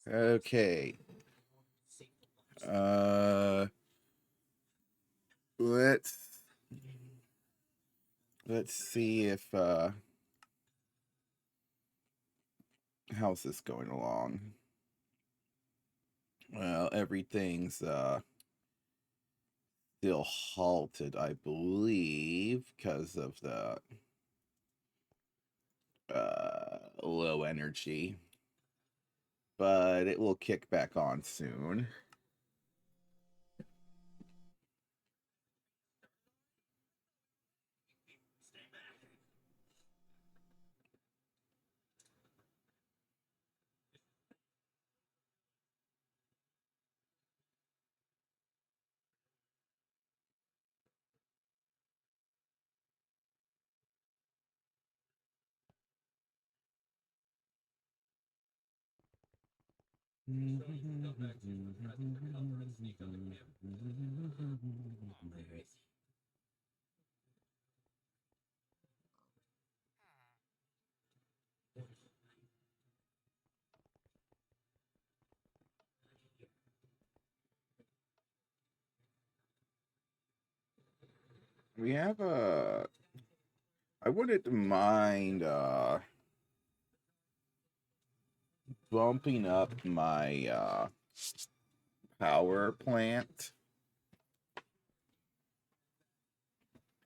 Okay. Uh, let's see if how's this going along? Well, everything's still halted, I believe, because of the low energy, but it will kick back on soon. We have a. I wouldn't mind bumping up my power plant.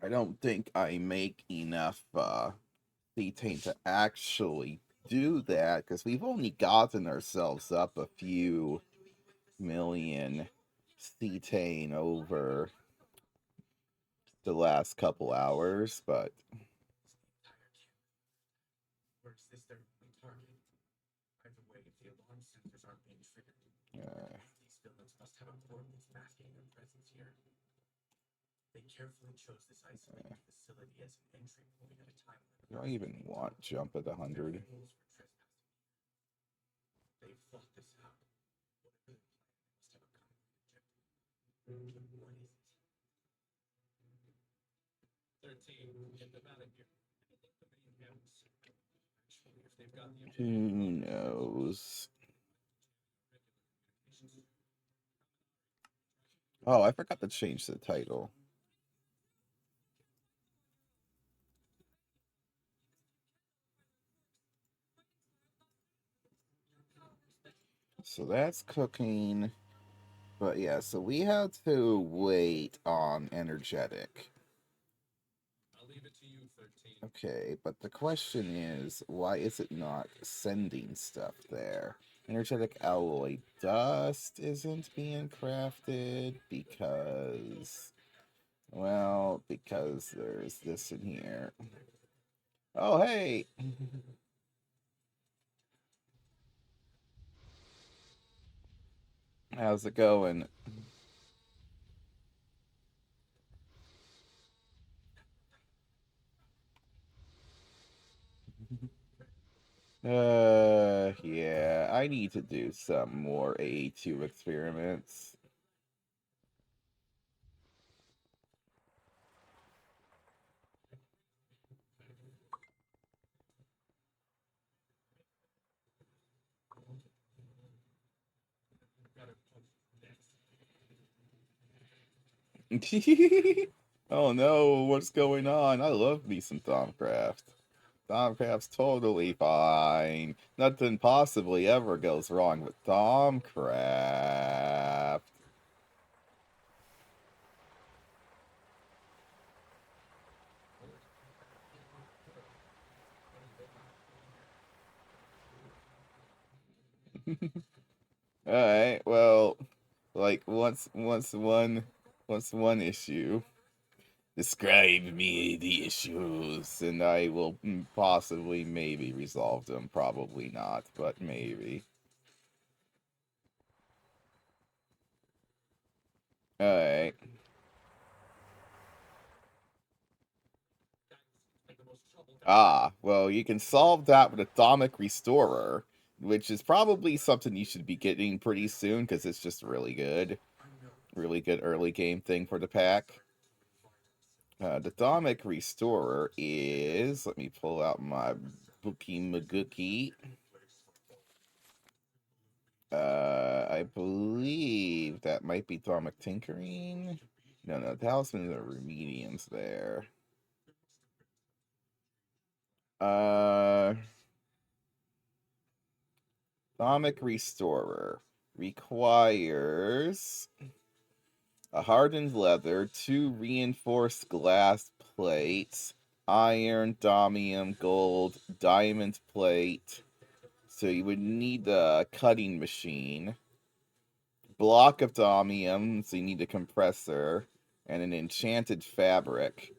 I don't think I make enough cetane to actually do that because we've only gotten ourselves up a few million cetane over the last couple hours, but uh, do I even want jump at 100? Who knows? Oh, I forgot to change the title. So that's cooking. But yeah, so we had to wait on energetic. Okay, but the question is, why is it not sending stuff there? Energetic alloy dust isn't being crafted because, well, because there's this in here. Oh, hey! How's it going? Yeah, I need to do some more A2 experiments. Oh no, what's going on? I love me some Thaumcraft. Thaumcraft's totally fine. Nothing possibly ever goes wrong with Thaumcraft. Alright, well, like once one issue. Describe me the issues, and I will possibly maybe resolve them. Probably not, but maybe. Alright. Ah, well, you can solve that with Atomic Restorer, which is probably something you should be getting pretty soon because it's just really good. Really good early game thing for the pack. The Atomic Restorer is. Let me pull out my Bookie Magookie. I believe that might be Thaumic Tinkering. No, Talisman are Remediums there. Uh, Thaumic Restorer requires a hardened leather, 2 reinforced glass plates, iron, damium, gold, diamond plate. So you would need a cutting machine, block of damium, so you need a compressor, and an enchanted fabric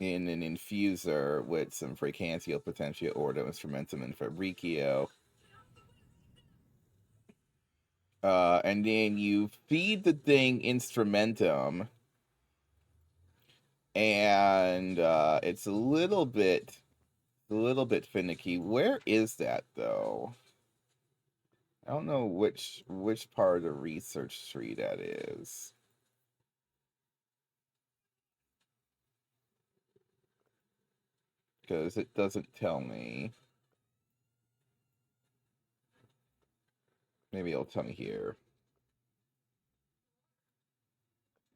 in an infuser with some Fracantio, Potentia, Ordo, Instrumentum, and Fabricio. And then you feed the thing Instrumentum, and it's a little bit finicky. Where is that though? I don't know which part of the research tree that is. Because it doesn't tell me. Maybe it'll tell me here.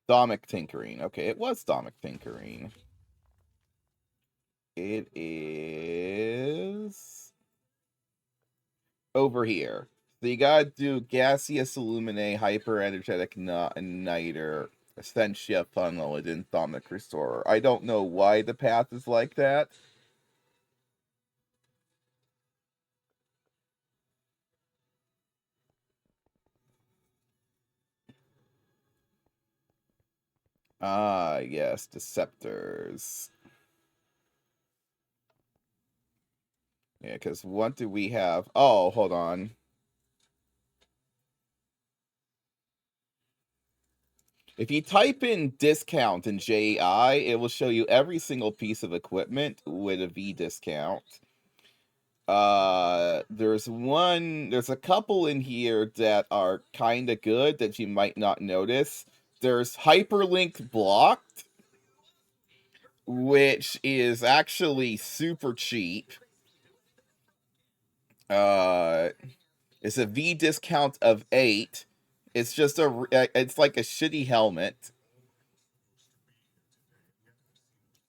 Thaumic Tinkering. Okay, it was Thaumic Tinkering. It is over here. So you gotta do Gaseous Illuminate, Hyper Energetic Niter, Essentia Funnel, and then Thaumic Restorer. I don't know why the path is like that. Ah, yes, Deceptors. Yeah, because what do we have? Oh, hold on. If you type in discount in JI, it will show you every single piece of equipment with a V discount. There's a couple in here that are kind of good that you might not notice. There's hyperlink blocked, which is actually super cheap. Uh, it's a V discount of 8. It's just it's like a shitty helmet.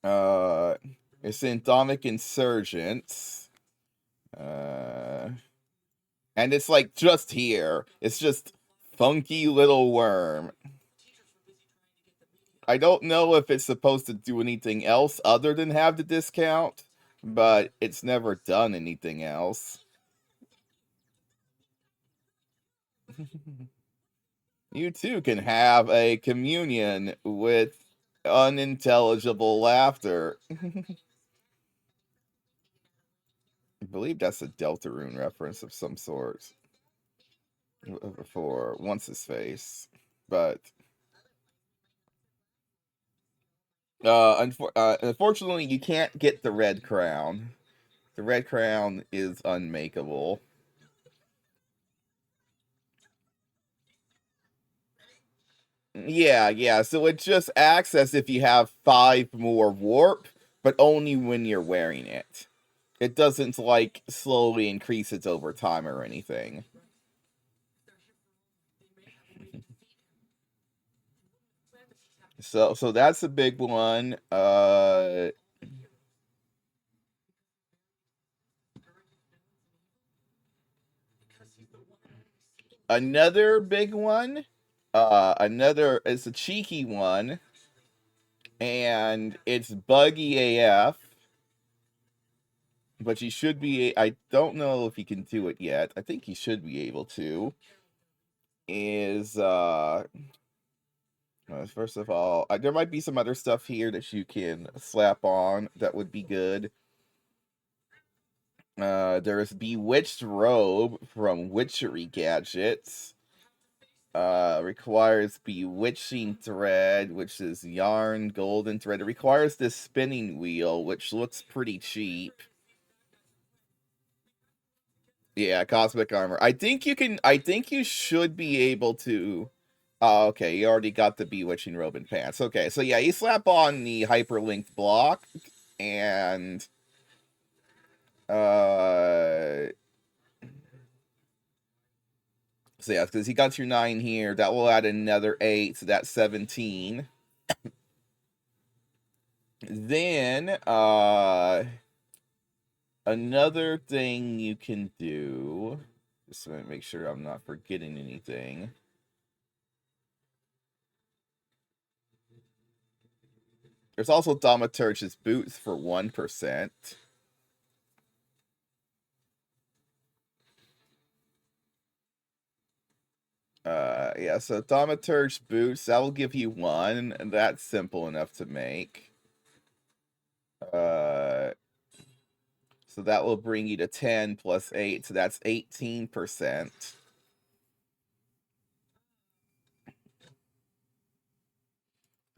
Uh, it's Endemic Insurgents. Uh, and it's like just here. It's just funky little worm. I don't know if it's supposed to do anything else other than have the discount, but it's never done anything else. You too can have a communion with unintelligible laughter. I believe that's a Deltarune reference of some sort for Once His Face. But unfortunately, you can't get the red crown. The red crown is unmakeable. Yeah. So it just acts as if you have 5 more warp, but only when you're wearing it. It doesn't like slowly increase it over time or anything. So that's a big one. Another big one. Another it's a cheeky one, and it's buggy AF. But you should be. I don't know if you can do it yet. I think you should be able to. Is first of all, there might be some other stuff here that you can slap on that would be good. There's Bewitched Robe from Witchery Gadgets. Requires Bewitching Thread, which is yarn, golden thread. It requires this spinning wheel, which looks pretty cheap. Yeah, Cosmic Armor. I think you can. I think you should be able to. Oh, okay. You already got the Bewitching Robe and Pants. Okay, so yeah, you slap on the hyperlinked block, and uh, So yeah, because you got your 9 here, that will add another 8, so that's 17. Then, another thing you can do, just to make sure I'm not forgetting anything. There's also Thaumaturge's boots for 1%. Yeah, so Thaumaturge boots, that will give you 1, and that's simple enough to make. So that will bring you to 10 plus 8, so that's 18%.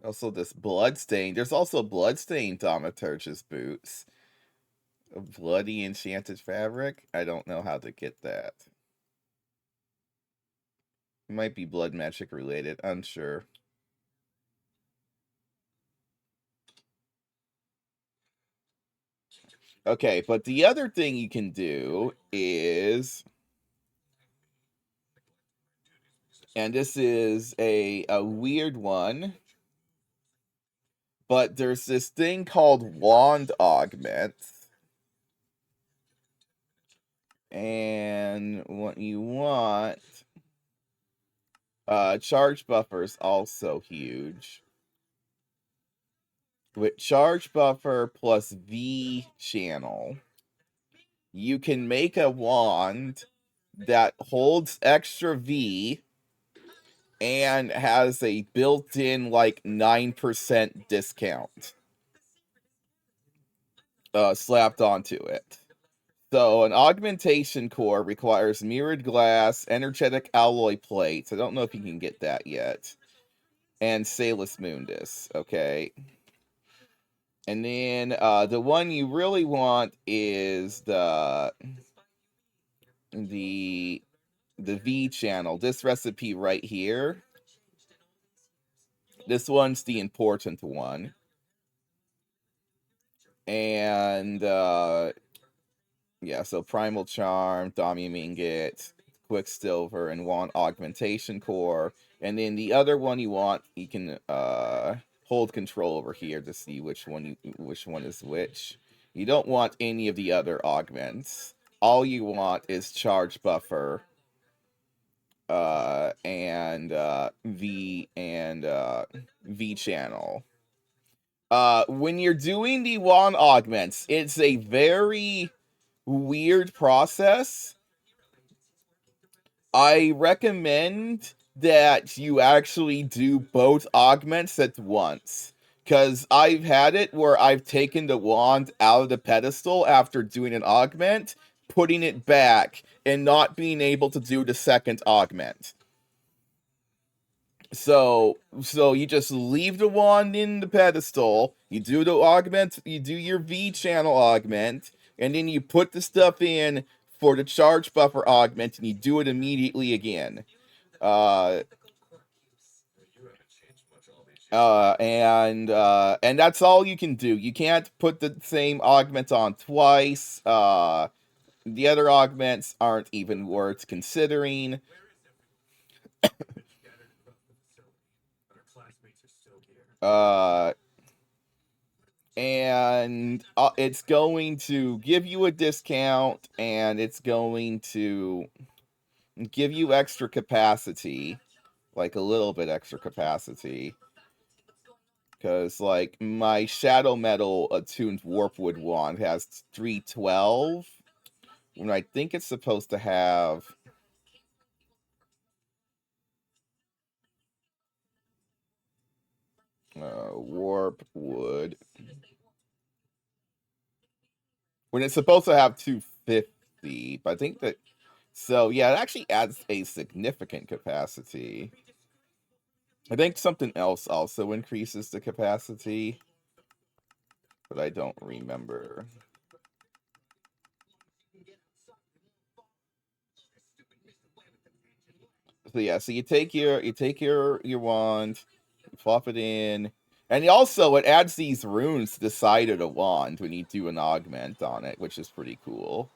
Also, this Bloodstain. There's also Bloodstain Thaumaturge's boots. A bloody enchanted fabric? I don't know how to get that. It might be blood magic related, unsure. Okay, but the other thing you can do is, and this is a weird one, but there's this thing called Wand Augment. And what you want, charge buffer is also huge. With charge buffer plus V channel, you can make a wand that holds extra V and has a built-in like 9% discount slapped onto it. So an augmentation core requires mirrored glass, energetic alloy plates. I don't know if you can get that yet. And Salus Mundus, okay? And then the one you really want is the V channel. This recipe right here. This one's the important one. And yeah, so Primal Charm, Dami Minget, Quicksilver, and Wand Augmentation Core. And then the other one you want, you can hold control over here to see which one is which. You don't want any of the other augments. All you want is charge buffer, and V channel. When you're doing the wand augments, it's a very weird process. I recommend that you actually do both augments at once. Because I've had it where I've taken the wand out of the pedestal after doing an augment, putting it back, and not being able to do the second augment. So you just leave the wand in the pedestal, you do the augment, you do your V channel augment, and then you put the stuff in for the charge buffer augment, and you do it immediately again. And that's all you can do. You can't put the same augment on twice. The other augments aren't even worth considering. And it's going to give you a discount, and it's going to give you extra capacity, like a little bit extra capacity. Because, like, my Shadow Metal attuned Warpwood wand has 312, when I think it's supposed to have Warpwood, when it's supposed to have 250, but I think that, so yeah, it actually adds a significant capacity. I think something else also increases the capacity, but I don't remember. So yeah, so you take your wand, you plop it in, and also it adds these runes to the side of the wand when you do an augment on it, which is pretty cool.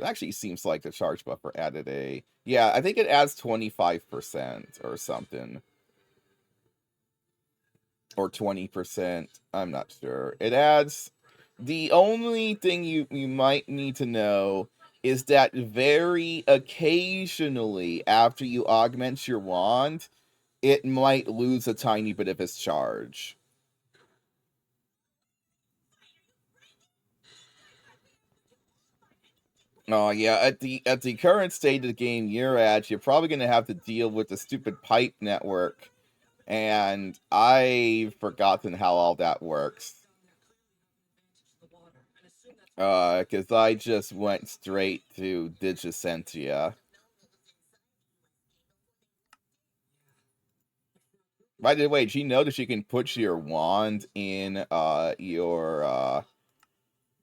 It actually seems like the charge buffer added a... Yeah, I think it adds 25% or something. Or 20%. I'm not sure. It adds... The only thing you might need to know is that very occasionally, after you augment your wand, it might lose a tiny bit of its charge. Oh yeah, at the current state of the game you're at, you're probably gonna have to deal with the stupid pipe network, and I've forgotten how all that works. Because I just went straight to Digicentia. By the way, did you notice you can put your wand in your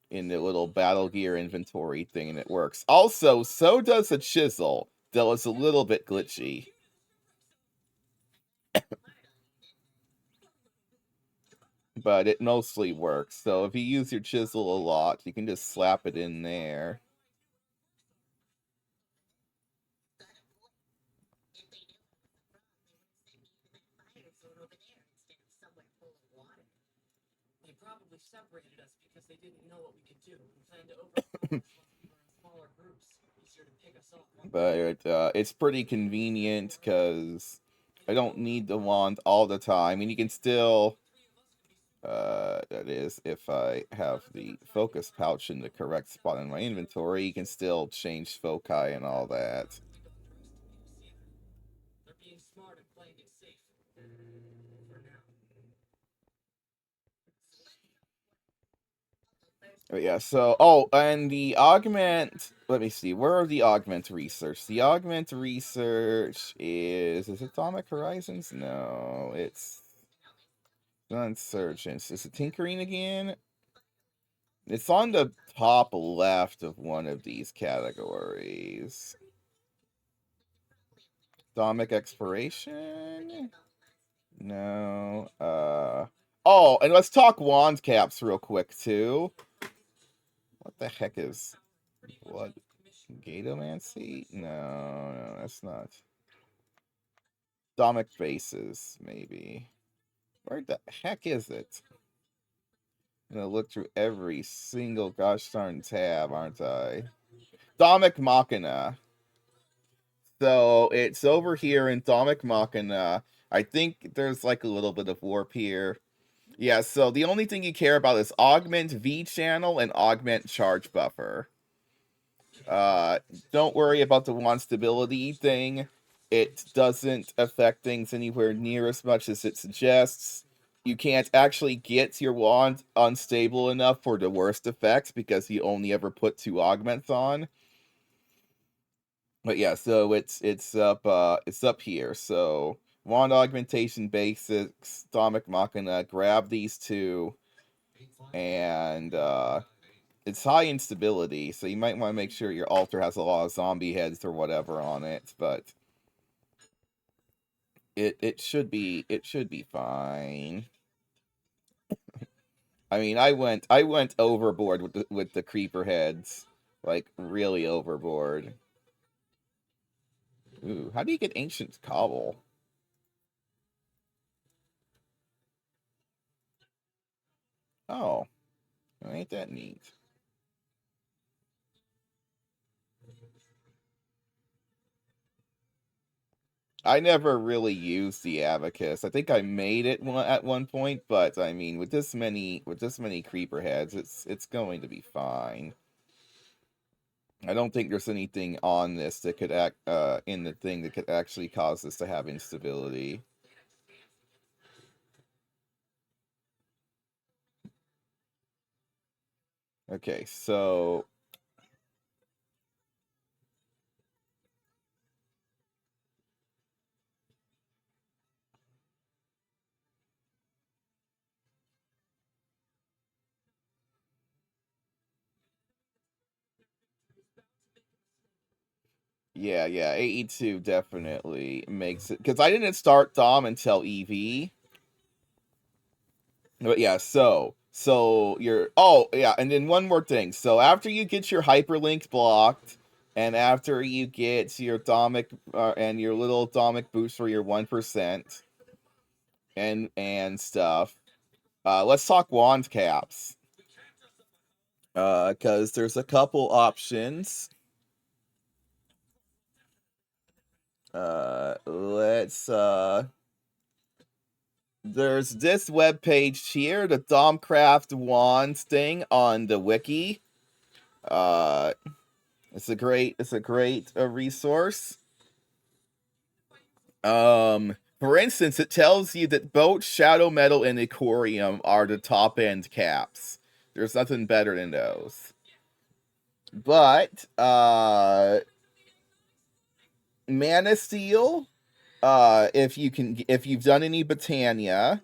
in the little battle gear inventory thing, and it works. Also, so does a chisel, though it's a little bit glitchy. But it mostly works. So if you use your chisel a lot, you can just slap it in there. Probably separated us because they didn't know what we could do and planned to overpower us once we were in smaller groups. Easier to pick us off. But it's pretty convenient because I don't need the wand all the time. I mean, you can still... that is, if I have the focus pouch in the correct spot in my inventory, you can still change foci and all that. They're being smart and playing it safe. For now. But yeah, so... Oh, and the augment... Let me see, where are the augment research? The augment research is... Is it Atomic Horizons? No, it's... Insurgents. Is it Tinkering again? It's on the top left of one of these categories. Atomic Exploration? No. Oh, and let's talk wand caps real quick, too. What the heck is... What? Gatomancy? No, that's not. Atomic bases, maybe. Where the heck is it? I'm gonna look through every single gosh darn tab, aren't I? Atomic Machina. So it's over here in Atomic Machina. I think there's like a little bit of warp here. Yeah, so the only thing you care about is augment V channel and augment charge buffer. Don't worry about the wand stability thing. It doesn't affect things anywhere near as much as it suggests. You can't actually get your wand unstable enough for the worst effects because you only ever put 2 augments on. But yeah, so it's up here. So wand augmentation basics, Atomic Machina, grab these 2, and it's high instability, so you might want to make sure your altar has a lot of zombie heads or whatever on it, but it should be fine. I mean, I went overboard with the creeper heads, like really overboard. Ooh, how do you get ancient cobble? Oh, ain't that neat? I never really used the abacus. I think I made it at one point, but I mean, with this many creeper heads, it's going to be fine. I don't think there's anything on this that could act in the thing that could actually cause this to have instability. Okay, so yeah, AE2 definitely makes it, because I didn't start Dom until EV. But yeah, so So you're oh yeah, and then one more thing. So after you get your hyperlink blocked, and after you get your atomic and your little atomic boost for your 1% and stuff, let's talk wand caps. Because there's a couple options. Let's there's this web page here, the Domcraft wands thing on the wiki. Uh, it's a great resource. For instance, it tells you that both Shadow Metal and Icorium are the top end caps. There's nothing better than those. But Mana Steel, if you've done any Botania,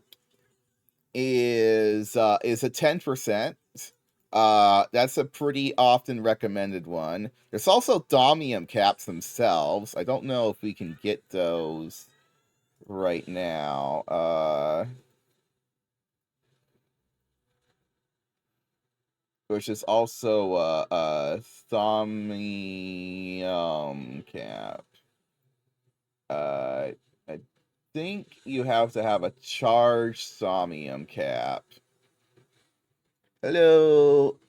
is a 10%. That's a pretty often recommended one. There's also Domium caps themselves. I don't know if we can get those right now. Which is also a Thaumium cap. I think you have to have a charged Thaumium cap. Hello.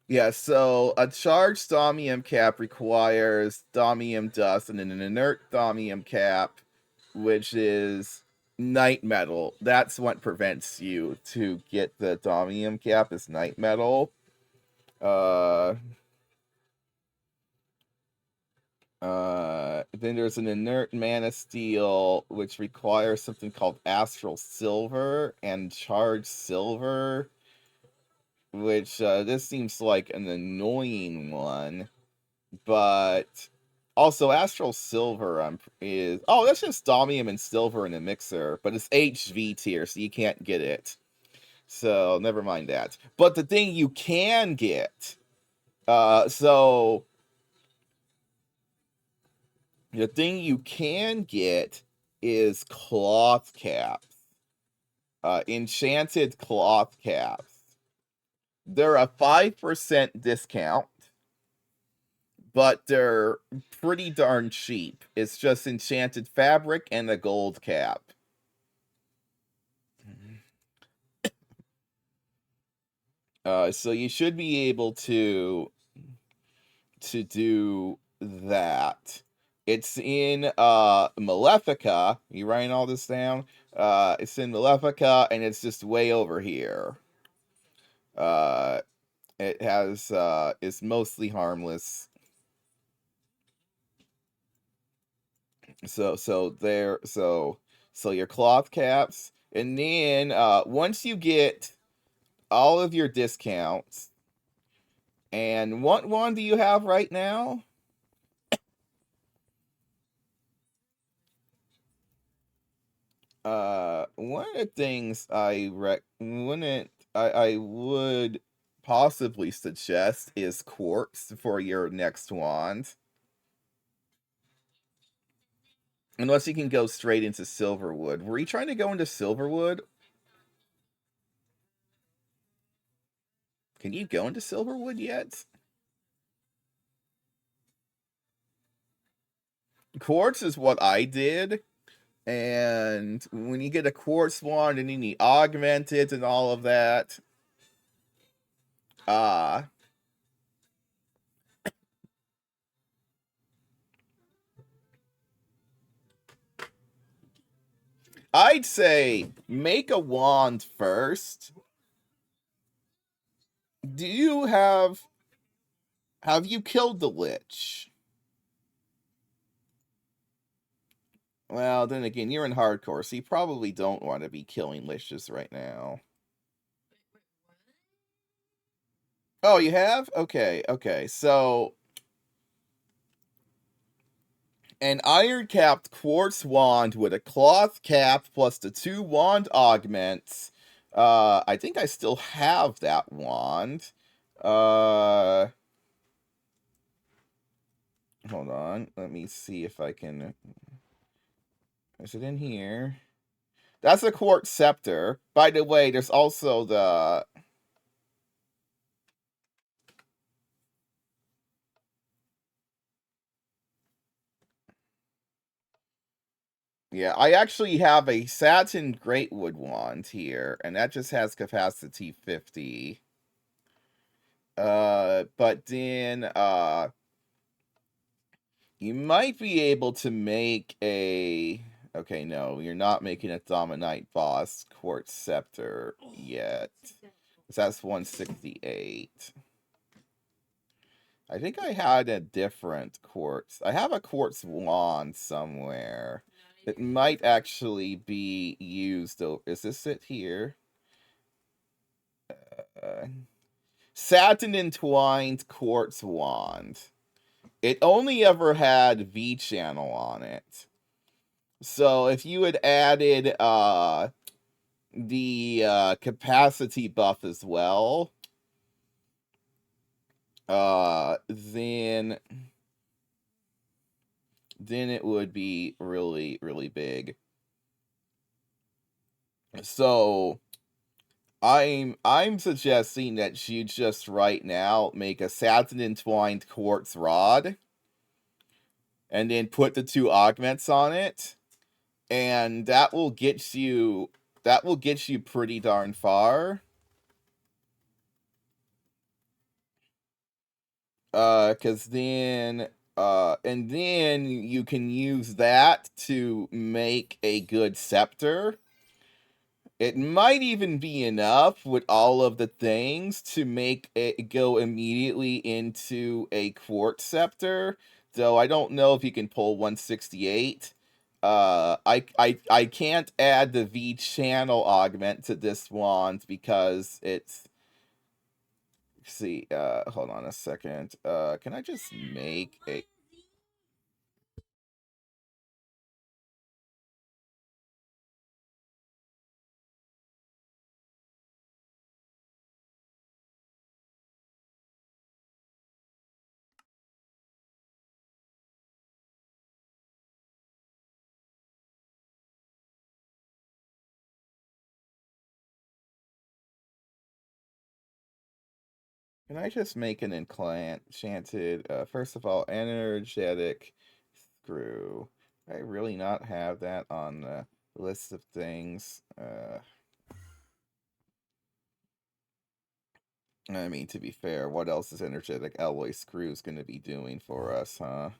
Yeah, so a charged Thaumium cap requires Thaumium dust and an inert Thaumium cap, which is night metal. That's what prevents you to get the Thaumium cap is night metal. Then there's an inert mana steel, which requires something called astral silver and charged silver, which this seems like an annoying one. But also astral silver is that's just domium and silver in a mixer, but it's HV tier, so you can't get it. So never mind that. But the thing you can get, so the thing you can get is cloth caps. Enchanted cloth caps. They're a 5% discount, but they're pretty darn cheap. It's just enchanted fabric and a gold cap. So you should be able to do that. It's in Malefica. You writing all this down? It's in Malefica, and it's just way over here. Uh, it has it's mostly harmless. So your cloth caps, and then once you get all of your discounts, and what one do you have right now? One of the things I would possibly suggest is quartz for your next wand. Unless you can go straight into Silverwood. Were you trying to go into Silverwood? Can you go into Silverwood yet? Quartz is what I did. And when you get a quartz wand and you need augment it and all of that, uh, I'd say make a wand first. Do you have you killed the Lich? Well, then again, you're in hardcore, so you probably don't want to be killing Liches right now. Oh, you have? Okay, okay. So, an iron capped quartz wand with a cloth cap plus the 2 wand augments. I think I still have that wand. Hold on. Let me see if I can. Is it in here? That's a quartz scepter. By the way, there's also the... Yeah, I actually have a satin greatwood wand here, and that just has capacity 50. But then, you might be able to make a... Okay, no, you're not making a Dominite Boss Quartz Scepter yet. Because that's 168. I think I had a different quartz. I have a quartz wand somewhere. It might actually be used. Is this it here? Satin entwined quartz wand. It only ever had V channel on it. So if you had added the capacity buff as well, then it would be really, really big. So I'm suggesting that you just right now make a satin entwined quartz rod and then put the 2 augments on it, and that will get you pretty darn far. Cause then and then you can use that to make a good scepter. It might even be enough with all of the things to make it go immediately into a quartz scepter, though I don't know if you can pull 168. I can't add the V channel augment to this wand because it's... See, hold on a second. Can I just make a... Can I just make an enchanted, first of all, energetic screw? I really not have that on the list of things. I mean, to be fair, what else is energetic alloy screws going to be doing for us, huh?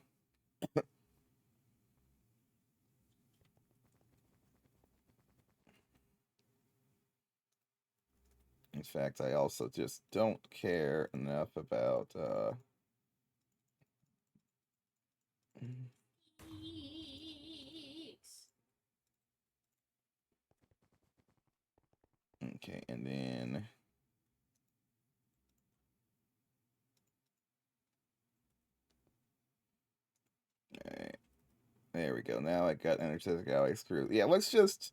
In fact, I also just don't care enough about, Okay, and then... Alright. There we go. Now I got energetic alloy screw. Yeah, let's just...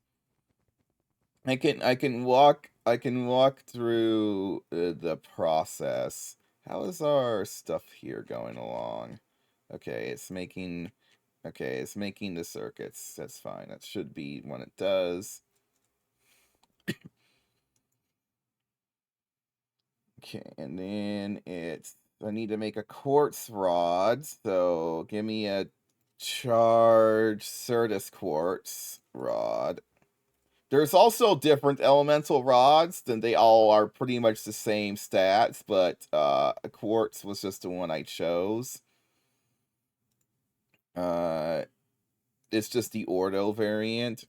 I can walk through the process. How is our stuff here going along? Okay, it's making the circuits. That's fine. That should be when it does. Okay, and then I need to make a quartz rod, so give me a charged Certus quartz rod. There's also different elemental rods, and they all are pretty much the same stats, but a quartz was just the one I chose. It's just the Ordo variant.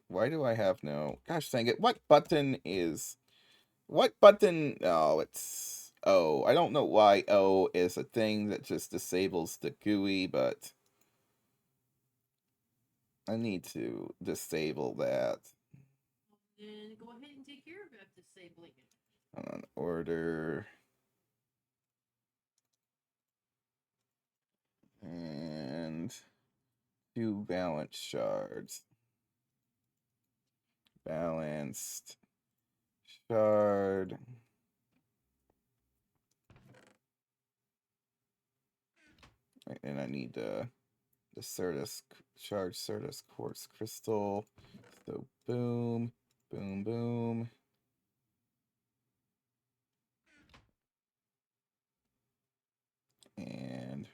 Why do I have no... Gosh dang it, what button is... What button... Oh, it's... O. I don't know why O is a thing that just disables the GUI, but... I need to disable that. Then go ahead and take care of it, disabling it. On order... And... 2 balance shards. Balanced... Shard... Right, and I need the Certus charge Certus quartz crystal. So boom, boom, boom. And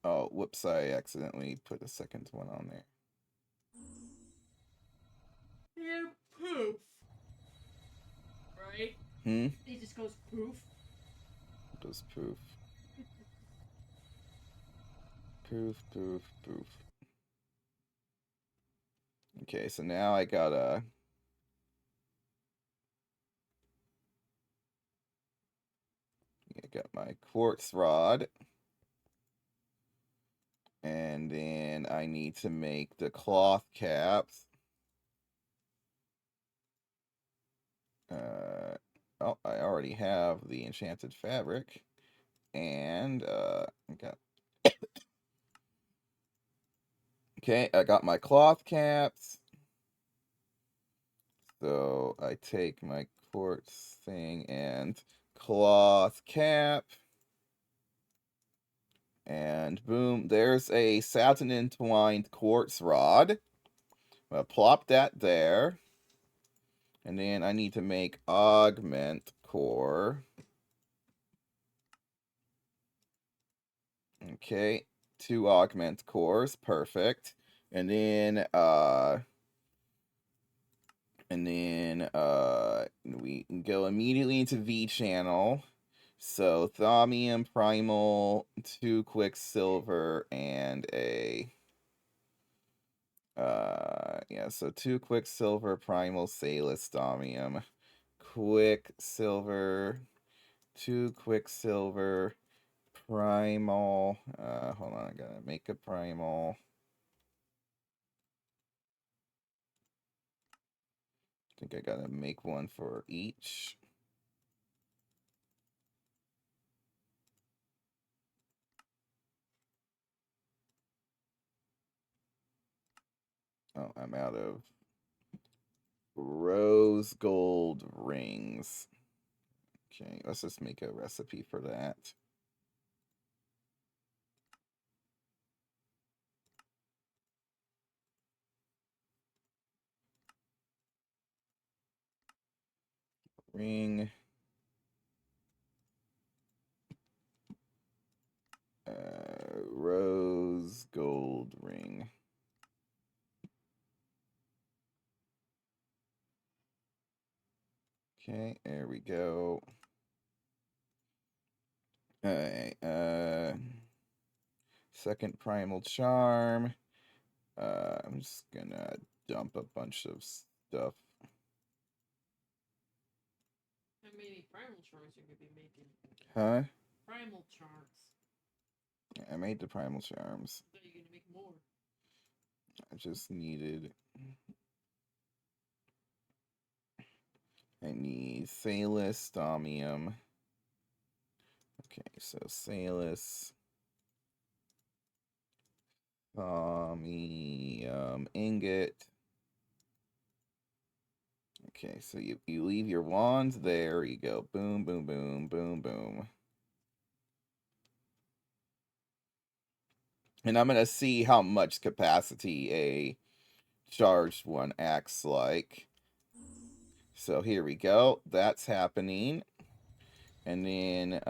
oh, whoops, I accidentally put a second one on there. And poof. Right? He just goes poof. Goes poof. Poof, poof, poof. Okay, so now I gotta... I got my quartz rod. And then I need to make the cloth caps. Oh, I already have the enchanted fabric. And I got... Okay, I got my cloth caps. So I take my quartz thing and cloth cap. And boom, there's a satin entwined quartz rod. I'll plop that there. And then I need to make augment core. Okay, 2 augment cores, perfect. And then we can go immediately into V channel. So thaumium primal, 2 quicksilver, and a yeah, so 2 quicksilver primal salus thaumium, quicksilver, 2 quicksilver primal. Hold on, I gotta make a primal. I think I gotta make one for each. Oh, I'm out of rose gold rings. Okay, let's just make a recipe for that. Ring. Rose gold ring. Okay, there we go. Alright, second primal charm. I'm just gonna dump a bunch of stuff. How many primal charms are you gonna be making? Huh? Primal charms. I made the primal charms. I thought you were gonna make more. I just needed... I need Salus, Thaumium. Okay, so Salus, Thaumium, Ingot. Okay, so you leave your wands there. You go boom, boom, boom, boom, boom. And I'm going to see how much capacity a charged one acts like. So here we go. That's happening. And then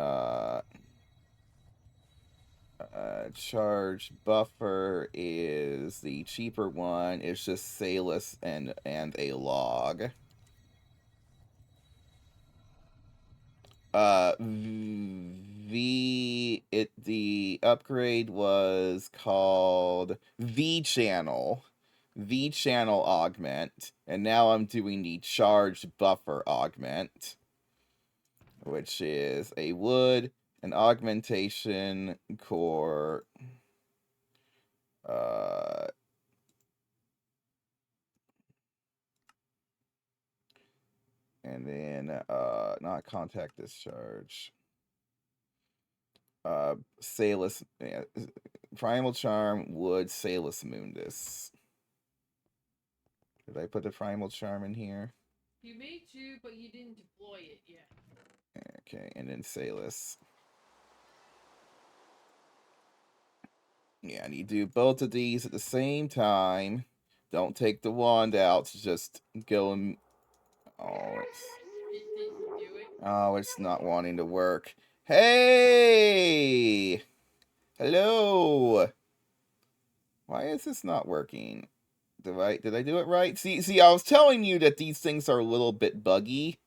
charge buffer is the cheaper one. It's just Salus and a log. The upgrade was called V channel. V channel augment, and now I'm doing the charged buffer augment, which is a wood, an augmentation core, and then not contact discharge. Salus, primal charm, wood, Salus mundus. Did I put the primal charm in here? You made 2, but you didn't deploy it yet. Okay, and then Salus. Yeah, and you do both of these at the same time. Don't take the wand out. Just go and... Oh, It didn't do it. it's not wanting to work. Hey! Hello! Why is this not working? Did I do it right? See, I was telling you that these things are a little bit buggy.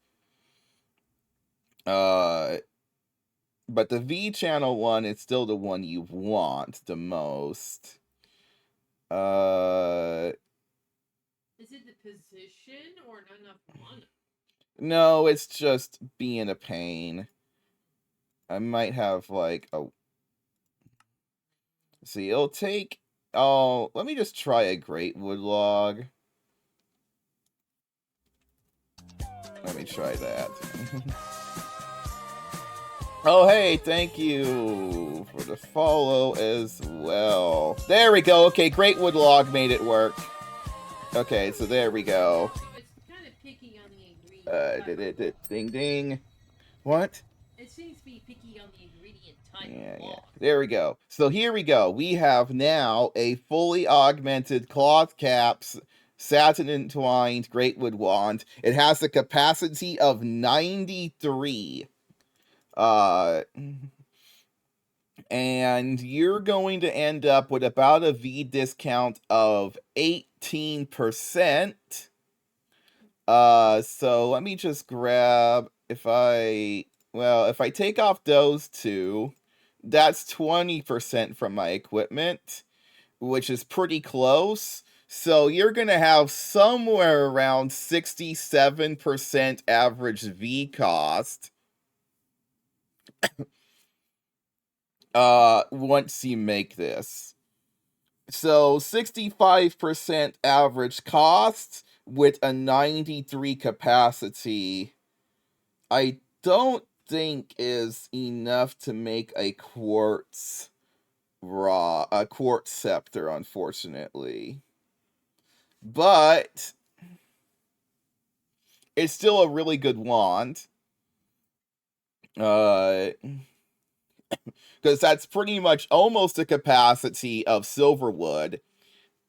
But the V channel one is still the one you want the most. Is it the position or not enough mana? No, it's just being a pain. I might have like a... See, it'll take... Oh, let me just try a Great Wood Log. Let me try that. Oh, hey, thank you for the follow as well. There we go. Okay, Great Wood Log made it work. Okay, so there we go. It's kind of picky on the ingredient. Ding, ding. What? It seems to be picky on the ingredient type. Yeah. There we go. So here we go. We have now a fully augmented cloth caps satin entwined Greatwood wand. It has a capacity of 93. And you're going to end up with about a V discount of 18%. So let me just grab, if I take off those two, that's 20% from my equipment, which is pretty close. So you're going to have somewhere around 67% average V cost. Once you make this. So 65% average cost with a 93 capacity, I don't think is enough to make a quartz scepter, unfortunately. But it's still a really good wand. Because that's pretty much almost the capacity of Silverwood,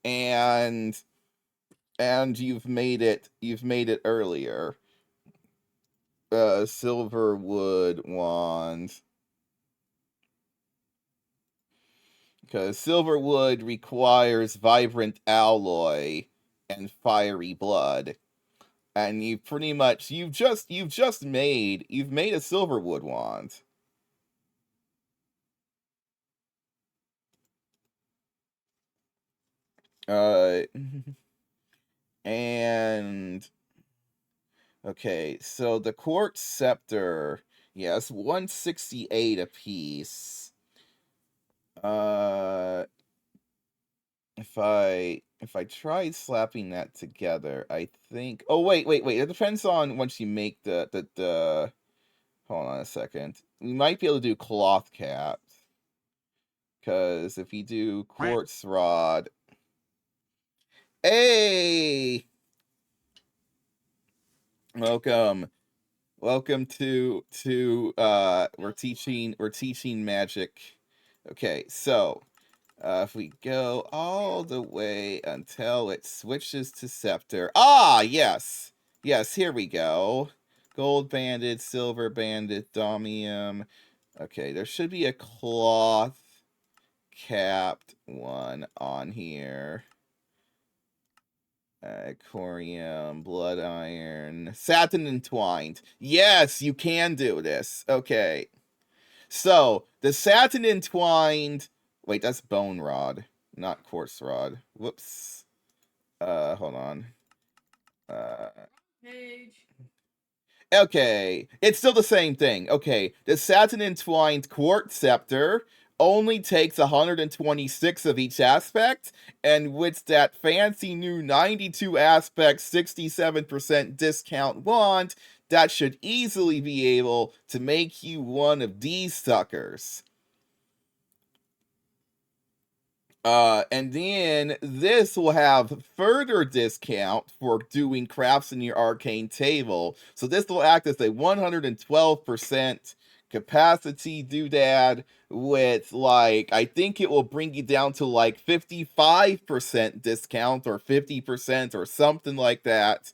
and you've made it earlier. Silverwood wand. Because Silverwood requires vibrant alloy and fiery blood. And you've just made a Silverwood wand. And okay, so the quartz scepter, yes, 168 a piece. If I tried slapping that together, I think... Oh, wait. It depends on once you make the... Hold on a second. We might be able to do cloth caps. Because if you do quartz rod... Hey! Welcome to we're teaching magic. Okay, so if we go all the way until it switches to scepter. Ah, yes. Yes, here we go. Gold banded, silver banded, domium. Okay, there should be a cloth capped one on here. Corium, blood iron, satin entwined. Yes, you can do this. Okay. So, the satin entwined... Wait, that's bone rod, not quartz rod. Whoops. Hold on. Page. Okay, it's still the same thing. Okay, the satin entwined quartz scepter only takes 126 of each aspect, and with that fancy new 92 aspect 67% discount wand, that should easily be able to make you one of these suckers. And then this will have further discount for doing crafts in your arcane table. So this will act as a 112% capacity doodad with, like, I think it will bring you down to like 55% discount or 50% or something like that.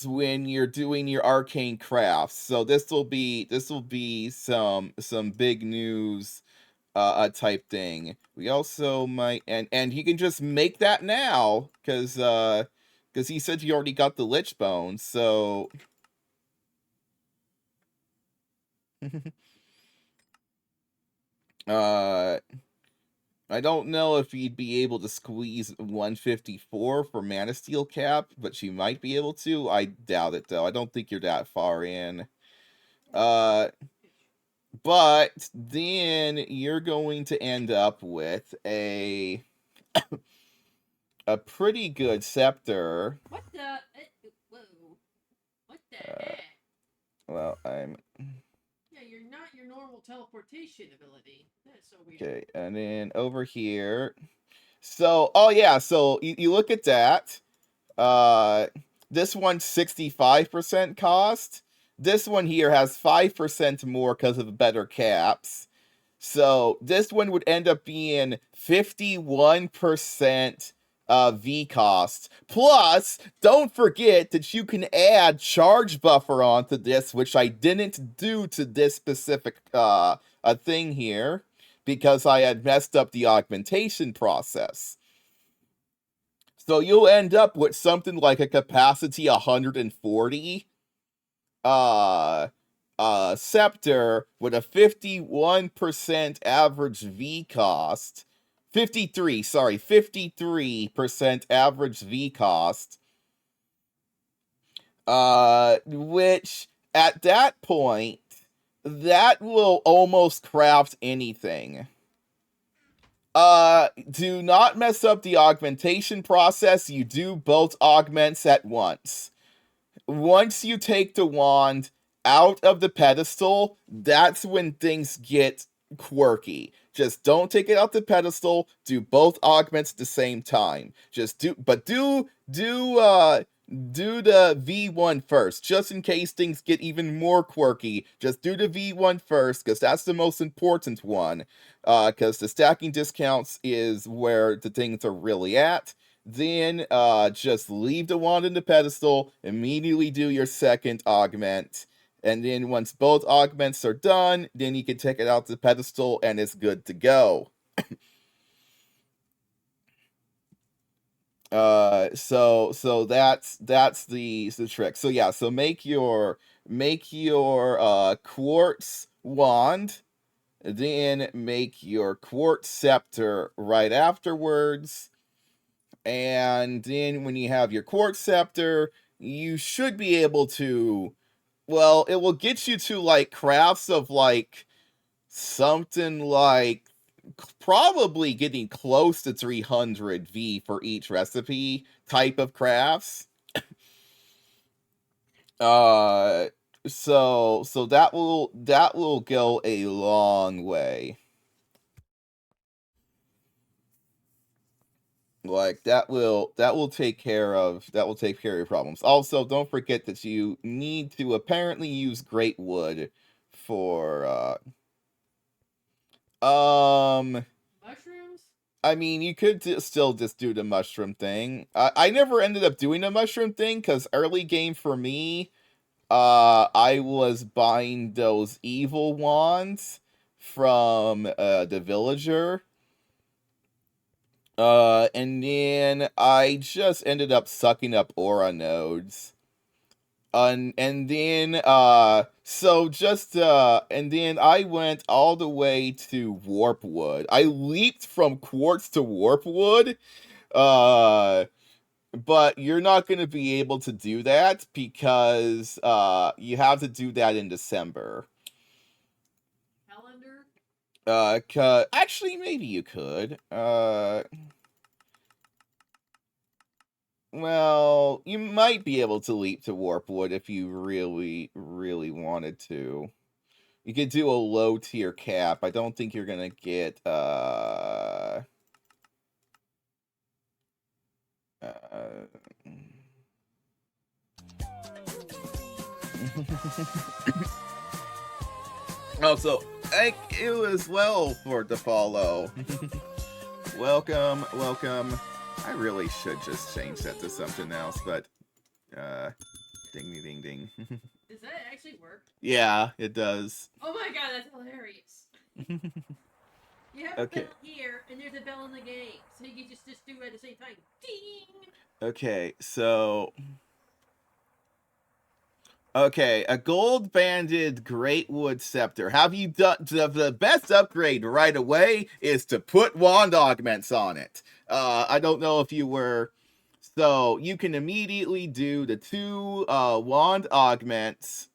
When you're doing your arcane crafts. So this will be some big news type thing. We also might, and you can just make that now because he said you already got the lich bone. So uh I don't know if you'd be able to squeeze 154 for Mana Steel cap, but you might be able to. I doubt it though. I don't think you're that far in. Uh but then you're going to end up with a pretty good scepter. What the? Whoa. What the heck? Well, I'm Yeah, you're not your normal teleportation ability. That's so weird. okay, and then over here. So, oh yeah, so you look at that. Uh, this one's 65% cost. This one here has 5% more because of better caps. So this one would end up being 51% V cost. Plus, don't forget that you can add charge buffer onto this, which I didn't do to this specific a thing here because I had messed up the augmentation process. So you'll end up with something like a capacity 140 uh scepter with a 51% average V cost. 53% average V cost. Which at that point, that will almost craft anything. Do not mess up the augmentation process. You do both augments at once. Once you take the wand out of the pedestal, that's when things get quirky. Just don't take it out the pedestal. Do both augments at the same time. Just do the V1 first, just in case things get even more quirky. Just do the V1 first, because that's the most important one. Because the stacking discounts is where the things are really at. Then just leave the wand in the pedestal, immediately do your second augment, and then once both augments are done, then you can take it out the pedestal and it's good to go. So that's the trick. So yeah, so make your quartz wand, then make your quartz scepter right afterwards. And then when you have your quartz scepter, you should be able to, well, it will get you to like crafts of like something like probably getting close to 300 V for each recipe type of crafts. Uh so that will go a long way. Like that will take care of your problems. Also, don't forget that you need to apparently use great wood for Mushrooms? I mean, you could still just do the mushroom thing. I never ended up doing the mushroom thing because early game for me, I was buying those evil wands from the villager. And then I just ended up sucking up aura nodes. And then and then I went all the way to warpwood. I leaped from quartz to warpwood. Uh but you're not going to be able to do that because you have to do that in December. Calendar? Actually maybe you could. Well, you might be able to leap to Warpwood if you really, really wanted to. You could do a low tier cap. I don't think you're gonna get also, thank you as well for the follow. Welcome, welcome. I really should just change that to something else, but ding ding ding. Does that actually work? Yeah, it does. Oh my god, that's hilarious. You have Okay. a bell here, and there's a bell in the game, so you can just do it at the same time. Ding! Okay, so okay, a gold-banded Greatwood Scepter. Have you done the best upgrade right away is to put wand augments on it. I don't know if you were, so you can immediately do the 2 wand augments.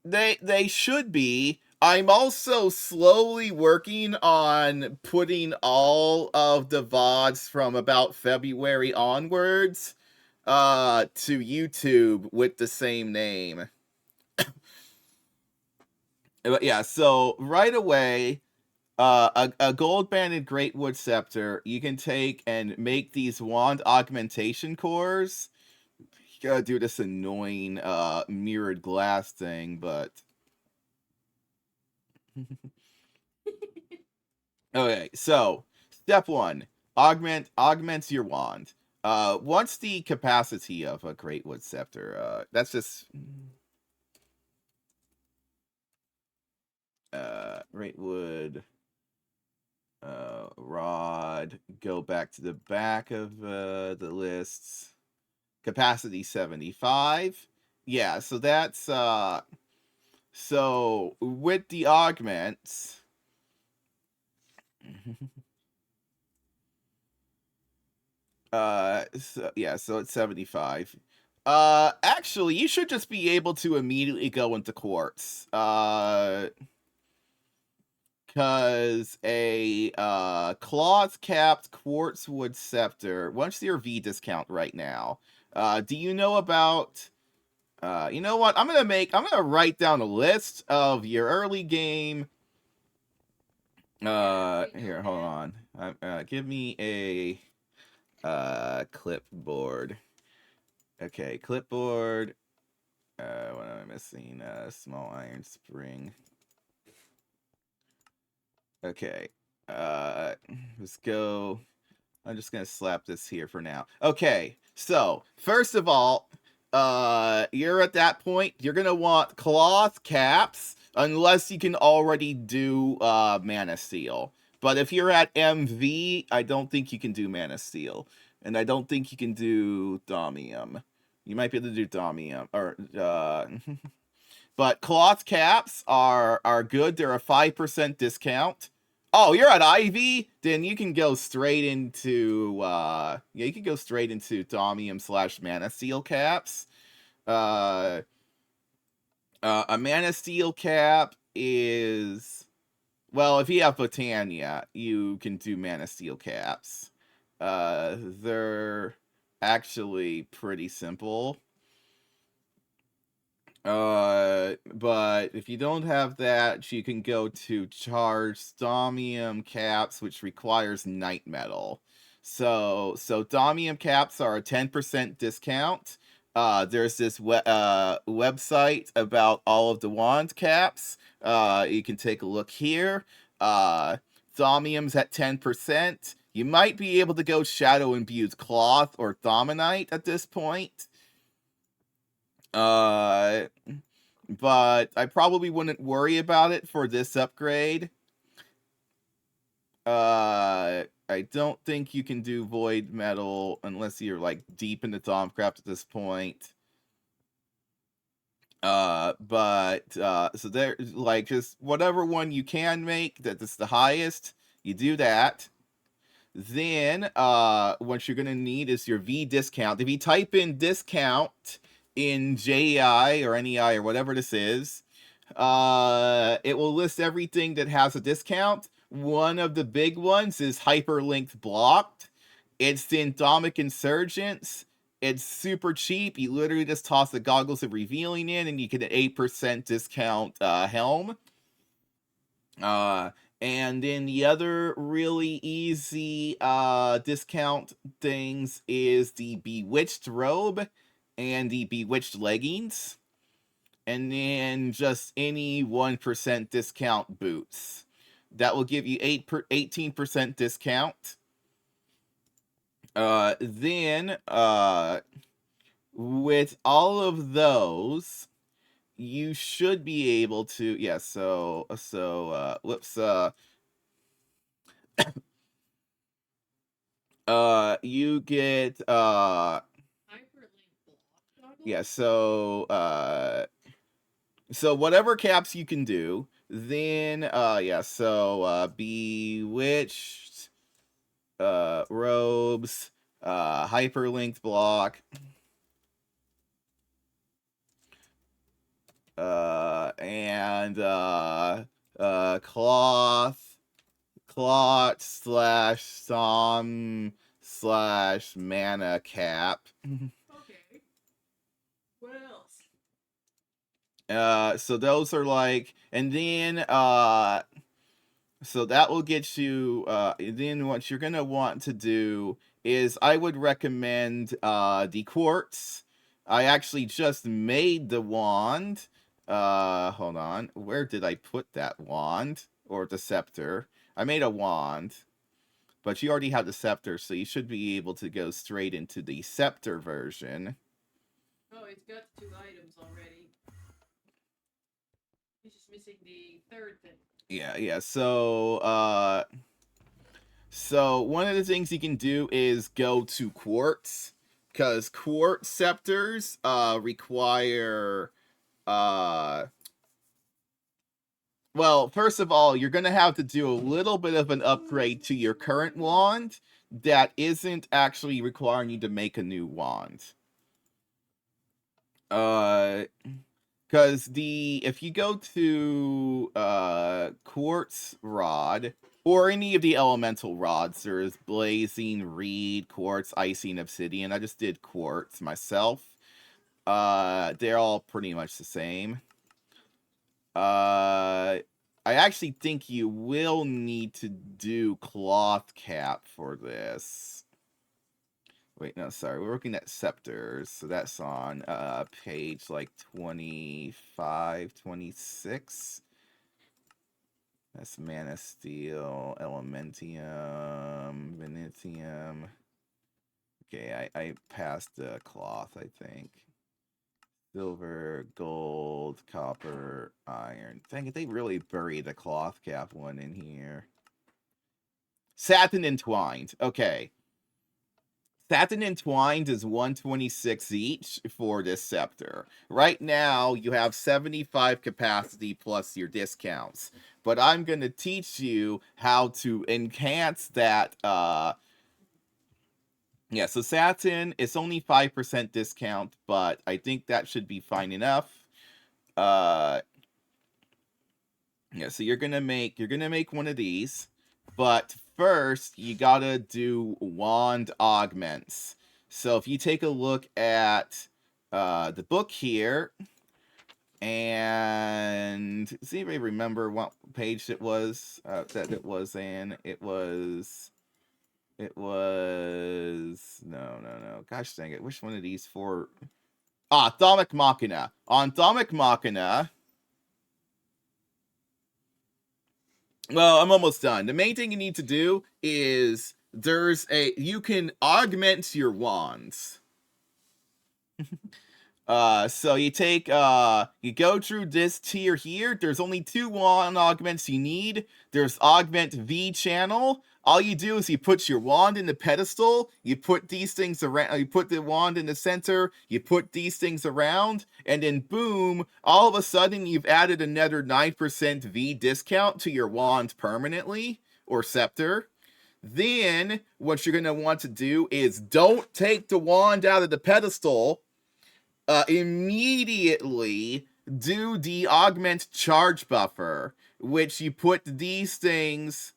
They should be. I'm also slowly working on putting all of the VODs from about February onwards to YouTube with the same name. But yeah, so right away, a gold-banded Greatwood Scepter, you can take and make these wand augmentation cores. You gotta do this annoying mirrored glass thing, but okay, so step 1, augments your wand. What's the capacity of a Greatwood Scepter? That's just Greatwood rod. Go back to the back of the lists. Capacity 75. Yeah, so that's so with the augments. So it's 75. Actually, you should just be able to immediately go into quartz. Because a cloth capped quartz wood scepter. What's your V discount right now? Do you know about? You know what? I'm gonna write down a list of your early game. Here, hold on. Give me a clipboard. Okay, clipboard. What am I missing? Small iron spring. Okay. Let's go. I'm just gonna slap this here for now. Okay, so first of all, you're at that point. You're gonna want cloth caps, unless you can already do Mana Steel. But if you're at MV, I don't think you can do Mana Steel, and I don't think you can do Domium. You might be able to do Domium, or but cloth caps are good. They're a 5% discount. Oh, you're at Ivy? Then you can go straight into yeah, you can go straight into Domium / Mana Steel caps. A Mana Steel cap is, well, if you have Botania, you can do Mana Steel caps. They're actually pretty simple. But if you don't have that, you can go to charge Domium caps, which requires night metal. So Domium caps are a 10% discount. There's this website about all of the wand caps. You can take a look here. Domium's at 10%. You might be able to go Shadow Imbued Cloth or Dominite at this point. But I probably wouldn't worry about it for this upgrade. I don't think you can do Void Metal unless you're like deep into Thaumcraft at this point. So there's like just whatever one you can make that's the highest, you do that. Then what you're gonna need is your V discount. If you type in discount in JEI or NEI or whatever this is, it will list everything that has a discount. One of the big ones is hyperlinked blocked. It's the Endemic Insurgents. It's super cheap. You literally just toss the goggles of revealing in, and you get an 8% discount helm. And then the other really easy discount things is the Bewitched robe and the Bewitched leggings. And then just any 1% discount boots. That will give you 18% discount. Then with all of those, you should be able to, yeah, whoops, you get, Hyperlink block goggles? yeah, so whatever caps you can do, then, Bewitched, robes, hyperlinked block, and clot slash som slash mana cap. Okay. What else? So those are like, and then so that will get you. Then what you're gonna want to do is, I would recommend the quartz. I actually just made the wand. Hold on. Where did I put that wand or the scepter? I made a wand, but you already have the scepter, so you should be able to go straight into the scepter version. Oh, it's got 2 items already. He's just missing the third thing. Yeah. So one of the things you can do is go to quartz, because quartz scepters require well, first of all, you're gonna have to do a little bit of an upgrade to your current wand that isn't actually requiring you to make a new wand. Because if you go to quartz rod, or any of the elemental rods, there's blazing, reed, quartz, icing, obsidian. I just did quartz myself. They're all pretty much the same. I actually think you will need to do cloth cap for this. Wait, no, sorry. We're looking at scepters. So that's on page like 25, 26. That's Mana Steel, Elementium, Venetium. Okay, I passed the cloth, I think. Silver, gold, copper, iron. Dang it, they really buried the cloth cap one in here. Satin Entwined. Okay. Satin Entwined is 126 each for this scepter. Right now, you have 75 capacity plus your discounts. But I'm going to teach you how to enhance that. Yeah, so Satin, it's only 5% discount, but I think that should be fine enough. Yeah, so you're gonna make one of these, but first you gotta do wand augments. So if you take a look at the book here, and see if I remember what page it was that it was in. It was no. Gosh dang it! Which one of these four? Atomic Machina. On Atomic Machina. Well, I'm almost done. The main thing you need to do is you can augment your wands. So you take, you go through this tier here. There's only 2 wand augments you need. There's Augment V channel. All you do is you put your wand in the pedestal, you put these things around, you put the wand in the center, you put these things around, and then boom, all of a sudden you've added another 9% V discount to your wand permanently, or scepter. Then, what you're going to want to do is don't take the wand out of the pedestal. Immediately do the augment charge buffer, which you put these things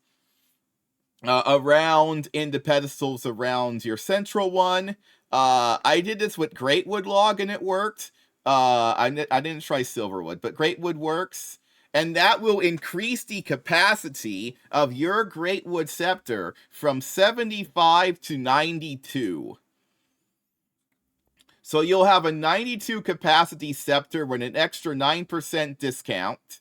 around in the pedestals around your central one. I did this with Greatwood log and it worked. I didn't try Silverwood, but Greatwood works. And that will increase the capacity of your Greatwood scepter from 75 to 92. So you'll have a 92 capacity scepter with an extra 9% discount.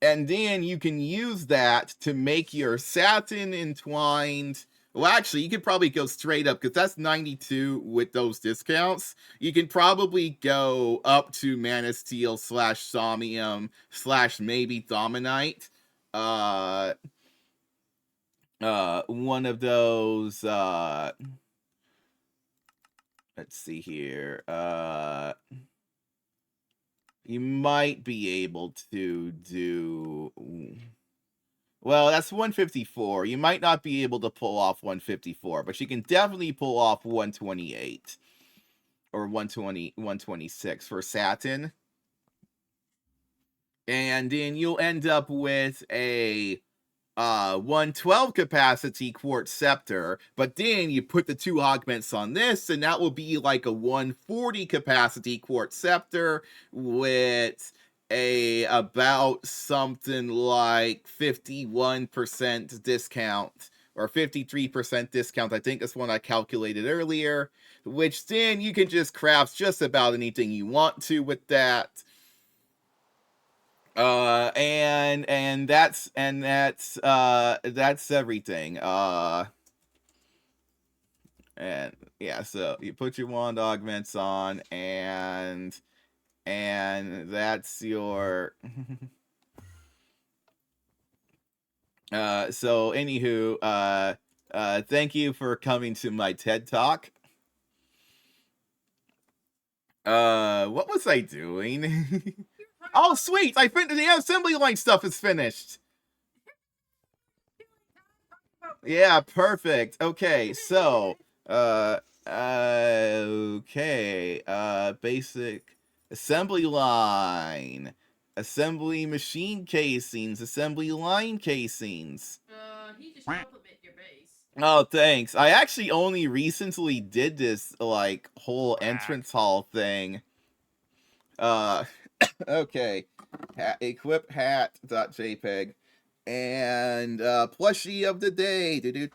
And then you can use that to make your satin entwined. Well, actually, you could probably go straight up because that's 92 with those discounts. You can probably go up to Mana Steel / Somnium / maybe Dominite. One of those. Let's see here. You might be able to do. Well, that's 154. You might not be able to pull off 154, but you can definitely pull off 128 or 126 for satin. And then you'll end up with a 112 capacity quartz scepter, but then you put the 2 augments on this, and that will be like a 140 capacity quartz scepter with about something like 51% discount or 53% discount. I think that's one I calculated earlier, which then you can just craft just about anything you want to with that. And that's everything. And yeah, so you put your wand augments on, and that's your so anywho, thank you for coming to my TED Talk. What was I doing? Oh, sweet! I finished the assembly line stuff is finished. Yeah, perfect. Okay, so okay, basic assembly line, assembly machine casings, assembly line casings. He just complimented your base. Oh, thanks. I actually only recently did this like whole entrance hall thing. Okay, equip hat.jpg. And plushie of the day. Do.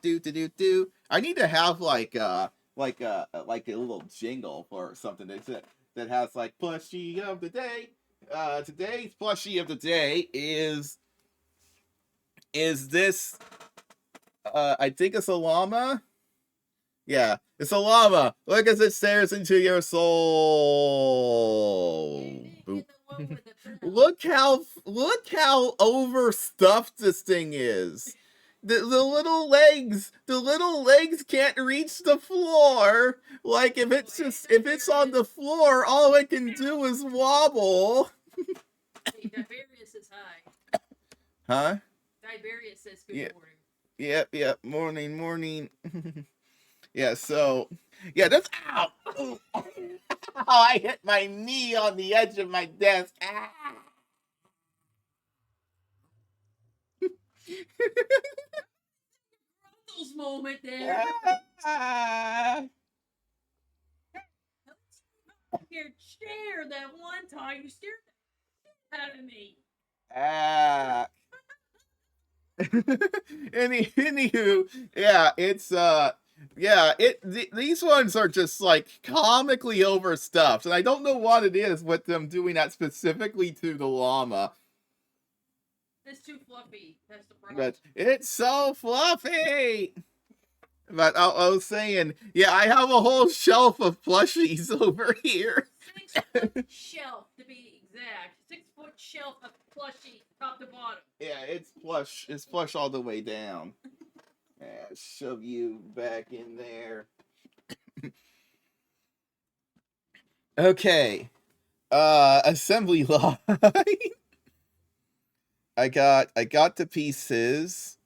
I need to have like a little jingle or something that has like plushie of the day. Today's plushie of the day is this. I think it's a llama. Yeah, it's a llama. Look as it stares into your soul. Boop. Look how overstuffed this thing is. The little legs can't reach the floor. Like if it's on the floor, all it can do is wobble. Hey, Tiberius is high. Huh? Tiberius says good morning. Yep. Morning. Yeah, so yeah, that's ow. Oh, I hit my knee on the edge of my desk. Russell's moment there. Your chair that one time you stared out of me. Anywho, yeah, it's these ones are just like comically overstuffed, and I don't know what it is with them doing that specifically to the llama. It's too fluffy. That's the problem. But it's so fluffy. But I was saying, yeah, I have a whole shelf of plushies over here. 6-foot shelf, to be exact. 6-foot shelf of plushies, top to bottom. Yeah, it's plush. It's plush all the way down. Yeah, shove you back in there. Okay. Assembly line. I got the pieces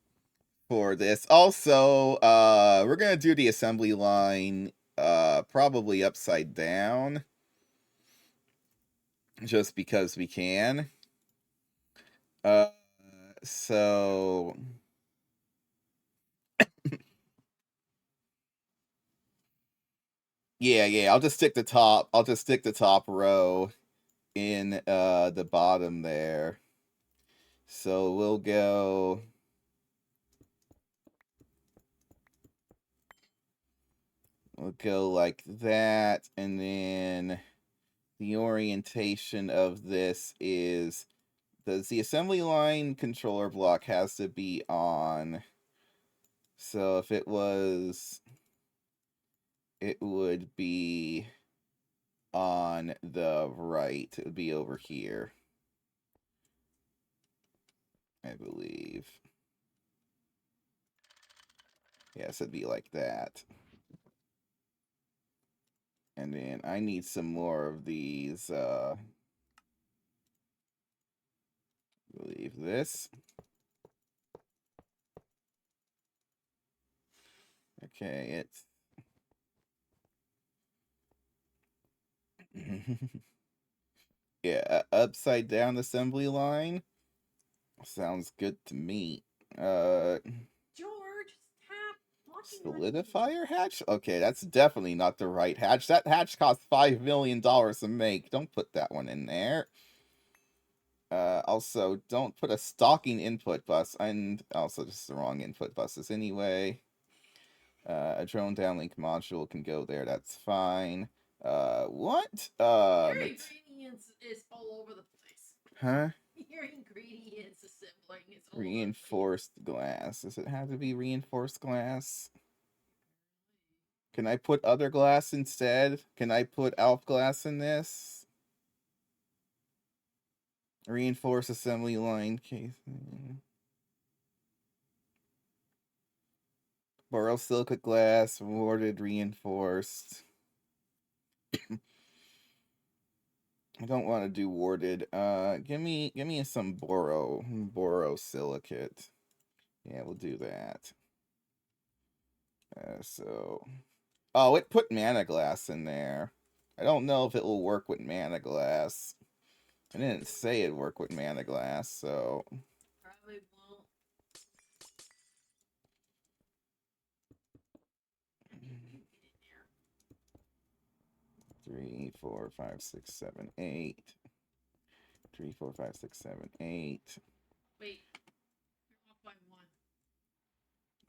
for this. Also, we're gonna do the assembly line probably upside down. Just because we can. So Yeah. I'll just stick the top. I'll just stick the top row in the bottom there. So we'll go. We'll go like that, and then the orientation of this is the assembly line controller block has to be on. So if it was, it would be on the right. It would be over here, I believe. Yes, it'd be like that. And then I need some more of these. I believe this. Okay, it's. Yeah, upside down assembly line. Sounds good to me. George, stop walking right Solidifier hatch? Okay, that's definitely not the right hatch. That hatch cost $5 million to make. Don't put that one in there. Also, don't put a stocking input bus, and also just the wrong input buses anyway. A drone downlink module can go there, that's fine. What? Your ingredients is all over the place. Huh? Your ingredients assembling is all Reinforced glass. Does it have to be reinforced glass? Can I put other glass instead? Can I put ALF glass in this? Reinforced assembly line casing. Borosilicate glass, warded reinforced. I don't want to do warded. Give me some borosilicate. Yeah, we'll do that. Oh, it put mana glass in there. I don't know if it will work with mana glass. I didn't say it'd work with mana glass, so. Probably won't. 3, 4, 5, 6, 7, 8. 3, 4, 5, 6, 7, 8. Wait, you're off by one.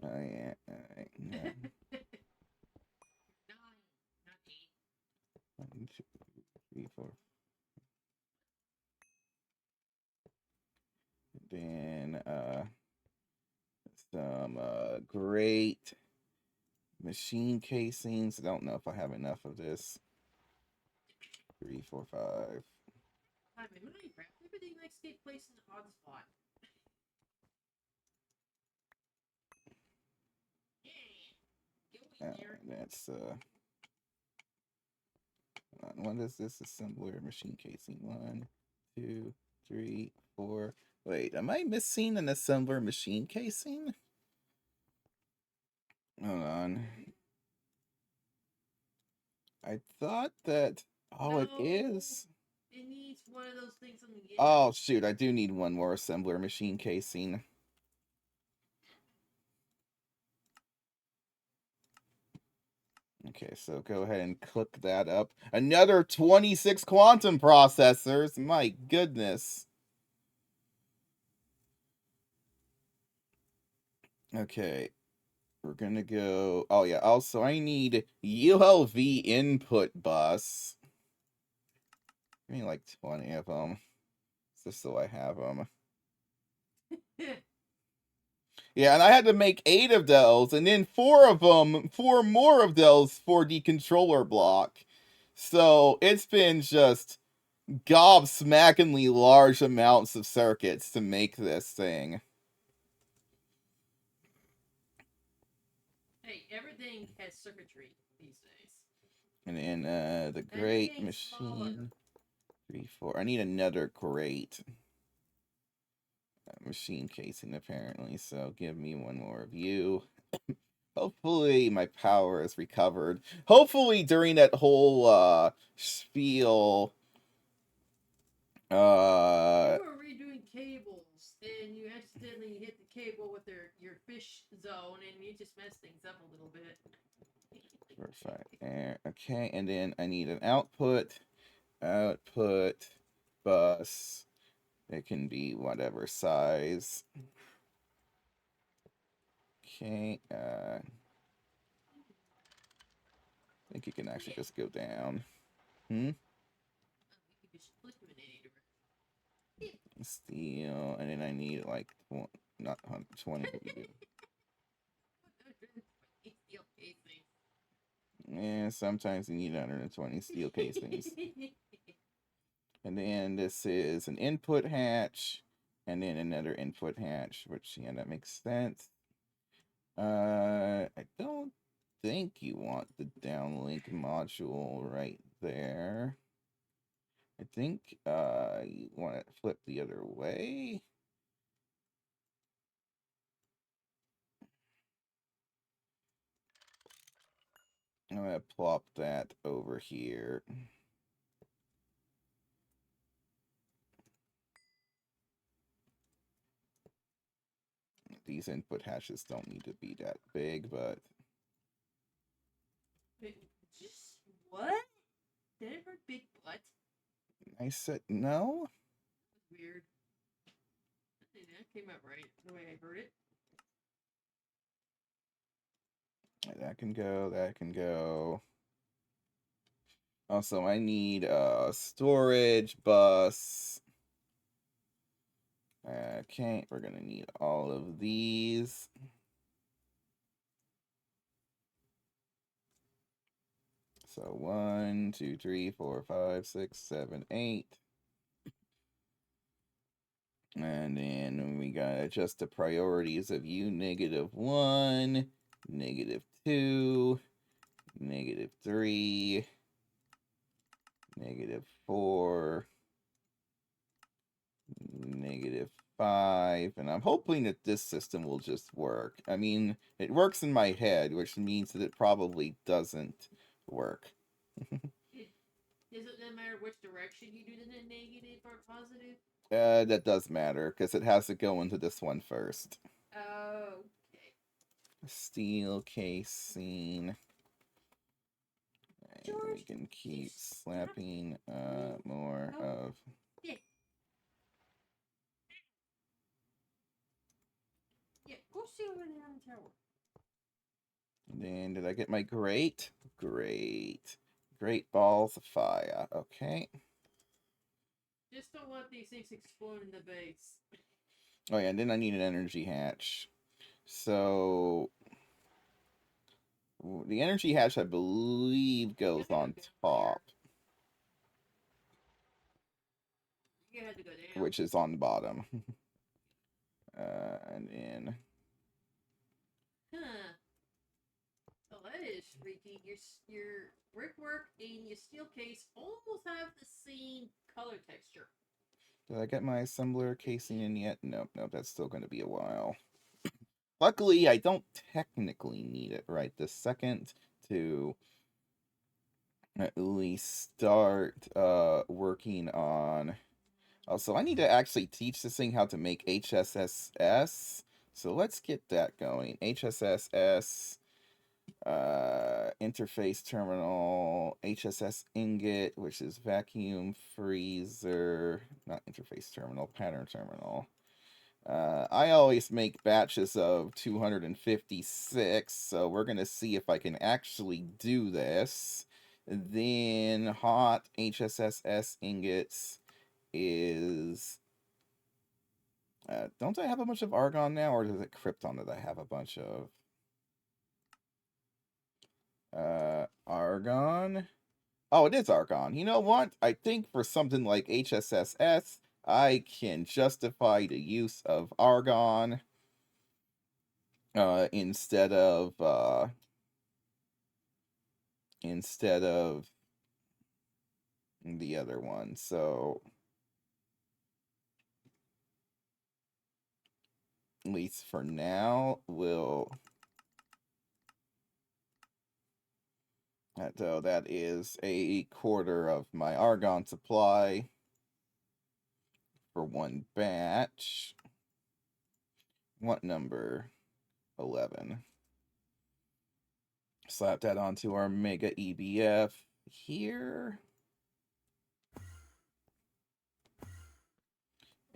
Oh yeah. No. 9, not 8. 1, 2, 3, 4. Then some great machine casings. I don't know if I have enough of this. 3, 4, 5. Hi, in Minecraft, everything likes to take place in the odd spot. Yeah. Go in there. That's what is this assembler machine casing? 1, 2, 3, 4. Wait, am I missing an assembler machine casing? Hold on. I thought that. Oh, it No. is. It needs one of those things on the end. Oh shoot! I do need one more assembler machine casing. Okay, so go ahead and cook that up. Another 26 quantum processors. My goodness. Okay. We're gonna go. Oh yeah. Also, I need ULV input bus. Give me like 20 of them, just so I have them. Yeah, and I had to make 8 of those, and then 4 more of those for the controller block. So it's been just gobsmackingly large amounts of circuits to make this thing. Hey, everything has circuitry these days. And then the great machine. Smaller. 3, 4. I need another great machine casing apparently. So give me one more of you. Hopefully my power is recovered. Hopefully during that whole spiel. You were redoing cables, and you accidentally hit the cable with your fish zone, and you just messed things up a little bit. Perfect. Okay, and then I need an output. Output bus. It can be whatever size. Okay. I think it can actually just go down. Steel, and then I need like not 120. Yeah, sometimes you need 120 steel casings. And then this is an input hatch, and then another input hatch, which, yeah, that makes sense. I don't think you want the downlink module right there. I think you want it flipped the other way. I'm gonna plop that over here. These input hashes don't need to be that big, but Just what? Did it hurt big butt? I said no. Weird. That came out right the way I heard it. That can go. That can go. Also, I need a storage bus. Okay, we're gonna need all of these. So 1, 2, 3, 4, 5, 6, 7, 8. And then we gotta adjust the priorities of U -1, -2, -3, -4, -5, and I'm hoping that this system will just work. I mean, it works in my head, which means that it probably doesn't work. Does it then matter which direction you do the negative or positive? That does matter, because it has to go into this one first. Oh, okay. Steel casing. And George, we can keep slapping more of... Yeah. Yeah, go see over there on the tower. And then, did I get my great? Great. Great balls of fire. Okay. Just don't want these things explode in the base. Oh yeah, and then I need an energy hatch. So the energy hatch, I believe, goes on top, You had to go down. which is on the bottom. And then... Huh. Oh, that is freaky. Your brickwork and your steel case almost have the same color texture. Did I get my assembler casing in yet? Nope, nope, that's still going to be a while. Luckily, I don't technically need it right this second to at least start working on... Also, I need to actually teach this thing how to make HSSS. So let's get that going. HSSS, interface terminal, HSS ingot, which is vacuum freezer, not interface terminal, pattern terminal. I always make batches of 256, so we're going to see if I can actually do this. Then hot HSSS ingots is... don't I have a bunch of argon now, or is it krypton that I have a bunch of? Argon? Oh, it is argon. You know what? I think for something like HSSS, I can justify the use of argon instead of the other one. So at least for now, we'll... So that is a quarter of my argon supply for one batch. What number? 11. Slap that onto our Mega EBF here.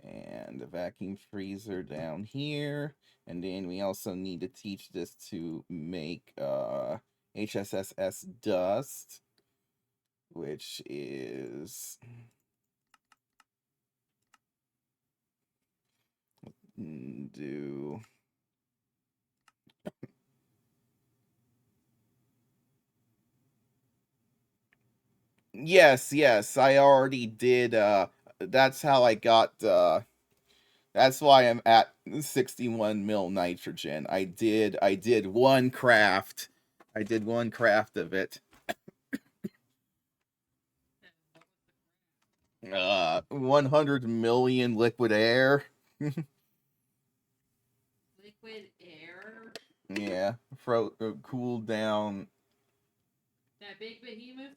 And the vacuum freezer down here. And then we also need to teach this to make HSSS dust, which is do yes, I already did that's how I got that's why I'm at 61 mil nitrogen. I did one craft. I did one craft of it. 100 million liquid air. Liquid air. Yeah, cool down. That big behemoth.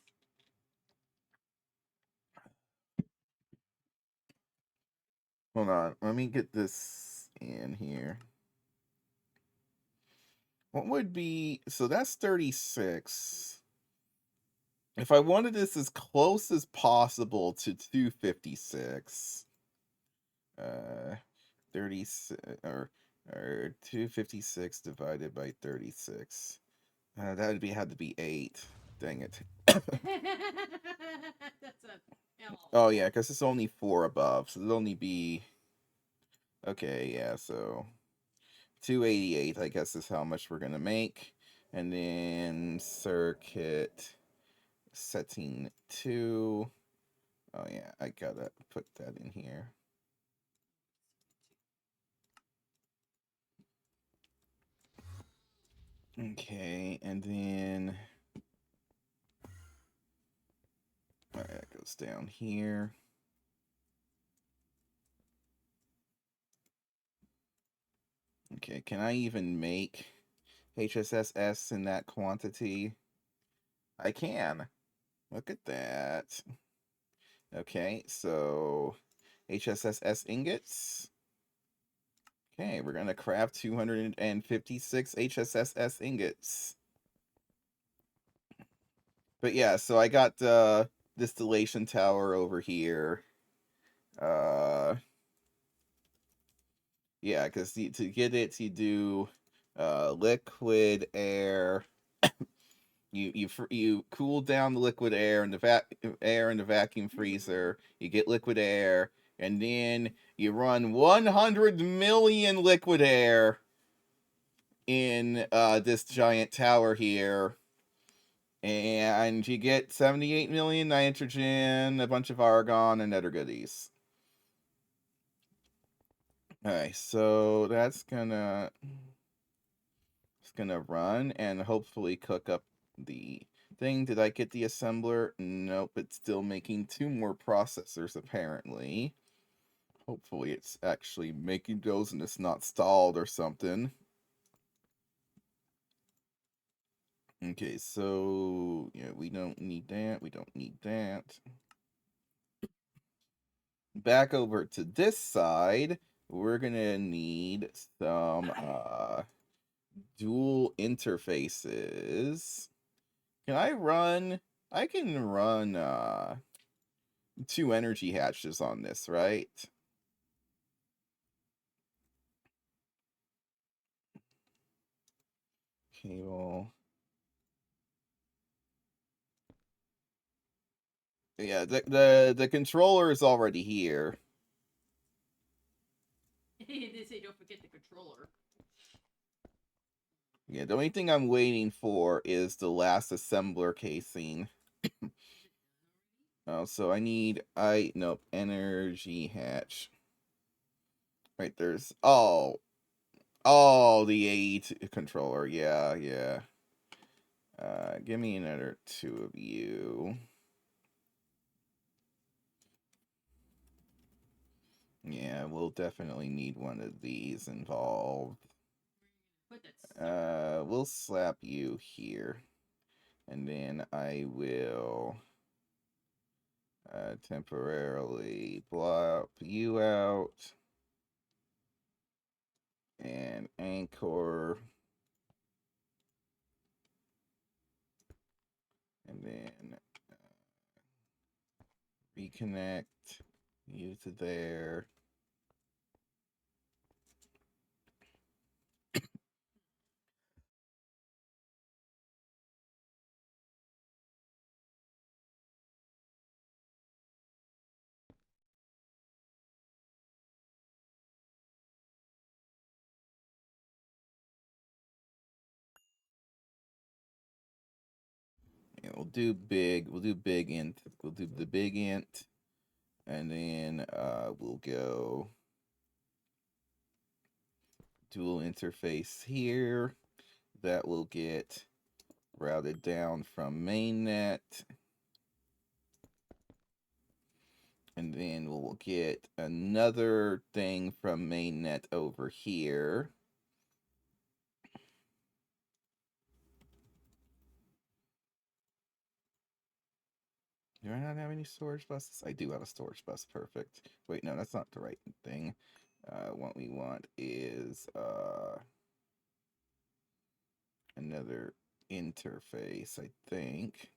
Hold on, let me get this in here. What would be, so that's 36. If I wanted this as close as possible to 256, 36 or 256 divided by 36. That would be had to be 8. Dang it. That's a hell. Oh yeah, because it's only 4 above, so it'll only be okay. Yeah, so 288, I guess, is how much we're gonna make, and then circuit setting 2. Oh yeah, I gotta put that in here. Okay, and then that goes down here. Okay, can I even make HSSS in that quantity? I can. Look at that. Okay, so HSSS ingots. Okay, we're gonna craft 256 HSSS ingots. But yeah, so I got distillation tower over here. Yeah, because to get it, you do liquid air. You cool down the liquid air in the air in the vacuum freezer. You get liquid air, and then you run 100 million liquid air in this giant tower here, and you get 78 million nitrogen, a bunch of argon, and other goodies. Alright, so that's gonna run and hopefully cook up the thing. Did I get the assembler? Nope, it's still making 2 more processors apparently. Hopefully it's actually making those and it's not stalled or something. Okay, so yeah, we don't need that. We don't need that. Back over to this side, we're gonna need some dual interfaces. Can I run? I can run 2 energy hatches on this, right? Cable. Yeah, the controller is already here. They say don't forget the controller. Yeah, the only thing I'm waiting for is the last assembler casing. Oh, so I need nope, energy hatch. Right, there's the AE controller. Yeah. Give me another 2 of you. Yeah, we'll definitely need one of these involved. We'll slap you here. And then I will temporarily blop you out. And anchor And then reconnect you to there. Yeah, we'll do big. We'll do big int. We'll do the big int, and then we'll go dual interface here. That will get routed down from mainnet. And then we'll get another thing from mainnet over here. Do I not have any storage buses? I do have a storage bus. Perfect. Wait, no, that's not the right thing. What we want is another interface, I think.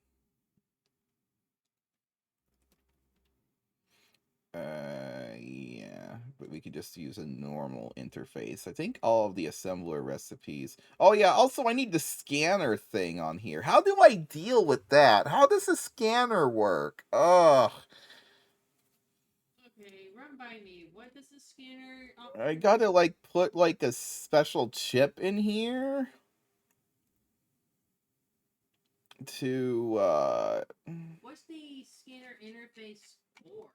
Yeah, but we could just use a normal interface. I think all of the assembler recipes. Oh yeah, also I need the scanner thing on here. How do I deal with that? How does the scanner work? Ugh. Okay, run by me. What does the scanner I gotta like put like a special chip in here to What's the scanner interface for?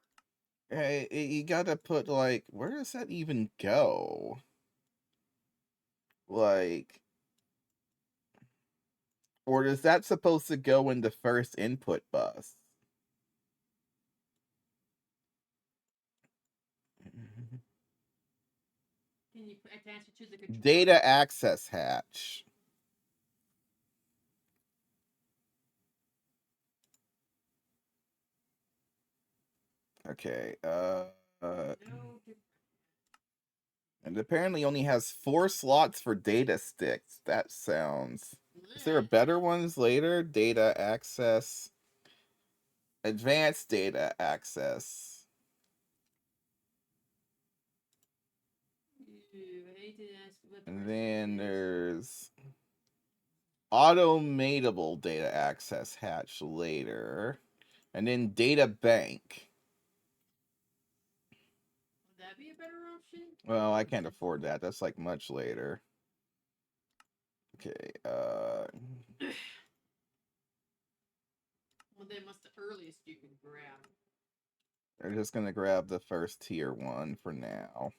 hey, you gotta put like, where does that even go? Like, or is that supposed to go in the first input bus? Can you attach it to the controller? Data access hatch. Okay. No. And apparently only has 4 slots for data sticks. That sounds. Is there a better ones later? Data access. Advanced data access. And then there's automatable data access hatch later. And then data bank. Would that be a better option? Well, I can't afford that. That's like much later. Okay, Well, then what's the earliest you can grab? we're just gonna grab the first tier one for now.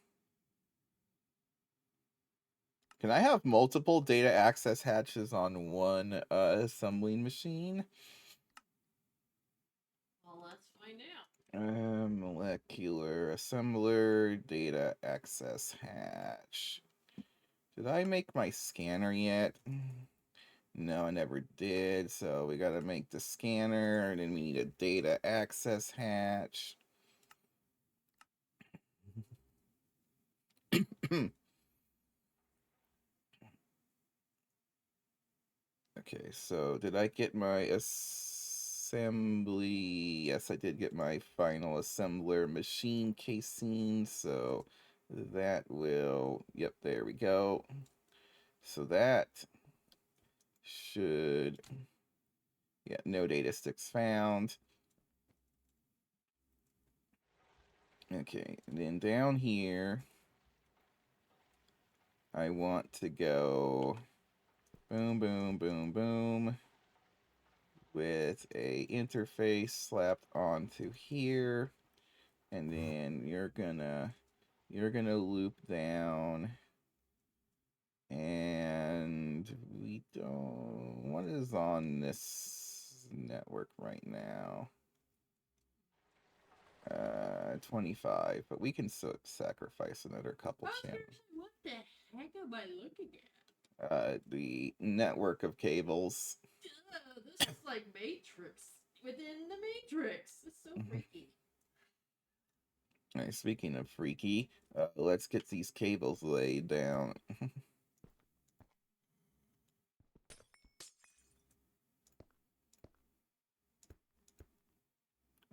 Can I have multiple data access hatches on one assembling machine? Well, let's find out. Molecular assembler data access hatch. Did I make my scanner yet? No, I never did. So we gotta make the scanner, and then we need a data access hatch. Okay, so did I get my assembly? Yes, I did get my final assembler machine casing. So that will, yep, there we go. So that should, yeah, no data sticks found. Okay, and then down here, I want to go boom, boom, boom, boom with a interface slapped onto here, and then you're gonna loop down, and we don't, what is on this network right now? 25, but we can sacrifice another couple channels. What the heck am I looking at? The network of cables. This is like Matrix within the Matrix. It's so freaky. Right, speaking of freaky, let's get these cables laid down.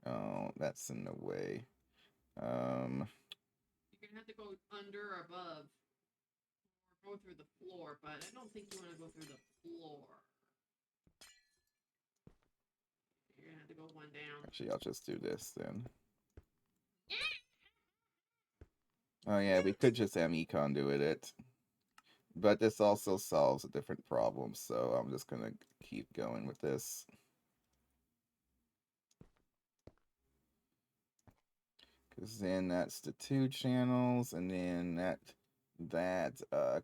Oh, that's in the way. You're gonna have to go under or above, or go through the floor. But I don't think you want to go through the floor. You're gonna have to go one down. Actually, I'll just do this then. Oh yeah, we could just ME conduit it. But this also solves a different problem, so I'm just gonna keep going with this. Because then that's the 2 channels, and then that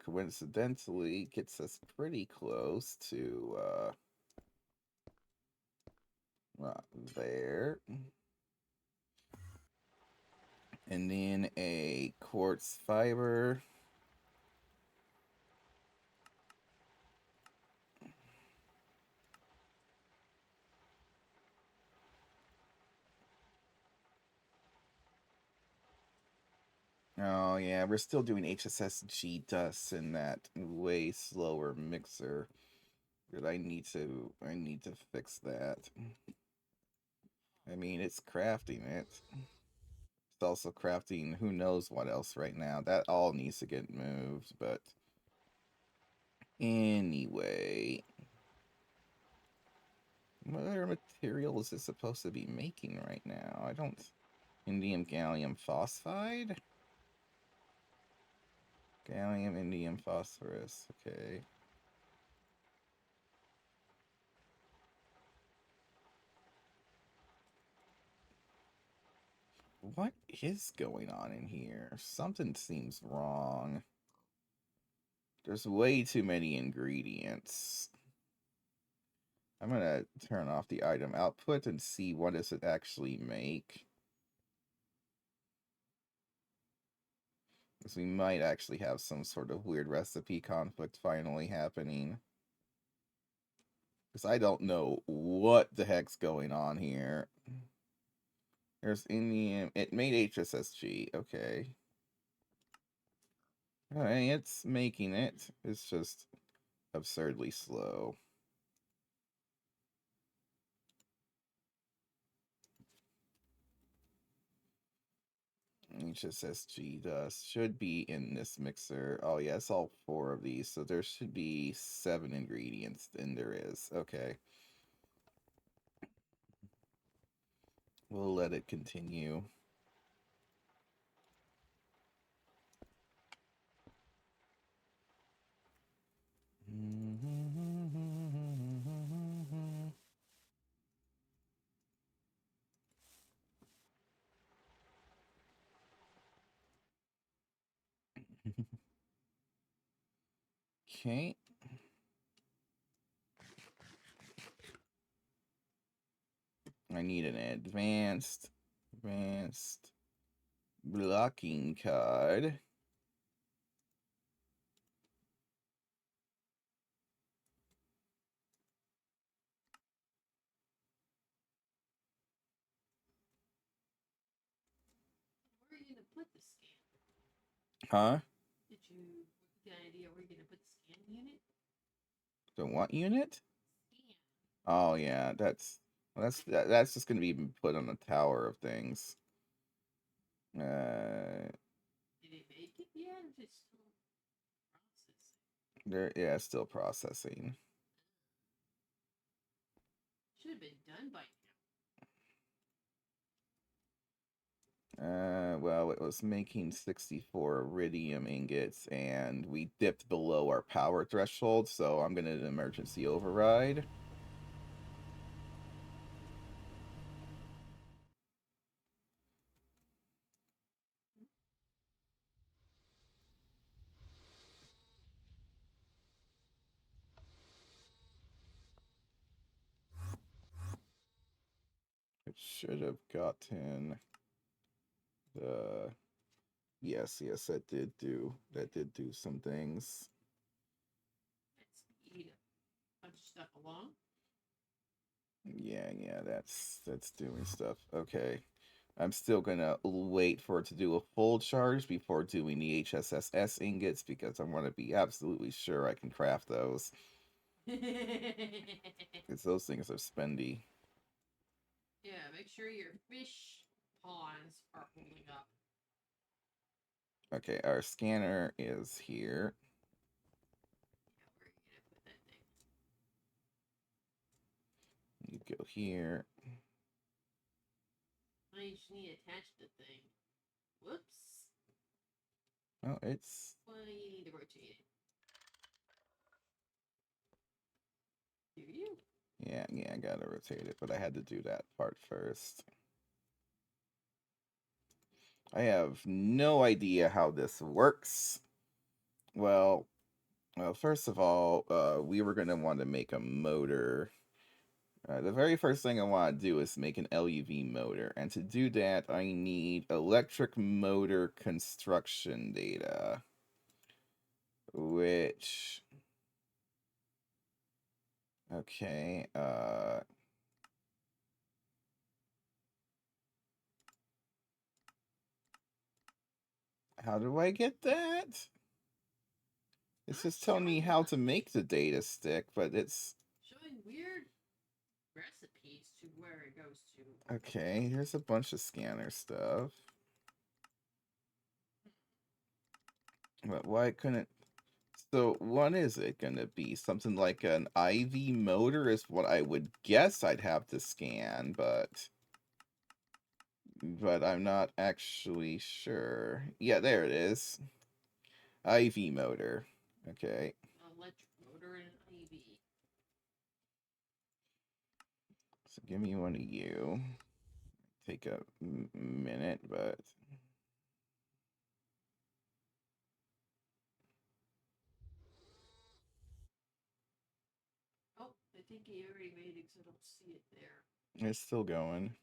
coincidentally gets us pretty close to there. And then a quartz fiber. Oh yeah, we're still doing HSSG dust in that way slower mixer. But I need to fix that. I mean, it's crafting it. It's also crafting who knows what else right now. That all needs to get moved, but anyway. What other material is it supposed to be making right now? I don't... Indium gallium phosphide? Gallium, indium, phosphorus. Okay. What is going on in here? Something seems wrong. There's way too many ingredients. I'm gonna turn off the item output and see what does it actually make. Because we might actually have some sort of weird recipe conflict finally happening. Because I don't know what the heck's going on here. There's indium. It made HSSG. Okay. Alright, it's making it. It's just absurdly slow. HSSG dust should be in this mixer. Oh yeah, it's all 4 of these, so there should be 7 ingredients, and there is. Okay. We'll let it continue. Okay. I need an advanced blocking card. Where are you gonna put the scan? Huh? Did you get an idea where you're gonna put the scan unit? The what unit? Scan. Oh yeah, that's just gonna be put on the tower of things. Did it make it yet? Or is it still processing? Yeah, still processing. Should have been done by Well, it was making 64 iridium ingots, and we dipped below our power threshold, so I'm gonna emergency override. It should have gotten the... Yes, that did do some things. Let's speed a bunch of stuff along. Yeah, that's doing stuff. Okay. I'm still gonna wait for it to do a full charge before doing the HSSS ingots because I want to be absolutely sure I can craft those. Yeah, Because those things are spendy. make sure your fish ponds are holding up. Okay, our scanner is here. Yeah, where are you gonna put that thing? You go here. I just need to attach the thing. Whoops. Oh, it's... Well, you need to rotate it. Do you? Yeah, I gotta rotate it, but I had to do that part first. I have no idea how this works. Well, first of all, we were gonna want to make a motor. The very first thing I want to do is make an LUV motor, and to do that, I need electric motor construction data, which... Okay, how do I get that? It's just telling me how to make the data stick, but it's... Showing weird recipes to where it goes to. Okay, here's a bunch of scanner stuff. But why couldn't... So, what is it gonna be? Something like an IV motor is what I would guess I'd have to scan, but I'm not actually sure. Yeah, there it is. IV motor. Okay. Electric motor and EV. So give me one of you. Take a minute, but... Oh, I think he already made it because I don't see it there. It's still going.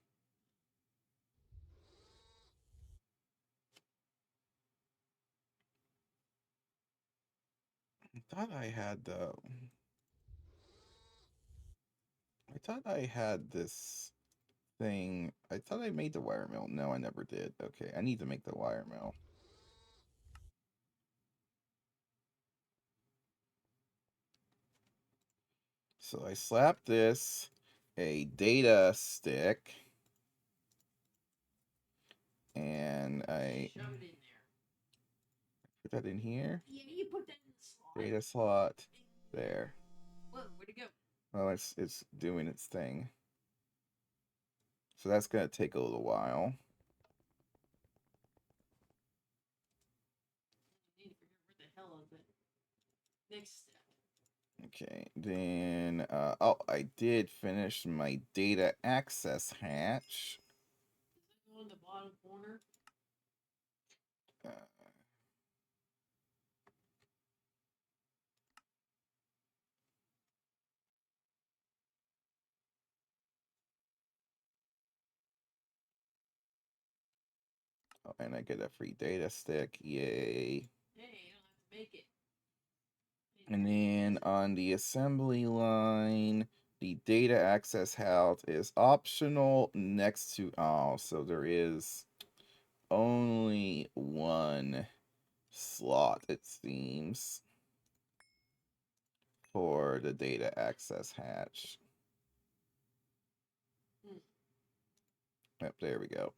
I thought I had the... I thought I had this thing. I thought I made the wire mill. No, I never did. Okay, I need to make the wire mill. So I slapped this, a data stick, and I Shove it in there. put that in here. Yeah, you put that in the slot. Data slot. There. Whoa, where'd it go? Oh, it's doing its thing. So that's gonna take a little while. I need to figure out where the hell is it. Next step. Okay, then oh, I did finish my data access hatch. Does it go in the bottom corner? Uh, oh, and I get a free data stick. Yay. Hey, you don't have to make it. And then on the assembly line, the data access house is optional next to all. So there is only one slot, it seems, for the data access hatch. Yep, there we go.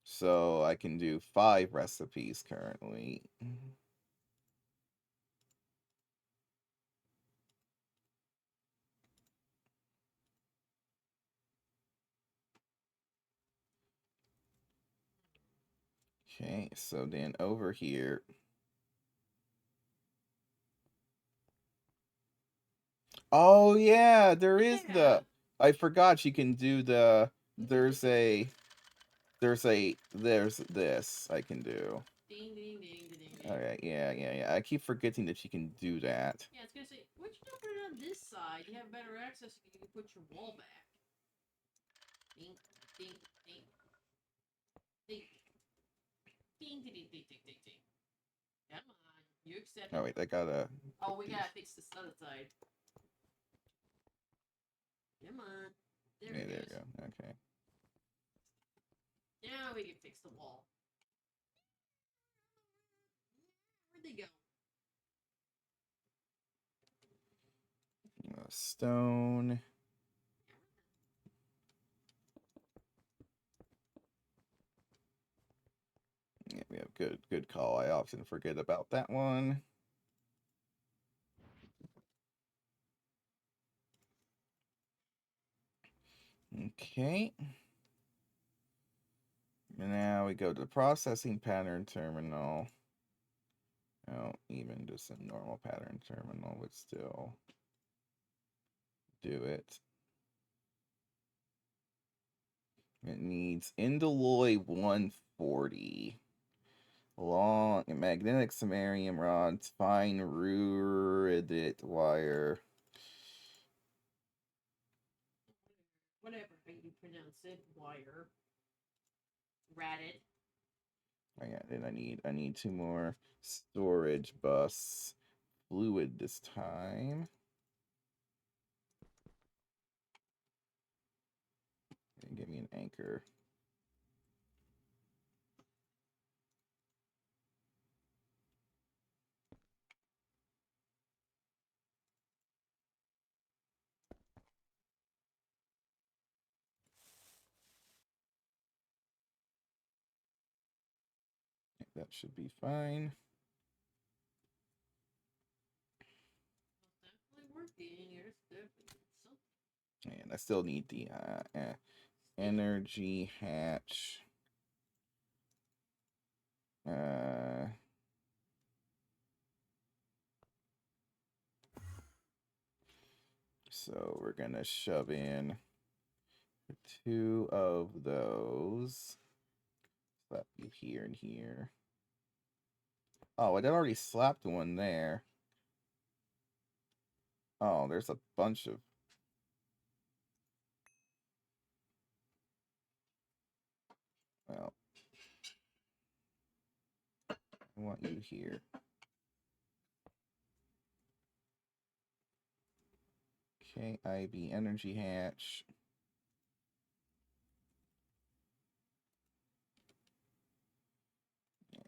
So I can do 5 recipes currently. Okay, so then over here. Oh yeah, there is the... I forgot you can do the... There's this I can do. Ding, ding, ding, ding, ding. Alright, yeah. I keep forgetting that you can do that. Yeah, I was gonna say, why don't you don't put it on this side? You have better access. You can put your wall back. Ding, ding, ding, ding, ding, ding, ding, ding, ding, ding, ding. Come on, you accept. Oh wait, I gotta... Oh, we gotta fix this other side. Come on. There Yeah, it there is. you go. Okay. Now we can fix the wall. Where'd they go? Stone. good call. I often forget about that one. Okay. Now we go to the processing pattern terminal. Oh, even just a normal pattern terminal would still do it. It needs Indoloy 140. Long magnetic samarium rods, fine ruridate wire. Whatever how you pronounce it, wire. Ratted. Oh, yeah, then I need two more storage bus fluid this time. And give me an anchor. That should be fine. Definitely working. Here's definitely something. And I still need the energy hatch. So we're gonna shove in two of those. Slap you here and here. Oh, I already slapped one there. Oh, there's a bunch of... Well, I want you here. Okay, IB energy hatch.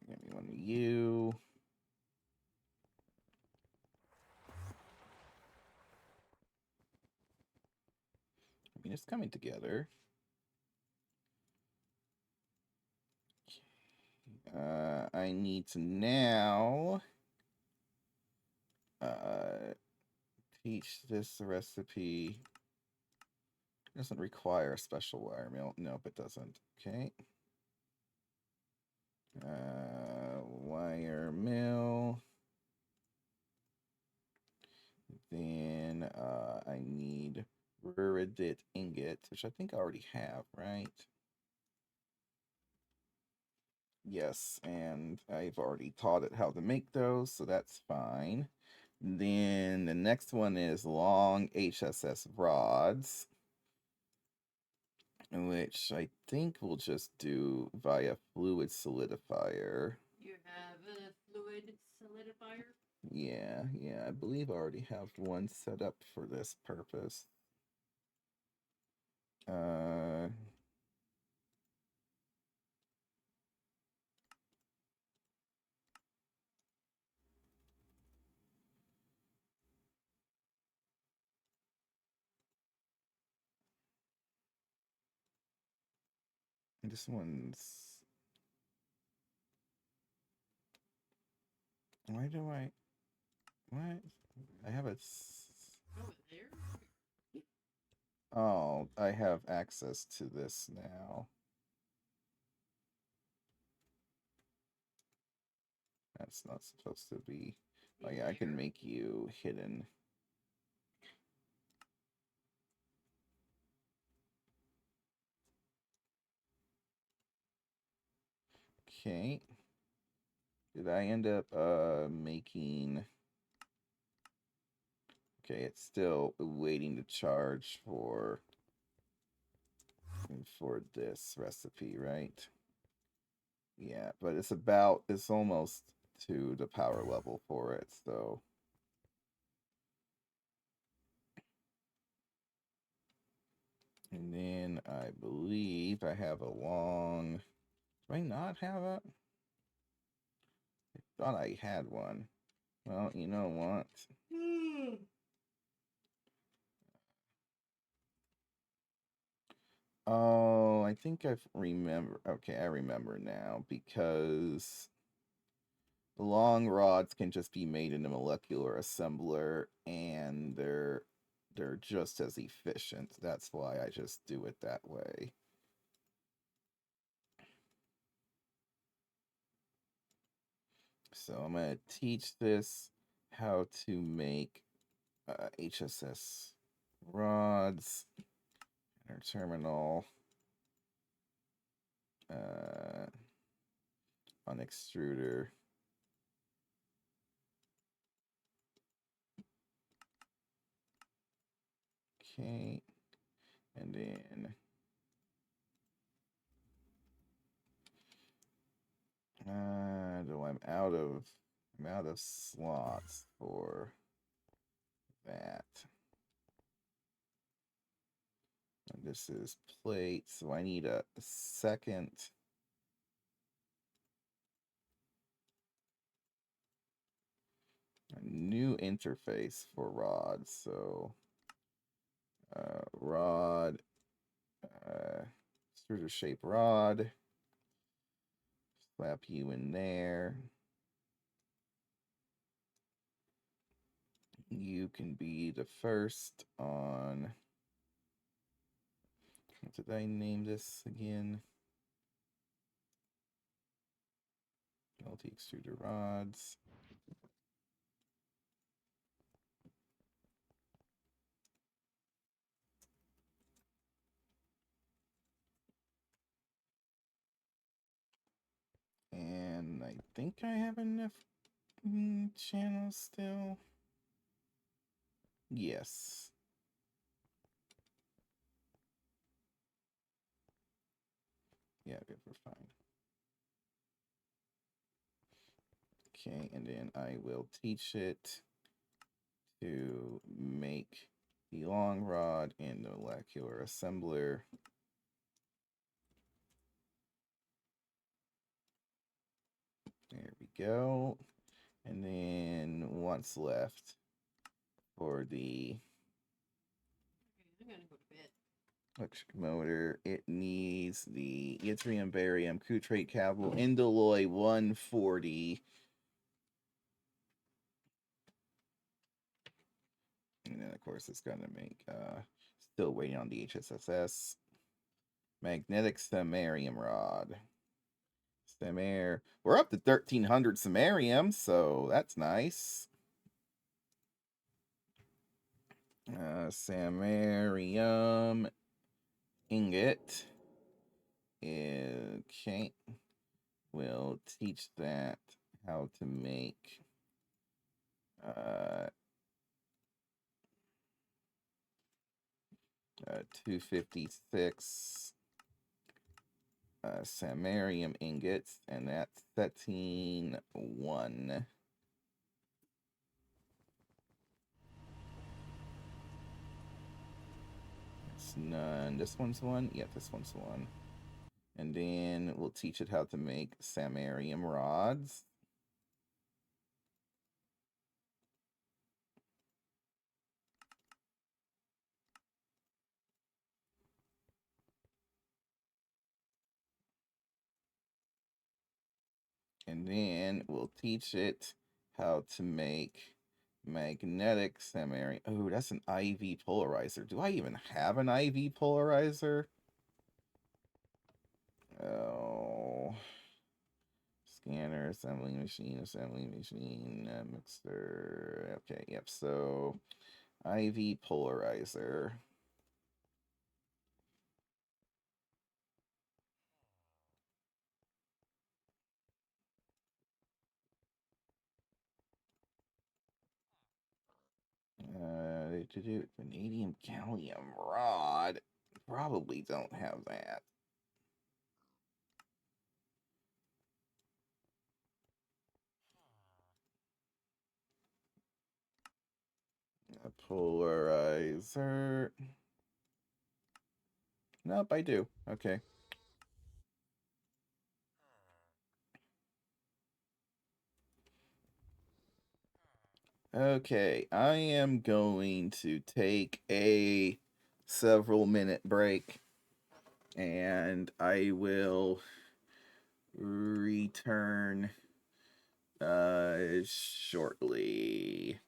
Give me one of you. I mean, it's coming together. I need to now teach this recipe. It doesn't require a special wire mill. Nope, it doesn't. Okay. Wire mill. Then I need ruridate ingot, which I think I already have, right? Yes, and I've already taught it how to make those, so that's fine. Then the next one is long HSS rods, which I think we'll just do via fluid solidifier. You have a fluid solidifier? Yeah, I believe I already have one set up for this purpose. This one's... Why do I... What? I have it... Oh, there? Oh, I have access to this now. That's not supposed to be... Oh yeah, I can make you hidden. Okay. Did I end up making... Okay, it's still waiting to charge for this recipe, right? Yeah, but it's almost to the power level for it, so... And then I believe I have a long... Do I not have it? I thought I had one. Well, you know what? Oh, I think I've remember. Okay, I remember now because The long rods can just be made in a molecular assembler, and they're just as efficient. That's why I just do it that way. So I'm going to teach this how to make HSS rods, inner terminal, on extruder. Okay, and then I'm out of slots for that. And this is plate, so I need a second. A new interface for rod. So rod, extruder shape rod. Slap you in there. You can be the first on. What did I name this again? Multi extruder rods. And I think I have enough channels still. Yes. Yeah, good, we're fine. Okay, and then I will teach it to make the long rod in the molecular assembler. There we go. And then what's left for the Okay, I'm gonna go to bed. electric motor? It needs the yttrium barium cutrate cable indoloi 140. And then of course it's gonna make still waiting on the HSSS. Magnetic samarium rod. Samar. We're up to 1300 samarium, so that's nice. Samarium ingot. Okay. We'll teach that how to make 256 samarium ingots, and that's setting 1. It's none. This one's 1? Yeah, this one's 1. And then we'll teach it how to make samarium rods. And then we'll teach it how to make magnetic samarium. Oh, that's an IV polarizer. Do I even have an IV polarizer? Oh. Scanner, assembly machine, mixer. Okay, yep. So, IV polarizer. To do vanadium gallium rod. Probably don't have that. A polarizer. Nope, I do. Okay. Okay, I am going to take a several minute break, and I will return Shortly.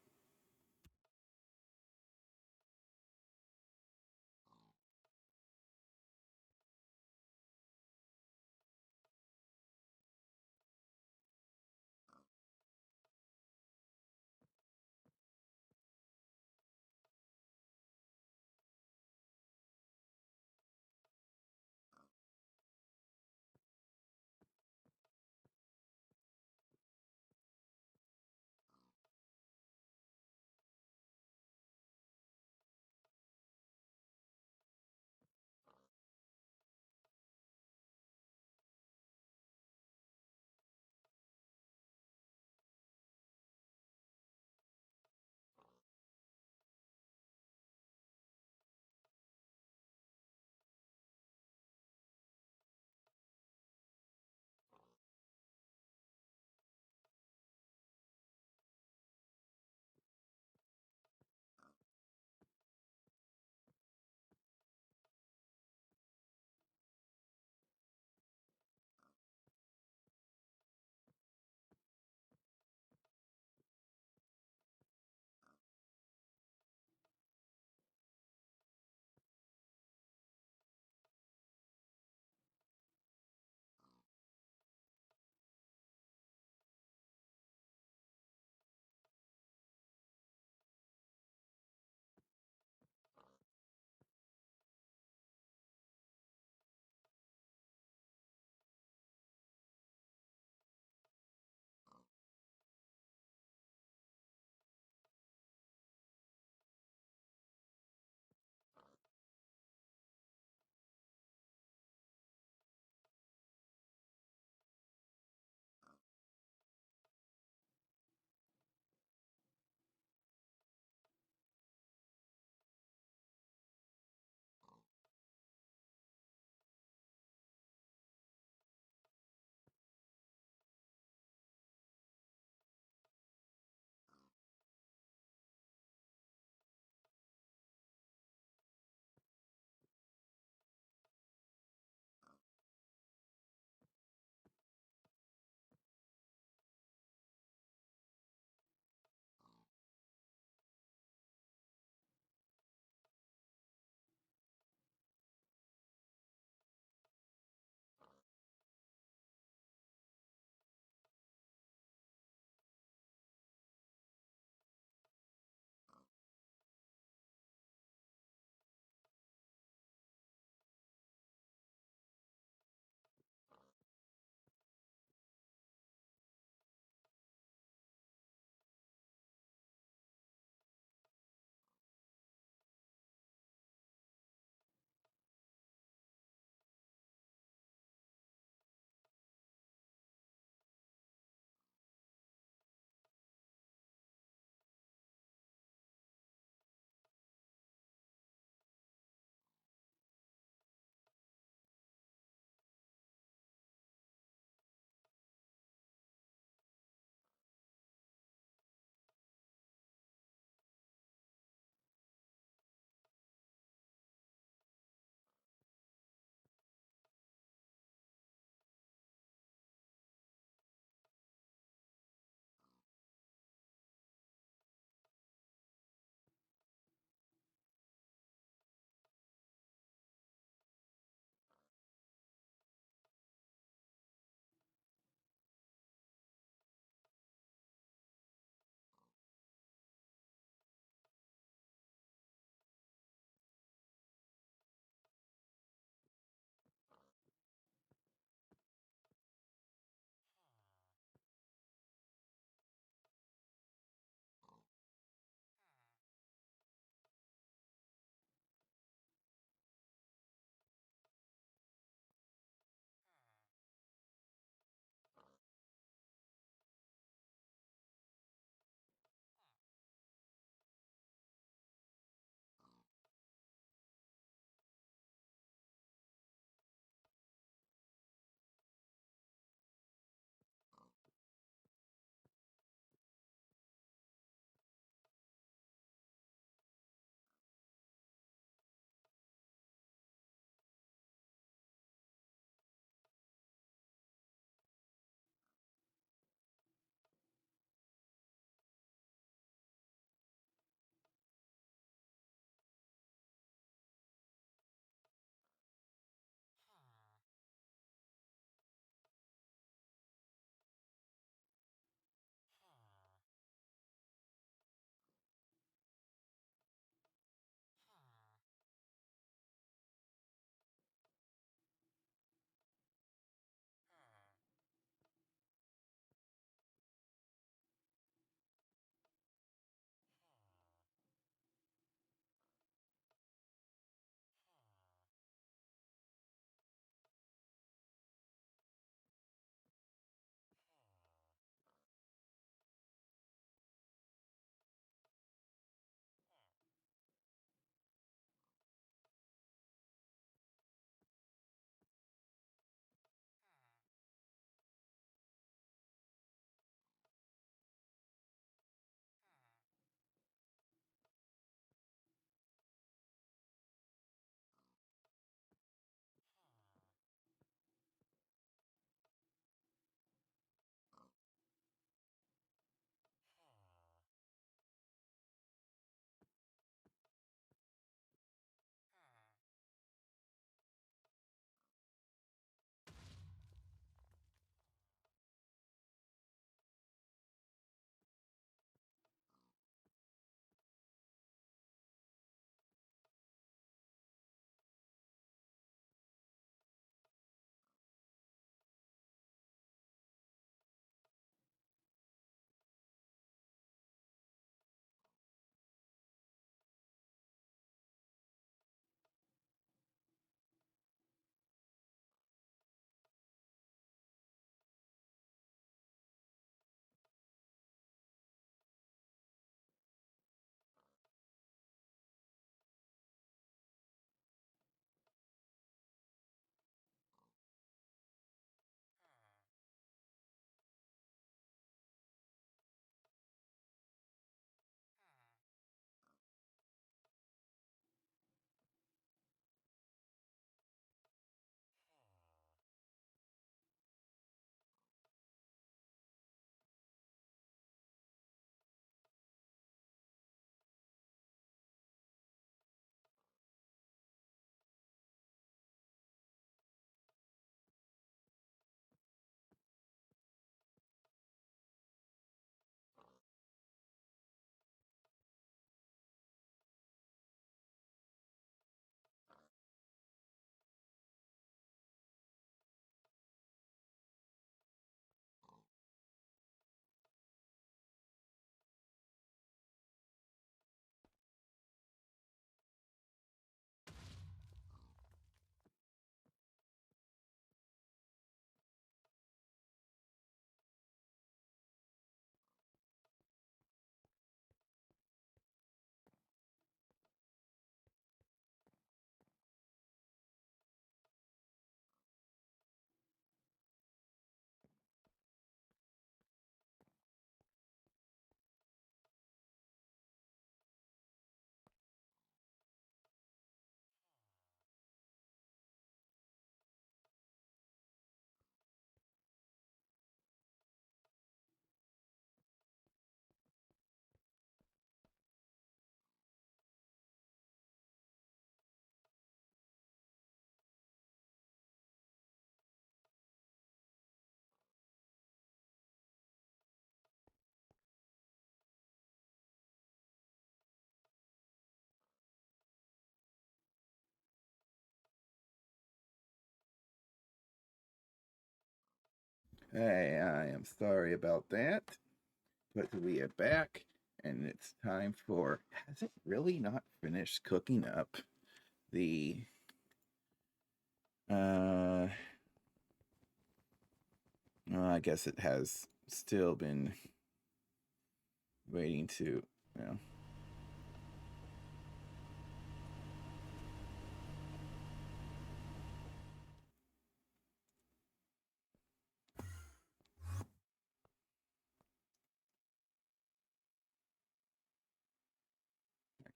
Hey, I am sorry about that, but we are back, and it's time for. Has it really not finished cooking up? The. Uh. Well, I guess it has still been waiting to. You know.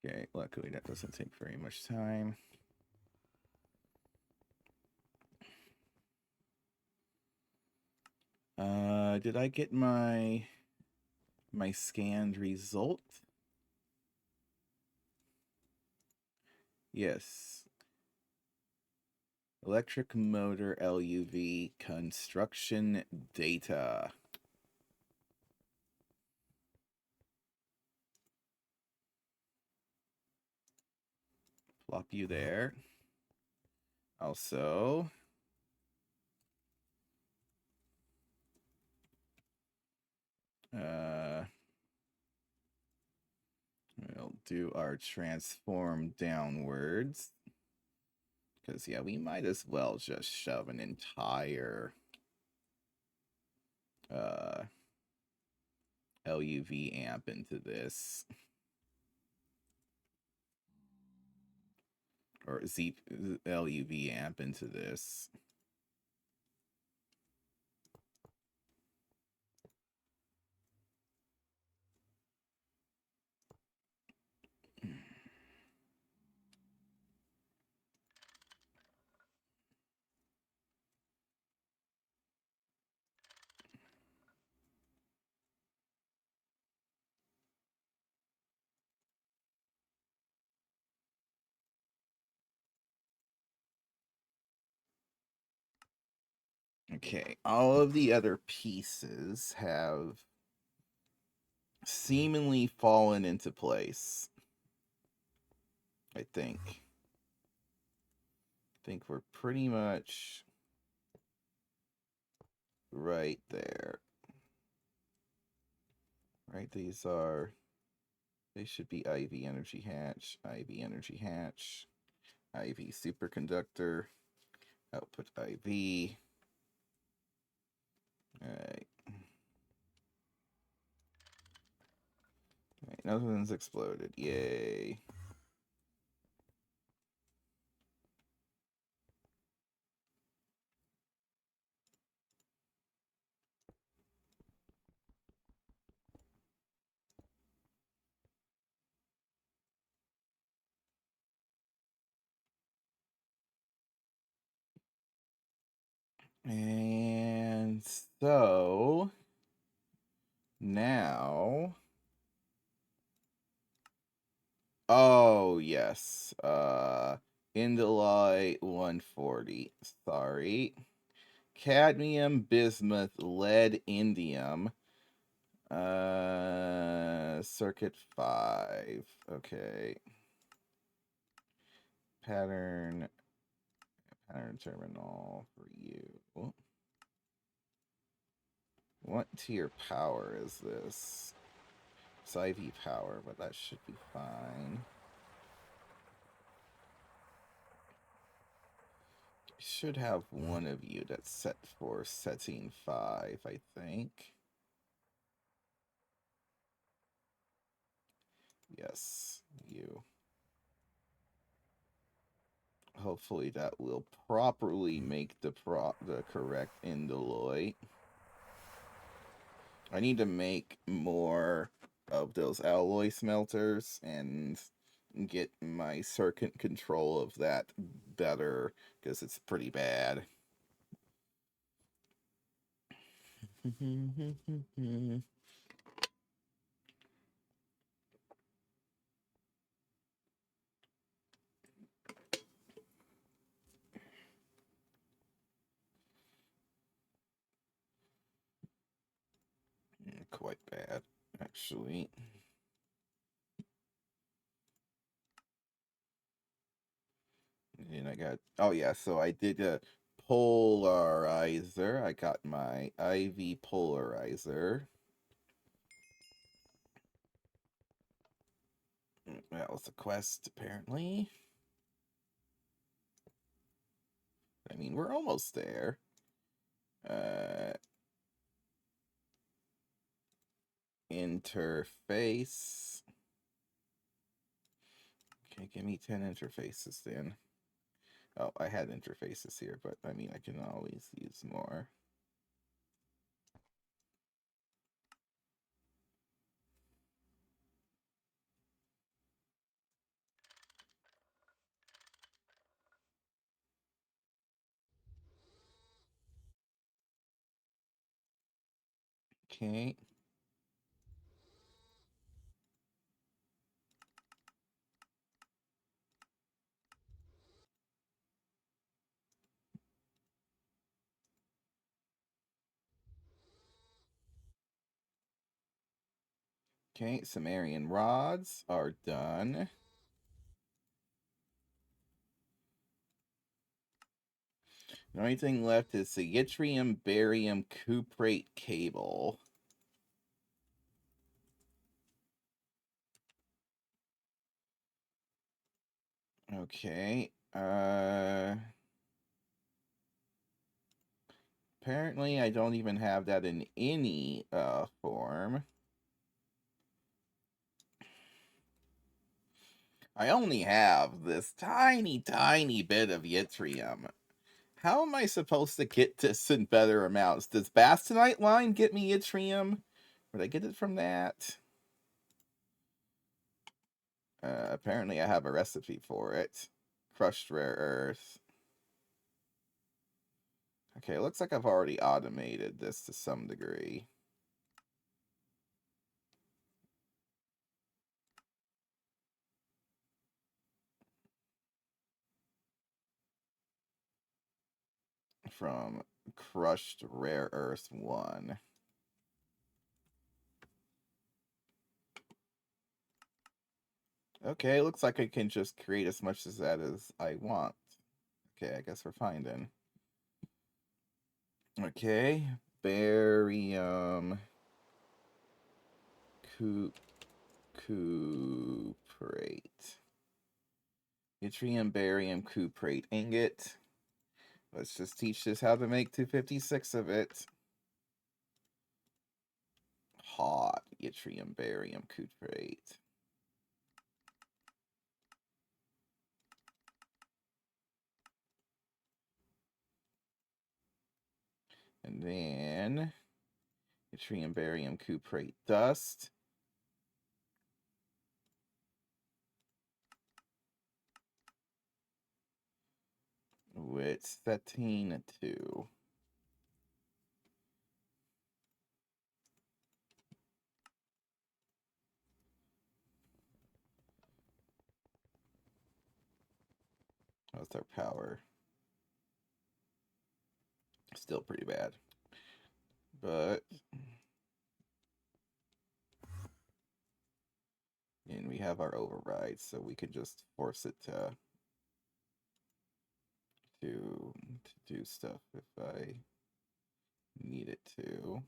Okay, luckily that doesn't take very much time. Did I get my scanned result? Yes. Electric motor LUV construction data. Plop you there. Also, we'll do our transform downwards. Because, yeah, we might as well just shove an entire LUV amp into this. Or Z LUV amp into this. Okay, all of the other pieces have seemingly fallen into place. I think we're pretty much right there. Right, these are, they should be IV energy hatch, IV energy hatch, IV superconductor, output IV. Alright. Alright, nothing's exploded. Yay. And so now, oh yes, Indolite 140. Sorry. Cadmium, bismuth, lead, indium. Circuit 5. Okay. Pattern terminal for you. What tier power is this? It's IV power, but that should be fine. Should have one of you that's set for setting 5, I think. Yes, you. Hopefully that will properly make the correct indolite. I need to make more of those alloy smelters and get my circuit control of that better, because it's pretty bad. Quite bad, actually. And I got, oh yeah, so I did polarizer. I got my IV polarizer. That was a quest, apparently. I mean, we're almost there. Interface. Okay, give me 10 interfaces then. Oh, I had interfaces here, but I mean, I can always use more. Okay. Okay, Sumerian rods are done. The only thing left is the yttrium barium cuprate cable. Okay. Apparently I don't even have that in any form. I only have this tiny, tiny bit of yttrium. How am I supposed to get this in better amounts? Does Bastonite line get me yttrium? Would I get it from that? Apparently I have a recipe for it. Crushed rare earth. Okay, it looks like I've already automated this to some degree. From crushed rare earth 1. Okay, looks like I can just create as much as that as I want. Okay, I guess we're fine then. Okay, barium cuprate. Yttrium barium cuprate ingot. Let's just teach this how to make 256 of it. Hot yttrium barium cuprate. And then yttrium barium cuprate dust. With Cetine 2. How's their power? Still pretty bad. But and we have our override, so we can just force it to do stuff if I need it to.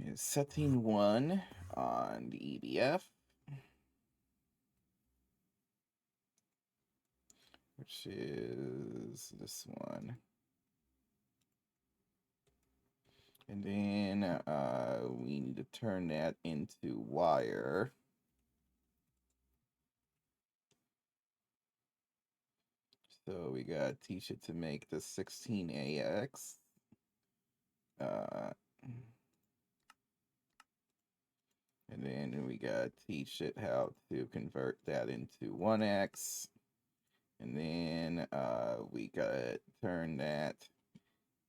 Is setting 1 on the EDF, which is this one. And then we need to turn that into wire. So we gotta teach it to make the 16AX. And then we gotta teach it how to convert that into 1x. And then we gotta turn that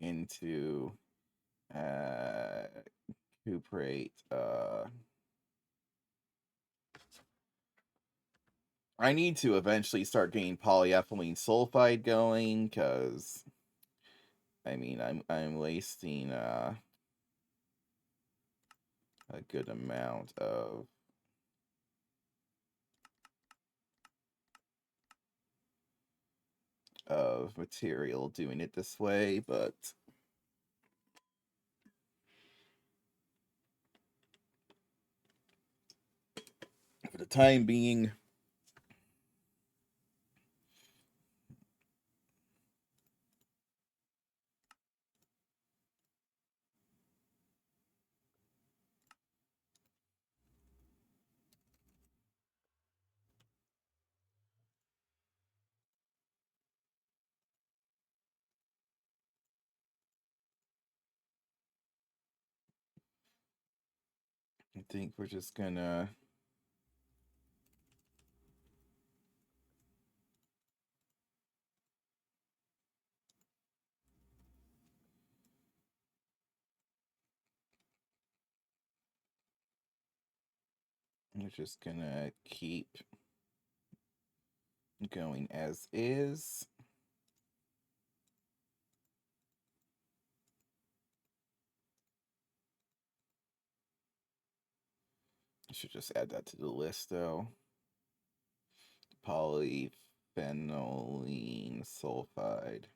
into cuprate. I need to eventually start getting polyethylene sulfide going, because I mean I'm wasting a good amount of of material doing it this way, but for the time being, I think we're just gonna keep going as is. I should just add that to the list though. Polyphenylene sulfide.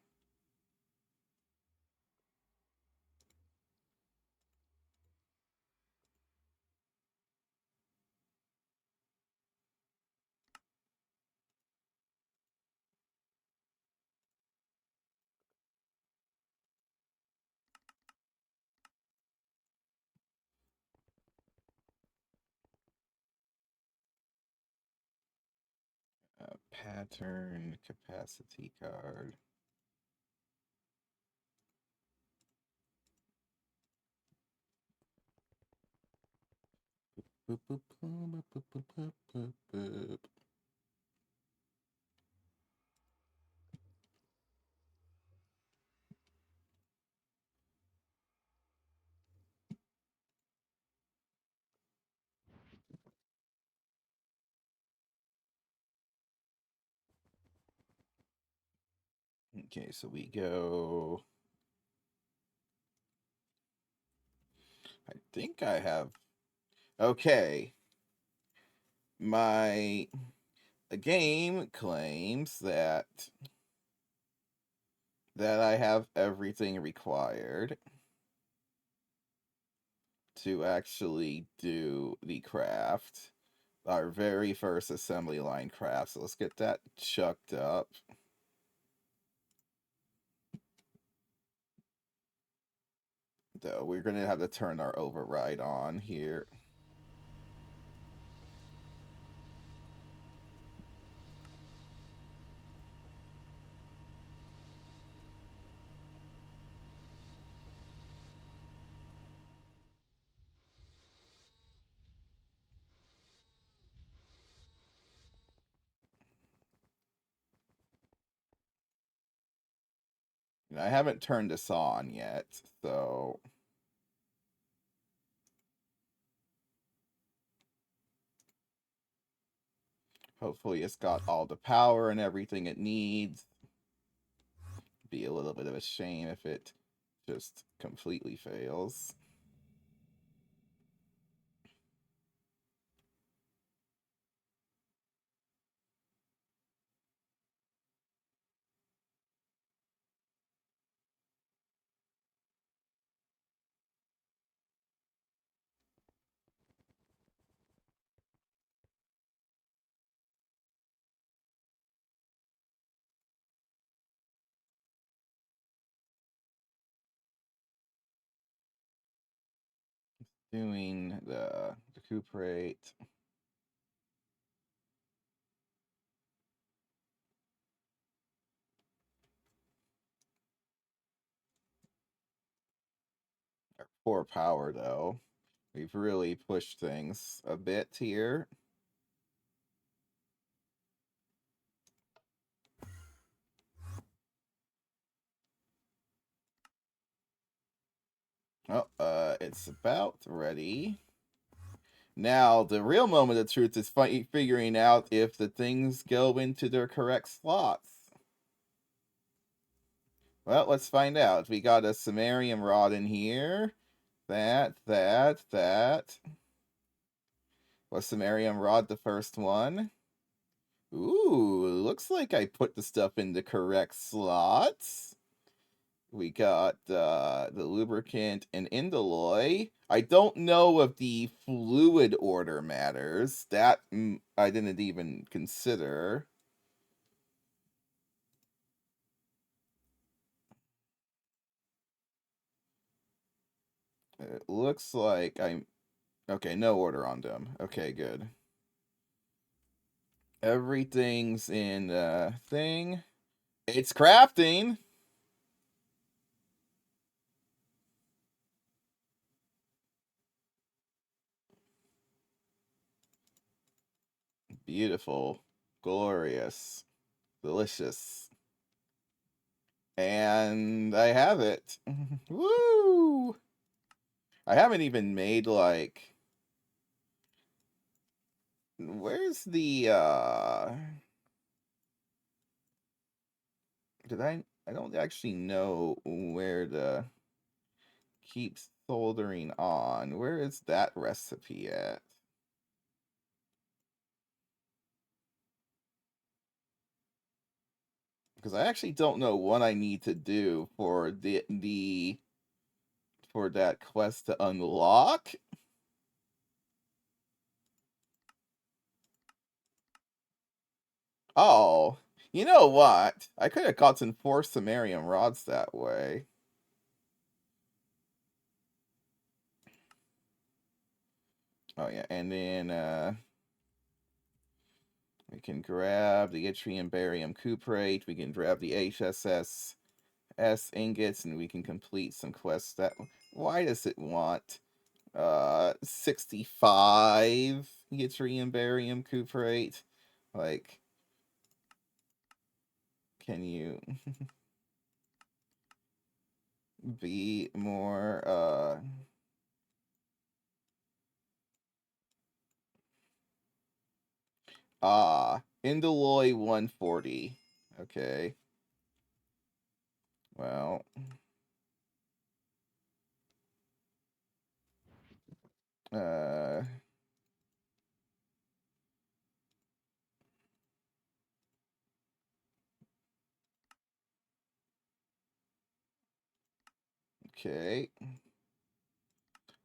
Pattern capacity card. Boop, boop, boop, boop, boop, boop, boop, boop. Okay, so we go. I think I have. Okay. My game claims that I have everything required to actually do the craft. Our very first assembly line craft. So let's get that chucked up. Though we're gonna have to turn our override on here. And I haven't turned this on yet, so hopefully it's got all the power and everything it needs. Be a little bit of a shame if it just completely fails. Doing the recuperate. Our poor power though. We've really pushed things a bit here. Oh, it's about ready. Now, the real moment of truth is figuring out if the things go into their correct slots. Well, let's find out. We got a samarium rod in here. That. Was samarium rod the first one? Ooh, looks like I put the stuff in the correct slots. We got the lubricant and indoloy. I don't know if the fluid order matters. That I didn't even consider. It looks like I'm... Okay, no order on them. Okay, good. Everything's in thing. It's crafting. Beautiful, glorious, delicious. And I have it. Woo! I haven't even made like... Where's the did I don't actually know where to keep soldering on. Where is that recipe at? Because I actually don't know what I need to do for the for that quest to unlock. Oh, you know what? I could have gotten 4 Sumerian rods that way. Oh yeah, and then we can grab the yttrium barium cuprate. We can grab the HSS ingots, and we can complete some quests. That... Why does it want 65 yttrium barium cuprate? Like, can you be more Indoloy 140. Okay. Well, uh okay.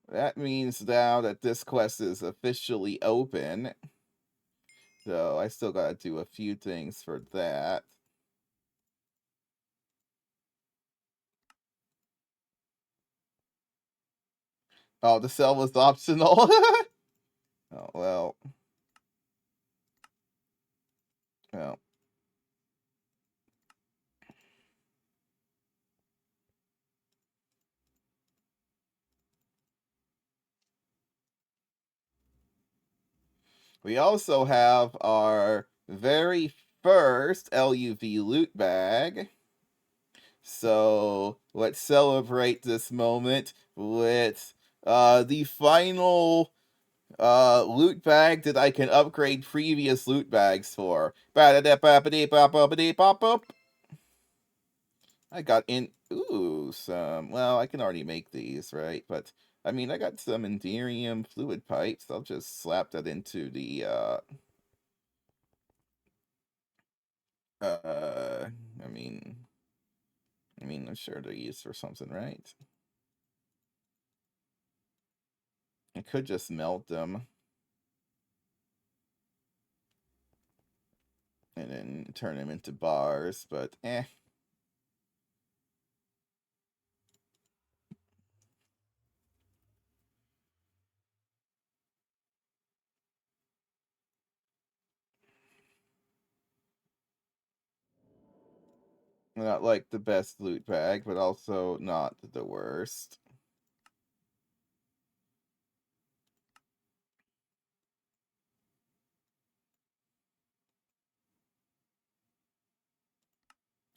That means now that this quest is officially open. So I still gotta do a few things for that. Oh, the cell was optional. Oh well. Well. We also have our very first LUV loot bag. So let's celebrate this moment with the final loot bag that I can upgrade previous loot bags for. I got in... Ooh, some... Well, I can already make these, right? But, I mean, I got some Enderium fluid pipes. I'll just slap that into the, Uh, I mean... I'm sure they're used for something, right? I could just melt them. And then turn them into bars, but eh. Not like the best loot bag, but also not the worst.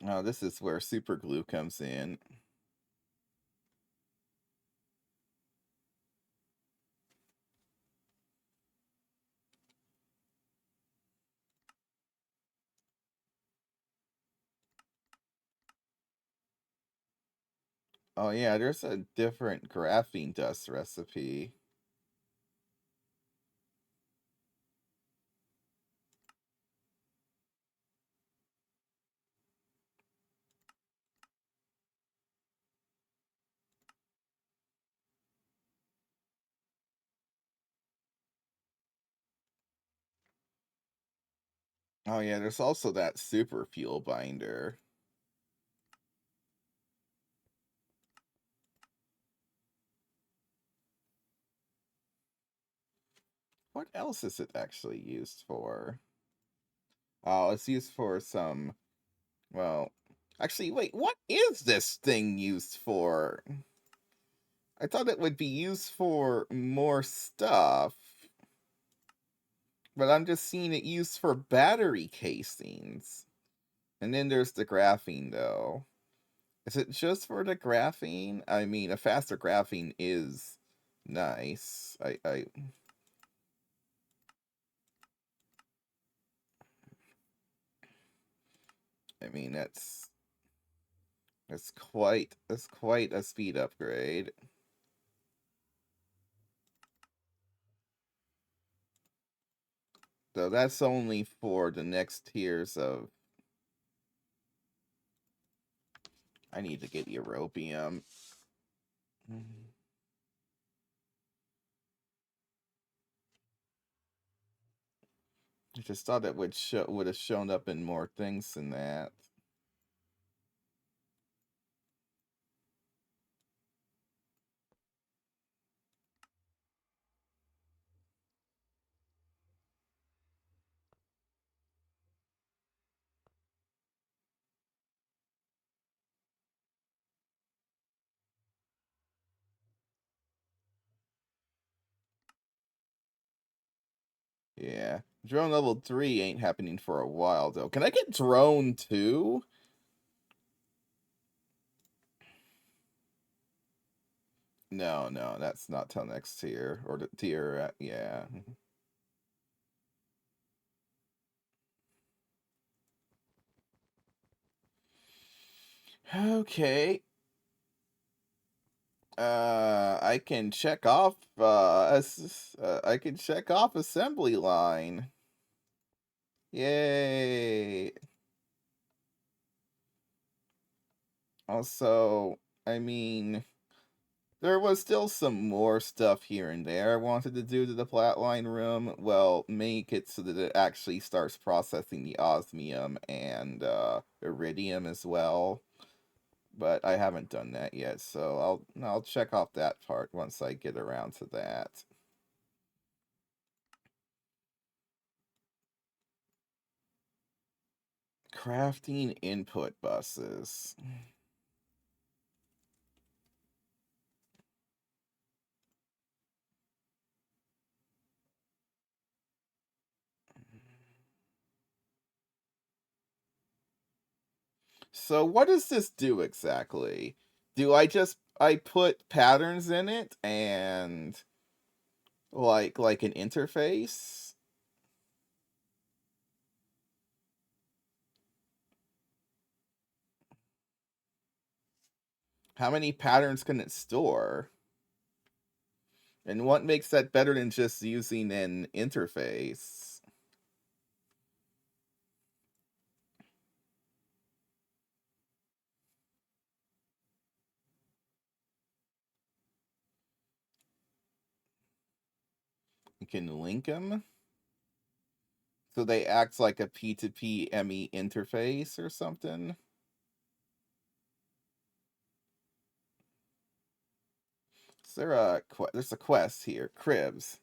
Oh, this is where super glue comes in. Oh yeah, there's a different graphene dust recipe. Oh yeah, there's also that super fuel binder. What else is it actually used for? Oh, it's used for some. Well, actually, wait. What is this thing used for? I thought it would be used for more stuff, but I'm just seeing it used for battery casings. And then there's the graphene, though. Is it just for the graphene? I mean, a faster graphene is nice. I mean that's quite a speed upgrade. So that's only for the next tiers of. I need to get europium. I just thought it would have shown up in more things than that. Yeah. Drone level 3 ain't happening for a while, though. Can I get drone 2? No, no, that's not till next tier. Or the tier, yeah. Okay. I can check off, I can check off assembly line. Yay. Also, I mean, there was still some more stuff here and there I wanted to do to the flatline room. Well, make it so that it actually starts processing the osmium and iridium as well. But I haven't done that yet, so I'll check off that part once I get around to that. Crafting input buses. So what does this do exactly? Do I put patterns in it and like an interface? How many patterns can it store? And what makes that better than just using an interface? You can link them so they act like a P2P ME interface or something. Is there there's a quest here, cribs.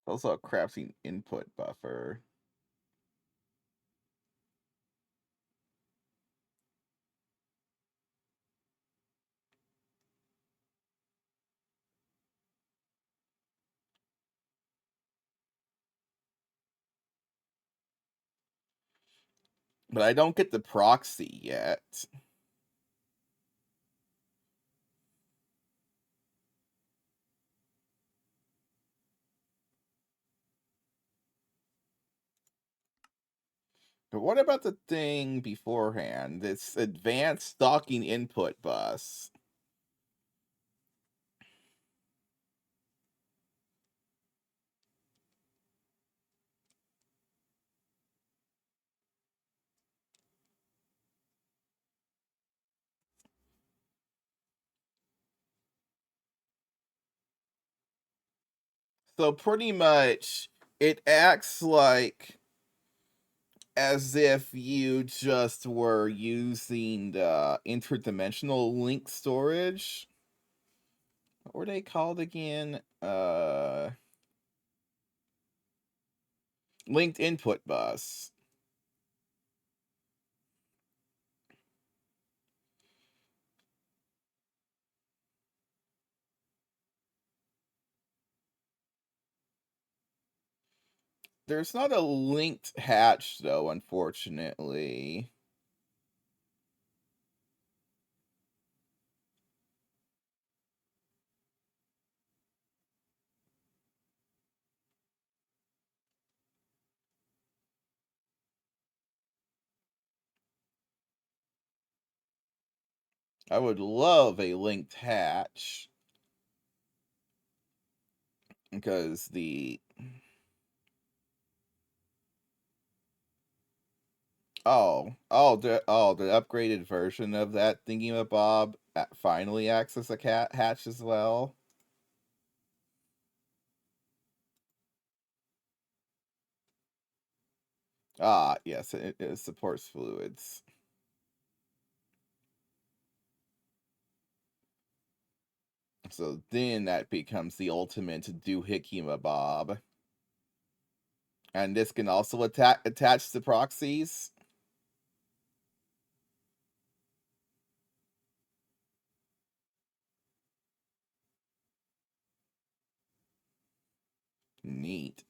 Also a crafting input buffer. But I don't get the proxy yet. But what about the thing beforehand? This advanced stocking input bus. So pretty much it acts like as if you just were using the interdimensional link storage. What were they called again? Linked input bus. There's not a linked hatch though, unfortunately. I would love a linked hatch because the the upgraded version of that thingy-mabob finally acts as a cat hatch as well. Ah, yes, it supports fluids. So then that becomes the ultimate doohickey-mabob. And this can also attach to proxies. Neat.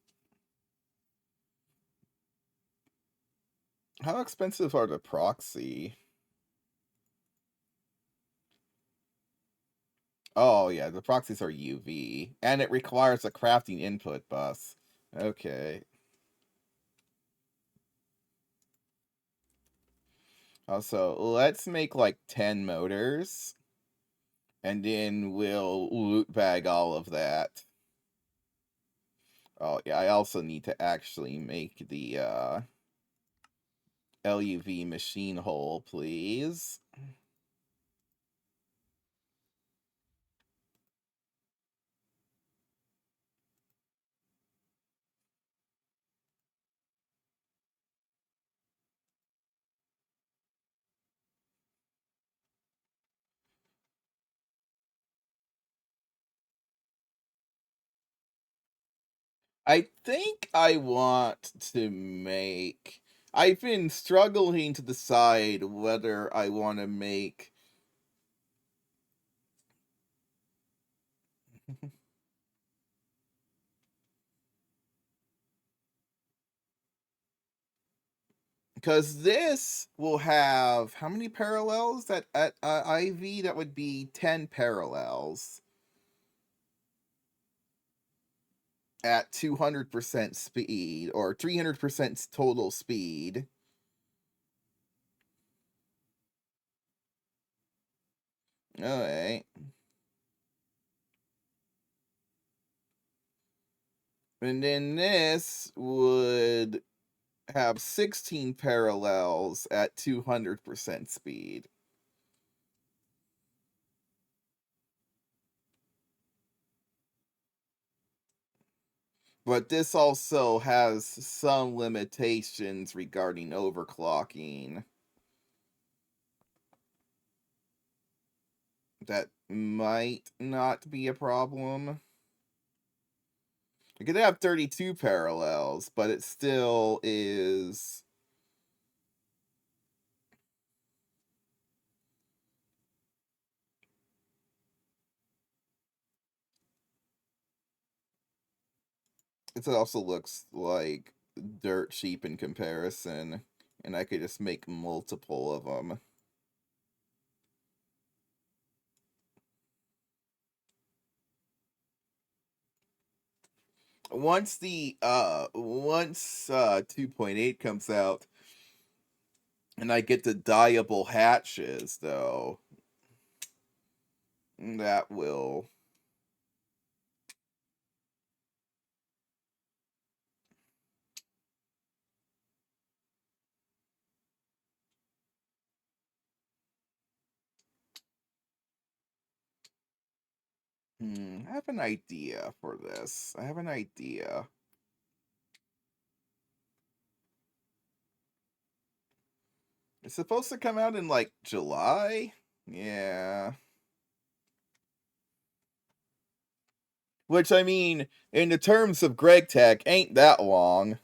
How expensive are the proxy? Oh yeah, the proxies are UV, and it requires a crafting input bus. Okay. Also, let's make like 10 motors, and then we'll loot bag all of that. Oh yeah, I also need to actually make the LUV machine hole, please. I think I want to make. I've been struggling to decide whether I want to make. Because this will have how many parallels at IV? That would be 10 parallels at 200% speed or 300% total speed. All right. And then this would have 16 parallels at 200% speed. But this also has some limitations regarding overclocking that might not be a problem. It could have 32 parallels, but it still is. It also looks like dirt cheap in comparison. and I could just make multiple of them. Once 2.8 comes out and I get the dyeable hatches though, that will I have an idea for this. I have an idea. It's supposed to come out in like July? Yeah. Which I mean, in the terms of Gregtech, ain't that long.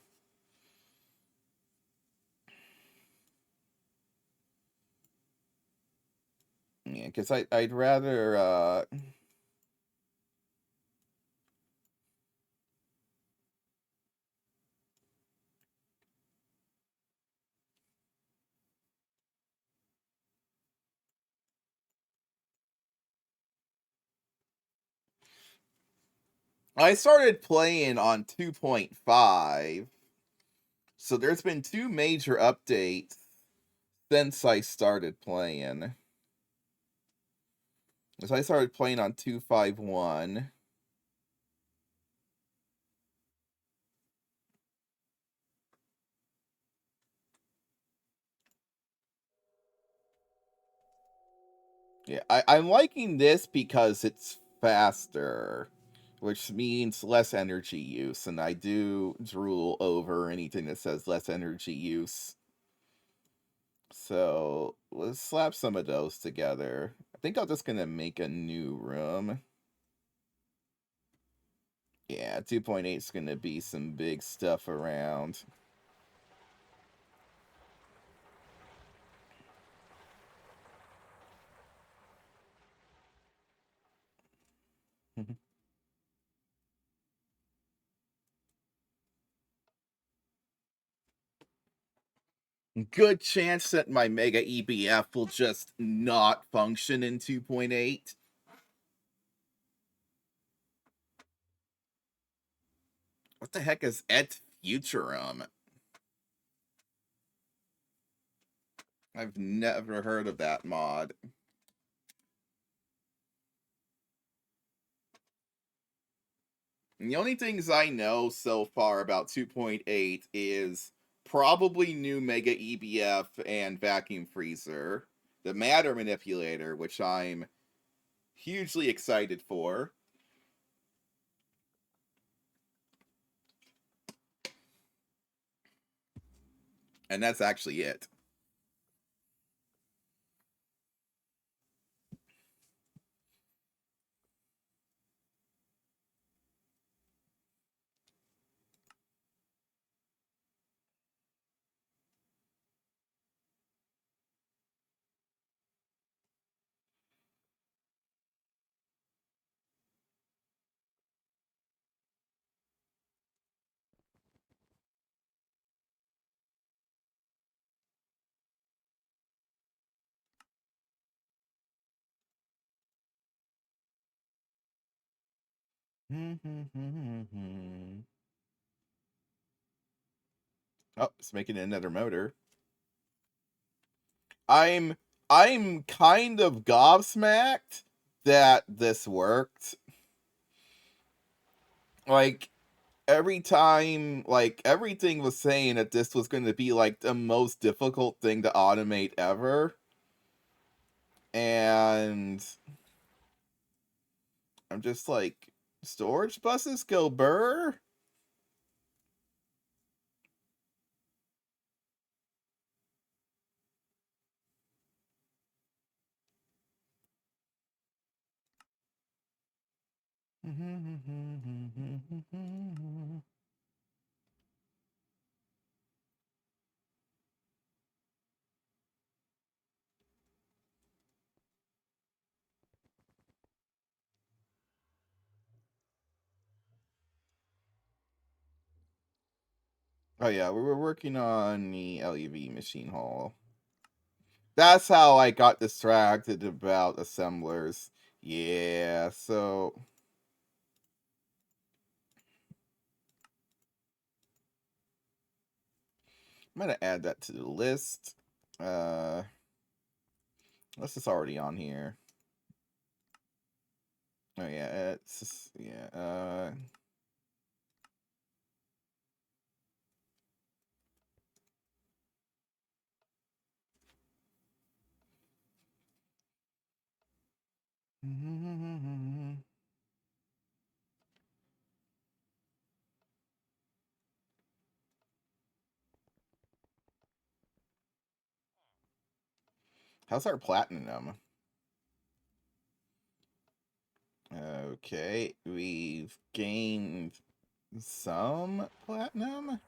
Yeah, because I'd rather I started playing on 2.5, so there's been two major updates since I started playing. So I started playing on 251. Yeah, I'm liking this because it's faster, which means less energy use, and I do drool over anything that says less energy use. So let's slap some of those together. I think I'm just gonna make a new room. Yeah, 2.8 is gonna be some big stuff around. Good chance that my Mega EBF will just not function in 2.8. What the heck is Et Futurum? I've never heard of that mod. And the only things I know so far about 2.8 is probably new Mega EBF and Vacuum Freezer, the Matter Manipulator, which I'm hugely excited for. And that's actually it. Oh, it's making another motor. I'm I'm kind of gobsmacked that this worked. Like every time, like everything was saying that this was going to be like the most difficult thing to automate ever, and I'm just like, storage buses go burr. Oh yeah, we were working on the LUV machine hall. That's how I got distracted about assemblers. Yeah, so I'm gonna add that to the list. Uh, this is already on here. Oh yeah, it's yeah. How's our platinum? Okay, we've gained some platinum.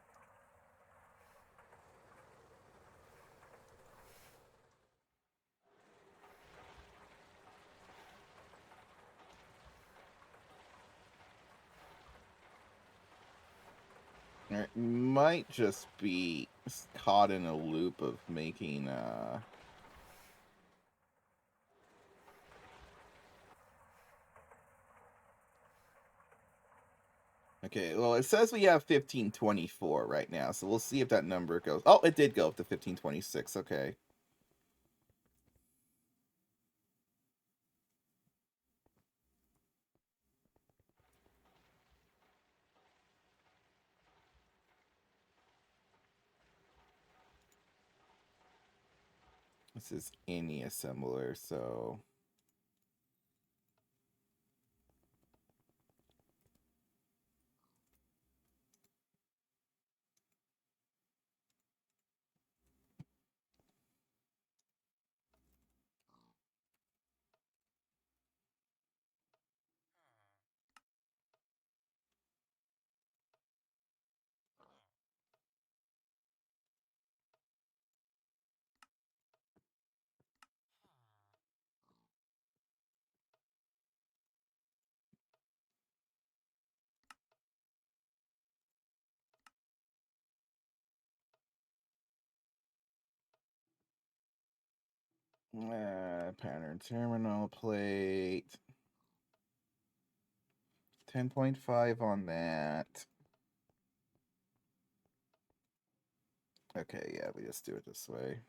It might just be caught in a loop of making Okay, well it says we have 1524 right now, so we'll see if that number goes. Oh, it did go up to 1526. Okay. This is any assembler, so pattern terminal plate. 10.5 on that. Okay, yeah, we just do it this way.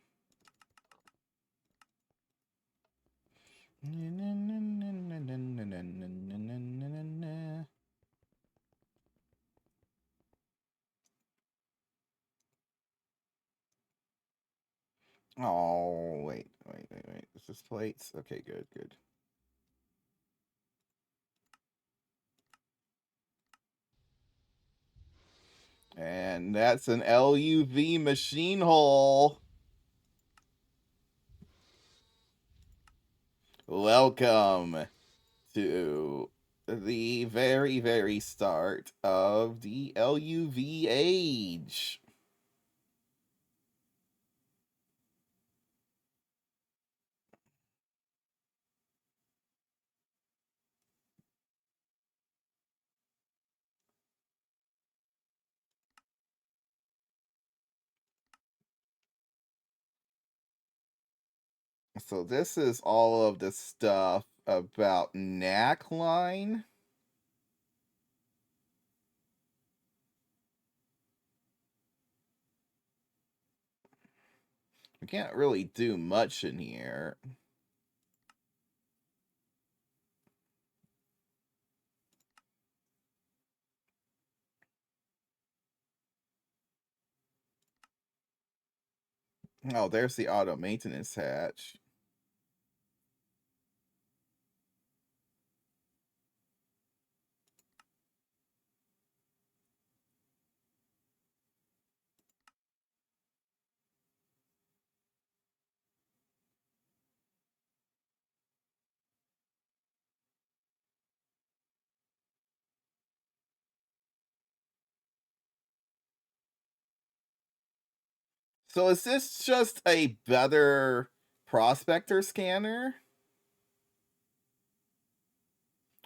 Oh, wait. Is this plates? Okay, good. And that's an LUV machine hole. Welcome to the very, very start of the LUV age. So this is all of the stuff about neckline. We can't really do much in here. Oh, there's the auto maintenance hatch. So is this just a better prospector scanner?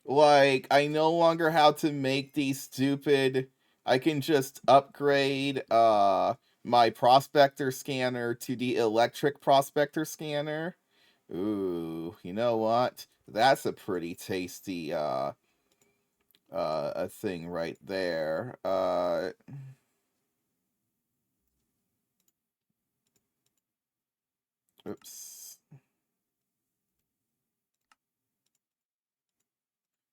Like, I no longer have to make these stupid I can just upgrade my prospector scanner to the electric prospector scanner. Ooh, you know what? That's a pretty tasty a thing right there. Oops.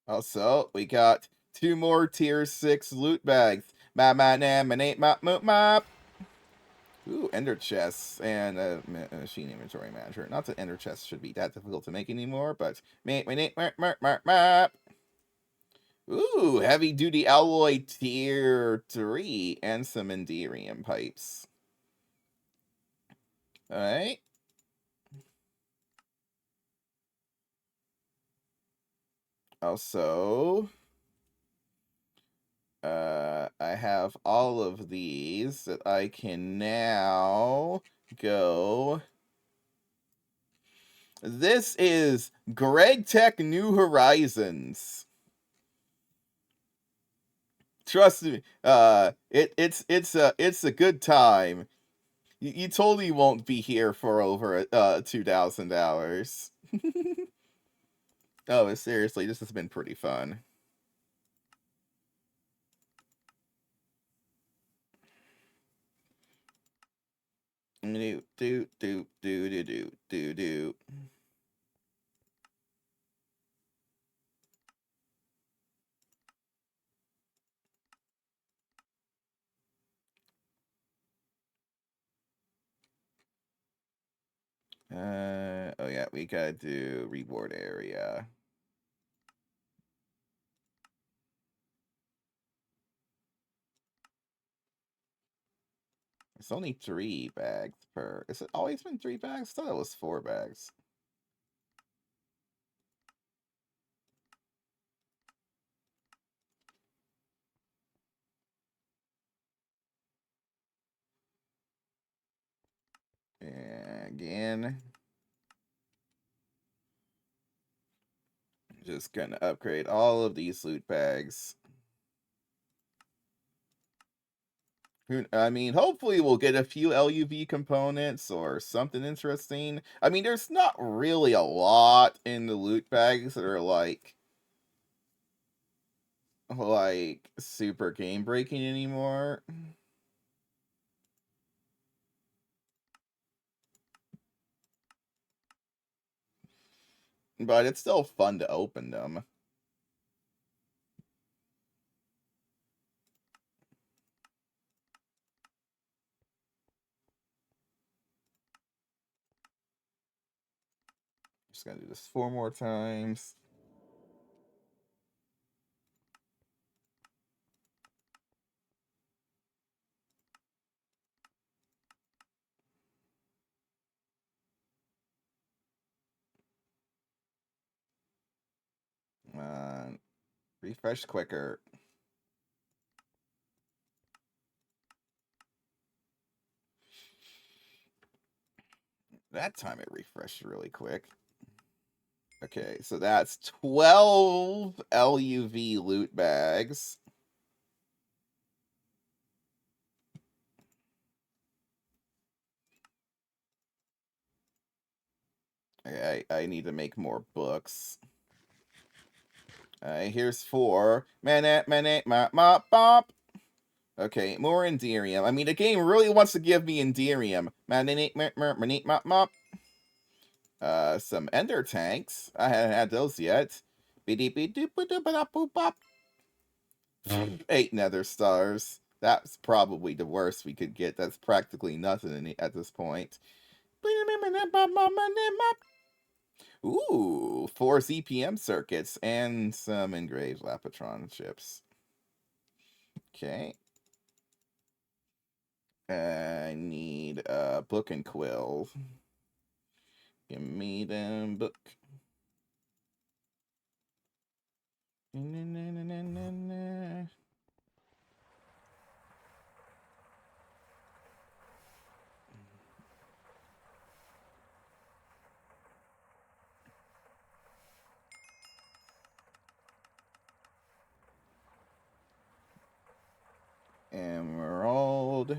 Also, we got 2 more tier 6 loot bags. Map. Ooh, ender chests and machine inventory manager. Not that ender chests should be that difficult to make anymore, but map. Ooh, heavy duty alloy tier 3 and some enderium pipes. Alright. Also, I have all of these that I can now go. This is Gregtech New Horizons. Trust me, it's a good time. You totally won't be here for over 2,000 hours. Oh, seriously, this has been pretty fun. Do. Oh yeah, we gotta do reward area. It's only 3 bags per. Is it always been 3 bags? I thought it was 4 bags. And again, just gonna upgrade all of these loot bags. I mean, hopefully we'll get a few LUV components or something interesting. I mean, there's not really a lot in the loot bags that are like super game breaking anymore. But it's still fun to open them. Just gonna do this 4 more times. Refresh quicker. That time it refreshed really quick. Okay, so that's 12 LUV loot bags. I need to make more books. Here's 4. Bop. Okay, more Enderium. I mean, the game really wants to give me Enderium. Some Ender Tanks. I haven't had those yet. 8 Nether Stars. That's probably the worst we could get. That's practically nothing at this point. Ooh, 4 ZPM circuits and some engraved Lapatron chips. Okay. I need a book and quill. Give me them book. Emerald.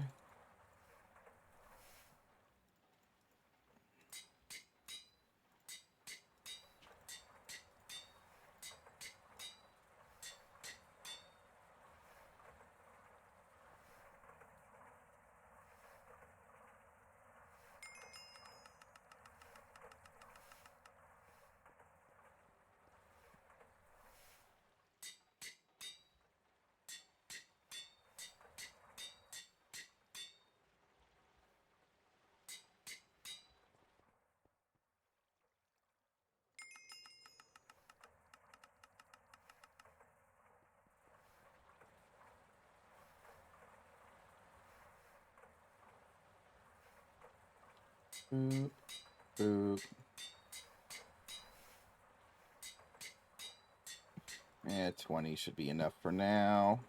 Boop, boop. Yeah, 20 should be enough for now.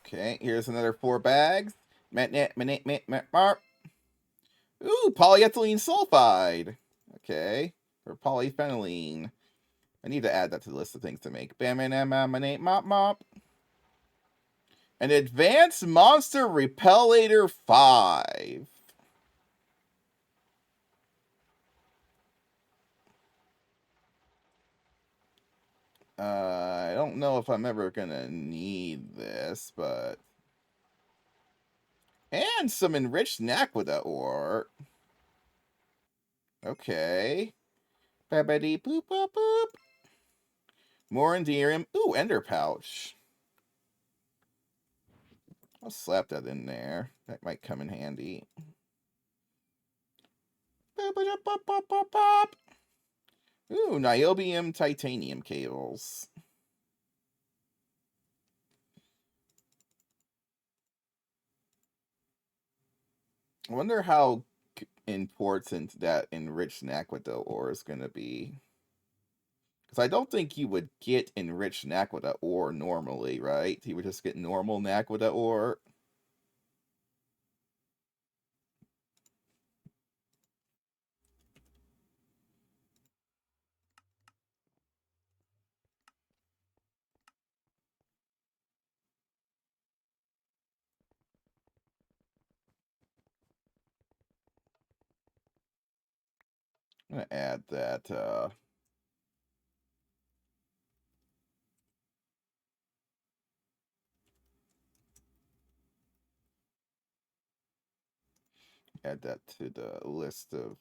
Okay, here's another 4 bags. Ooh, polyethylene sulfide. Okay, or polyphenylene. I need to add that to the list of things to make. Mop mop. An advanced monster repellator 5. I don't know if I'm ever gonna need this, but and some enriched naquita ore. Okay. Babidi boop boop boop. More Enderium. Ooh, Ender Pouch. I'll slap that in there. That might come in handy. Ooh, niobium titanium cables. I wonder how important that enriched naquita ore is going to be. Because I don't think you would get enriched naquita ore normally, right? You would just get normal naquita ore. I'm going to add that. Add that to the list of.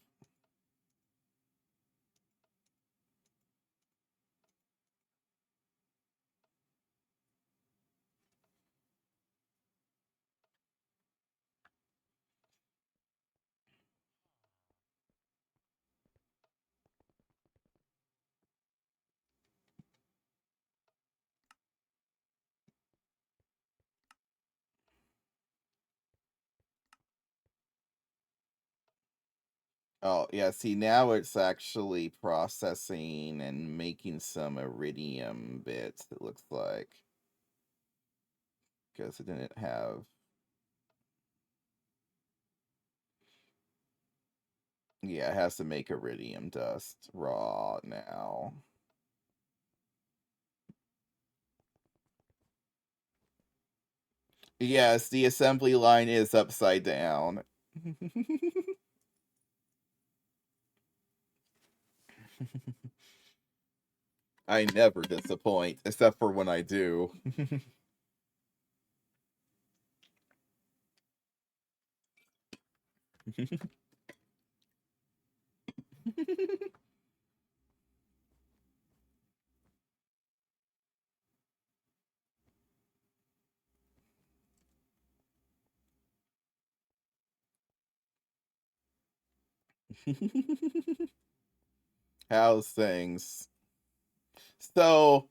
Oh, yeah, see, now it's actually processing and making some iridium bits, it looks like. Because it didn't have. Yeah, it has to make iridium dust raw now. Yes, the assembly line is upside down. I never disappoint, except for when I do. How's things? So,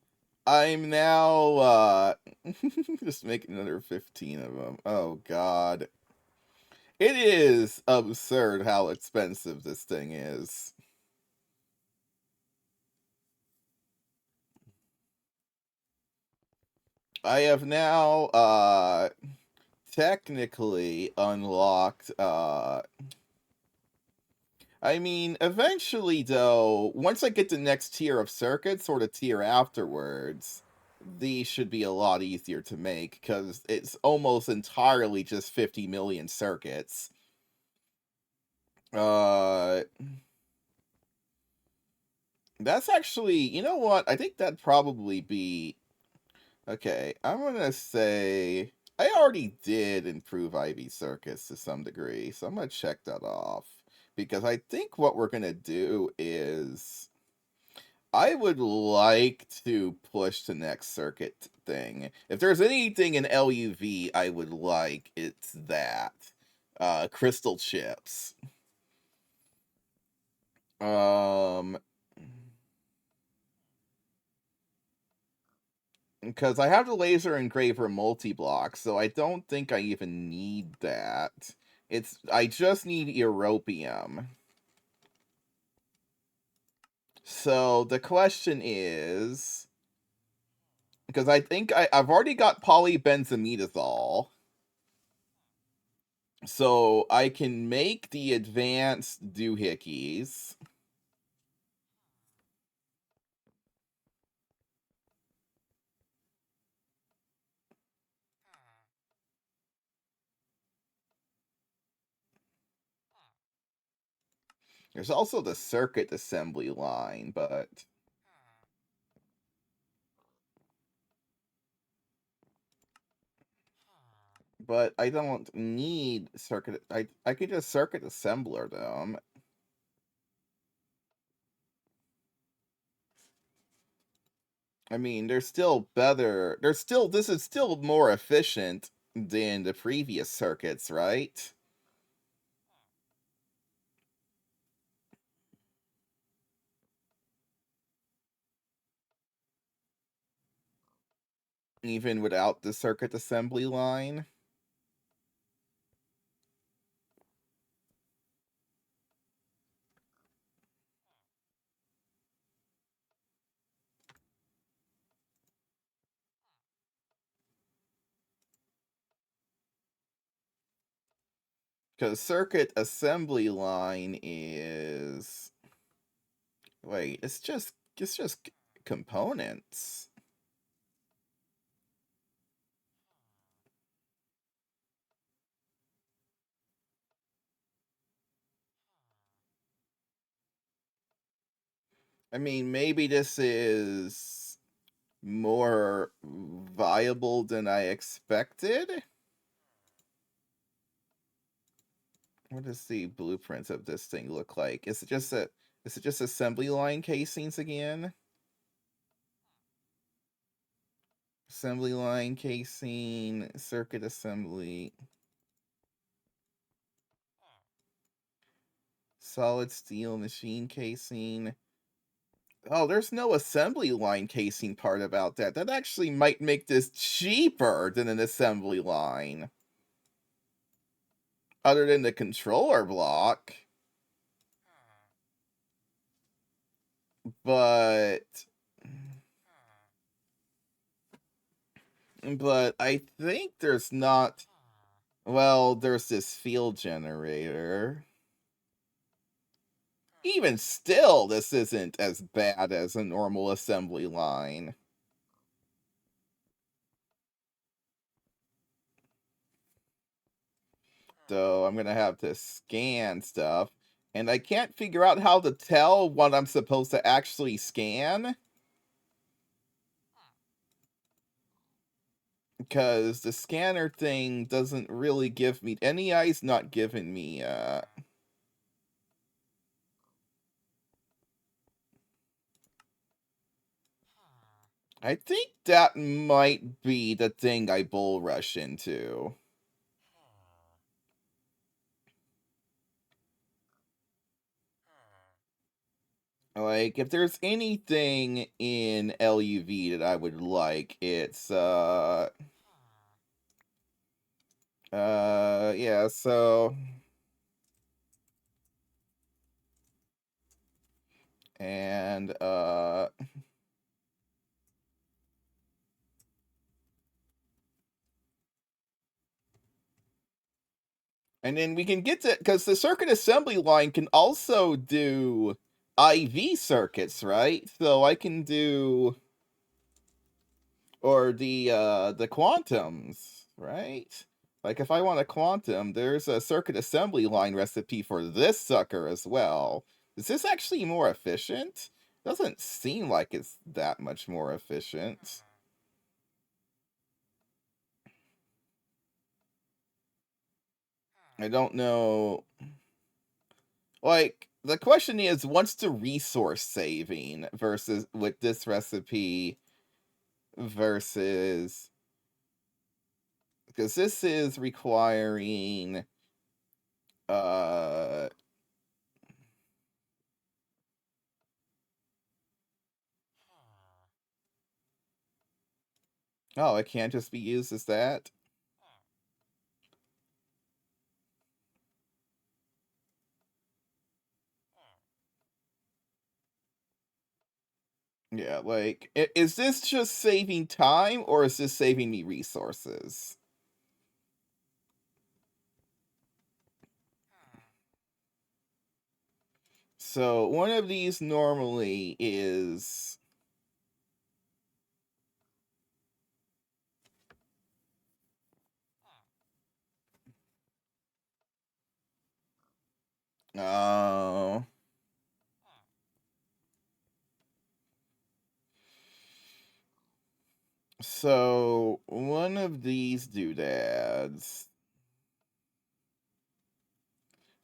I'm now, just making another 15 of them. Oh, God. It is absurd how expensive this thing is. I have now, technically unlocked, I mean, eventually, though, once I get the next tier of circuits or the tier afterwards, these should be a lot easier to make because it's almost entirely just 50 million circuits. Uh, that's actually, you know what? I think that'd probably be okay. I'm gonna say I already did improve IV circuits to some degree, so I'm gonna check that off because I think what we're gonna do is I would like to push the next circuit thing. If there's anything in LUV I would like, it's that. Crystal chips. Um, because I have the laser engraver multi-block, so I don't think I even need that. I just need europium. So the question is, because I think I've already got polybenzometazole, so I can make the advanced doohickeys. There's also the circuit assembly line, but I don't need circuit. I could just circuit assembler them. I mean, they're still better. This is still more efficient than the previous circuits, right? Even without the circuit assembly line. Because circuit assembly line is wait, it's just components. I mean, maybe this is more viable than I expected. What does the blueprints of this thing look like? Is it just assembly line casings again? Assembly line casing, circuit assembly, solid steel machine casing. Oh, there's no assembly line casing part about that. That actually might make this cheaper than an assembly line. Other than the controller block. But I think there's not, well, there's this field generator. Even still, this isn't as bad as a normal assembly line. So I'm gonna have to scan stuff. And I can't figure out how to tell what I'm supposed to actually scan. Because the scanner thing doesn't really give me... NEI's not giving me, I think that might be the thing I bull rush into. Like, if there's anything in LUV that I would like, it's, yeah, so... And, And then we can get to, because the circuit assembly line can also do IV circuits, right? So I can do, or the quantums, right? Like if I want a quantum, there's a circuit assembly line recipe for this sucker as well. Is this actually more efficient? Doesn't seem like it's that much more efficient. I don't know. Like, the question is, what's the resource saving versus with this recipe versus, because this is requiring uh oh, it can't just be used as that. Yeah, like, is this just saving time or is this saving me resources? So one of these normally is, oh, so one of these doodads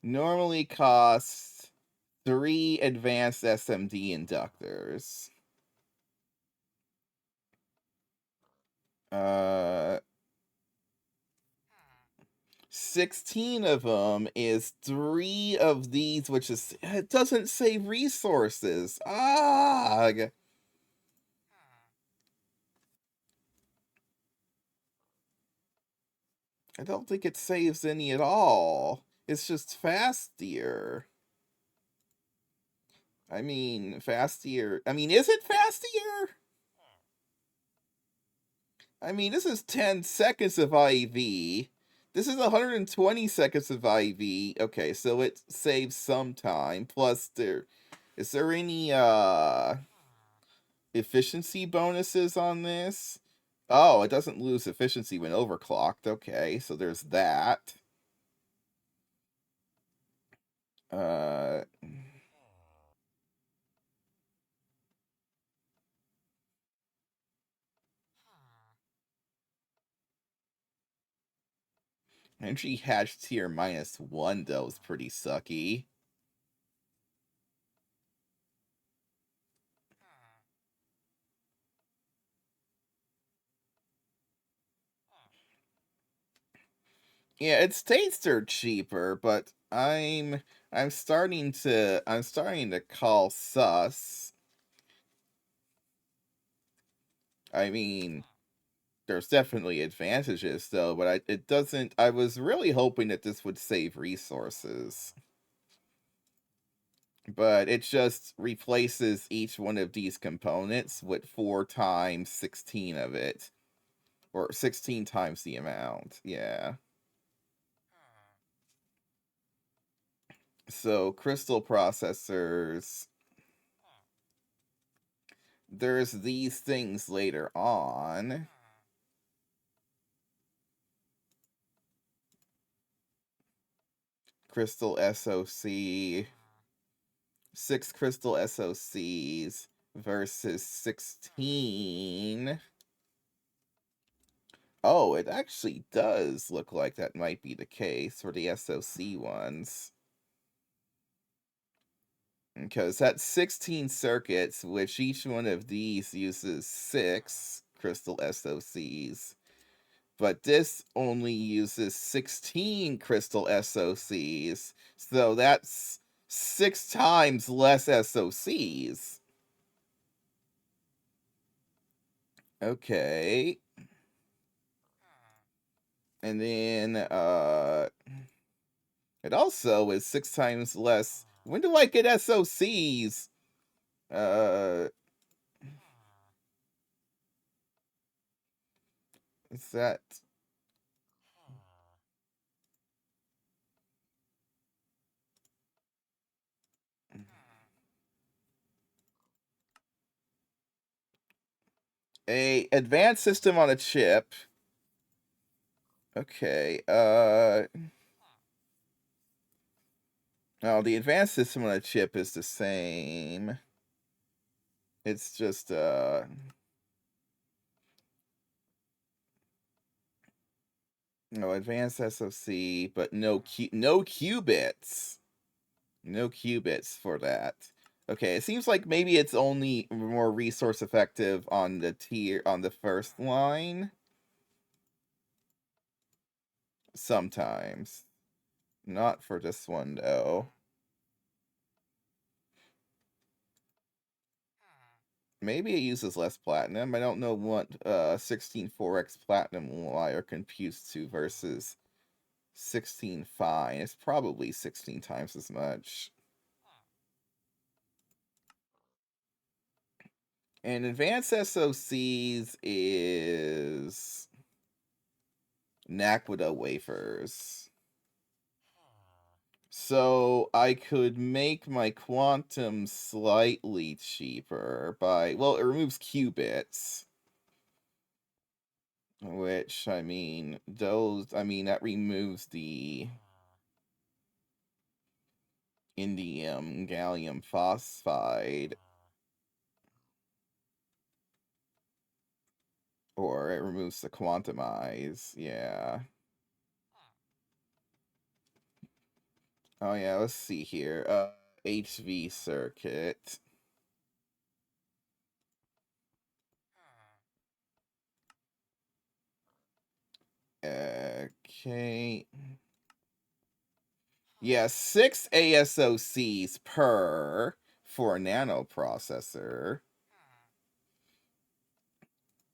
normally costs 3 advanced SMD inductors. Uh, 16 of them is 3 of these, which is, it doesn't save resources. Ah, I don't think it saves any at all. It's just faster. I mean, faster. I mean, is it faster? I mean, this is 10 seconds of IV. This is 120 seconds of IV. Okay, so it saves some time. Plus, is there any efficiency bonuses on this? Oh, it doesn't lose efficiency when overclocked. Okay, so there's that. Uh, Energy hatch tier -1 though is pretty sucky. Yeah, it states they're cheaper, but I'm starting to call sus. I mean, there's definitely advantages though, but it doesn't. I was really hoping that this would save resources, but it just replaces each one of these components with 4 times 16 of it, or 16 times the amount. Yeah. So crystal processors, there's these things later on. Crystal SOC, 6 crystal SOCs versus 16. Oh, it actually does look like that might be the case for the SOC ones. Because that's 16 circuits, which each one of these uses 6 crystal SOCs. But this only uses 16 crystal SOCs. So that's 6 times less SOCs. Okay. And then it also is 6 times less. When do I get SOCs? Uh is that A advanced system on a chip. Okay. Oh, the advanced system on a chip is the same. It's just no advanced SoC, but no qubits. No qubits for that. Okay, it seems like maybe it's only more resource effective on the first line. Sometimes. Not for this one though. Maybe it uses less platinum. I don't know what 16.4x platinum wire computes to versus 16 fine. It's probably 16 times as much. And advanced SoCs is Naquita wafers. So I could make my quantum slightly cheaper by, well, it removes qubits. Which, I mean, that removes the indium gallium phosphide. Or it removes the quantumize, yeah. Oh yeah, let's see here. HV circuit. Okay. Yeah, 6 ASOCs per for a nano processor.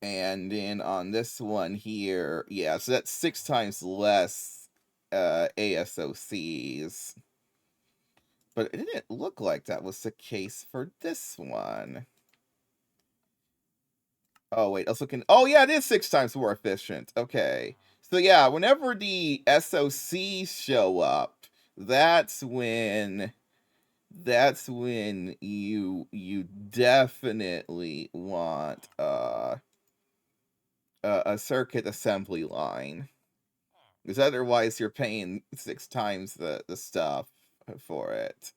And then on this one here, yeah, so that's 6 times less ASOCs. But it didn't look like that was the case for this one. Oh, wait, I was looking. Oh, yeah, it is 6 times more efficient. Okay. So, yeah, whenever the SOCs show up, that's when you definitely want a circuit assembly line. Because otherwise you're paying 6 times the stuff for it.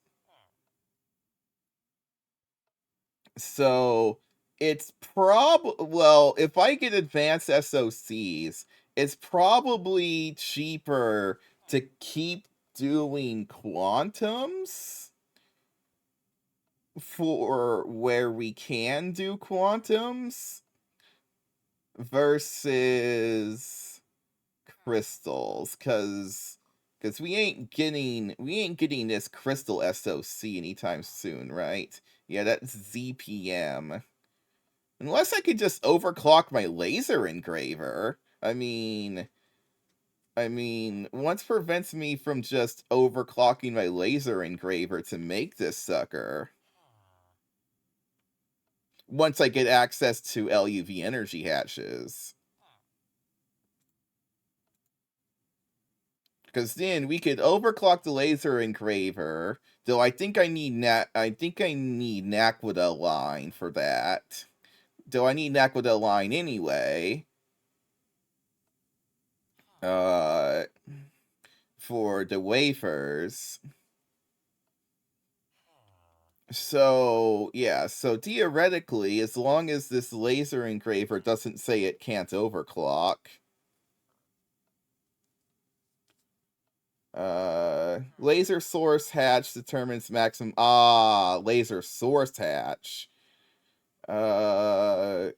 So it's well, if I get advanced SOCs, it's probably cheaper to keep doing quantums for where we can do quantums versus crystals, because we ain't getting this crystal SOC anytime soon, right? Yeah, that's ZPM. Unless I could just overclock my laser engraver. What prevents me from just overclocking my laser engraver to make this sucker? Once I get access to LUV energy hatches. Because then we could overclock the laser engraver, though I think I need Naquita line for that. Though I need Naquita line anyway. Uh for the wafers. So, yeah, so theoretically, as long as this laser engraver doesn't say it can't overclock. Laser source hatch determines maximum. Laser source hatch. Uh,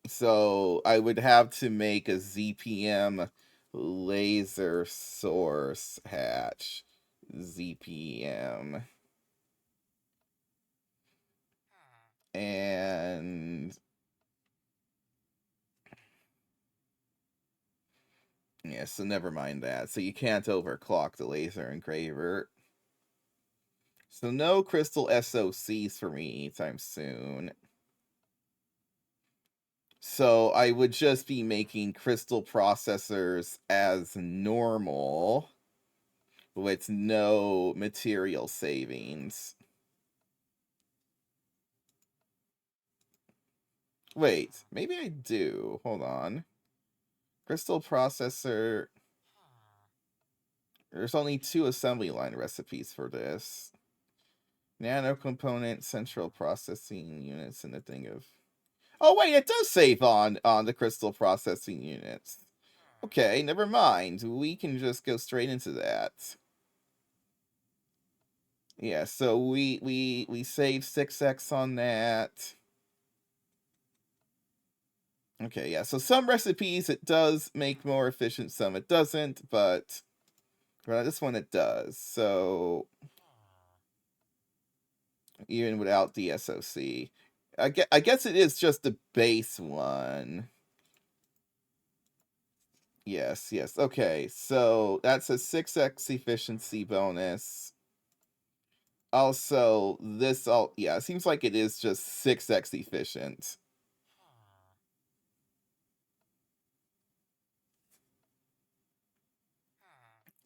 so I would have to make a ZPM laser source hatch. ZPM. And yeah, so never mind that. So you can't overclock the laser engraver. So no crystal SOCs for me anytime soon. So I would just be making crystal processors as normal with no material savings. Wait, maybe I do. Hold on. Crystal processor. There's only 2 assembly line recipes for this. Nano component, central processing units, and a thing of. Oh wait, it does save on the crystal processing units. Okay, never mind. We can just go straight into that. Yeah, so we save 6x on that. Okay, yeah. So some recipes it does make more efficient, some it doesn't, but this one it does. So even without the SOC, I guess it is just the base one. Yes, yes. Okay, so that's a 6x efficiency bonus. Also, yeah, it seems like it is just 6x efficient.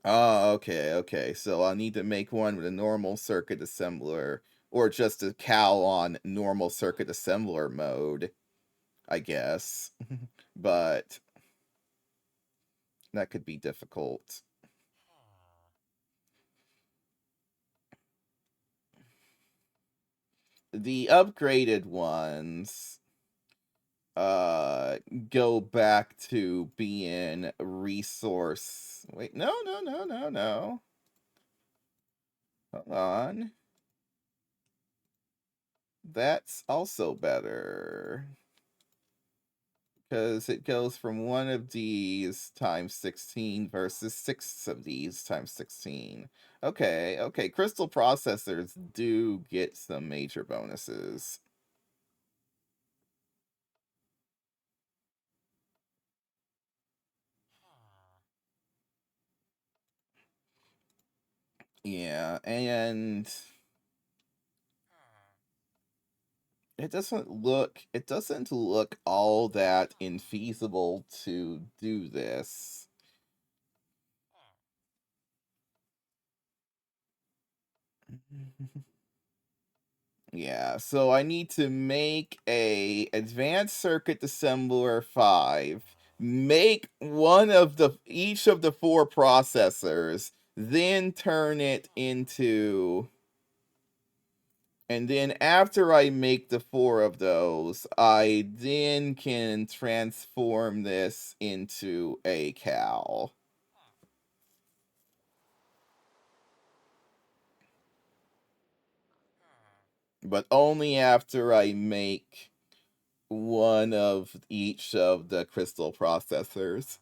Oh, okay, okay. So I'll need to make one with a normal circuit assembler, or just a cow on normal circuit assembler mode, I guess. But that could be difficult. The upgraded ones uh go back to being resource. Wait, no, no, no, no, no. Hold on. That's also better. Because it goes from 1 of these times 16 versus 6 of these times 16. Okay, okay. Crystal processors do get some major bonuses. Yeah, and it doesn't look all that infeasible to do this. Yeah, so I need to make a advanced circuit assembler 5, make one of the each of the 4 processors, then turn it into, and then after I make the 4 of those, I then can transform this into a cow. But only after I make one of each of the crystal processors.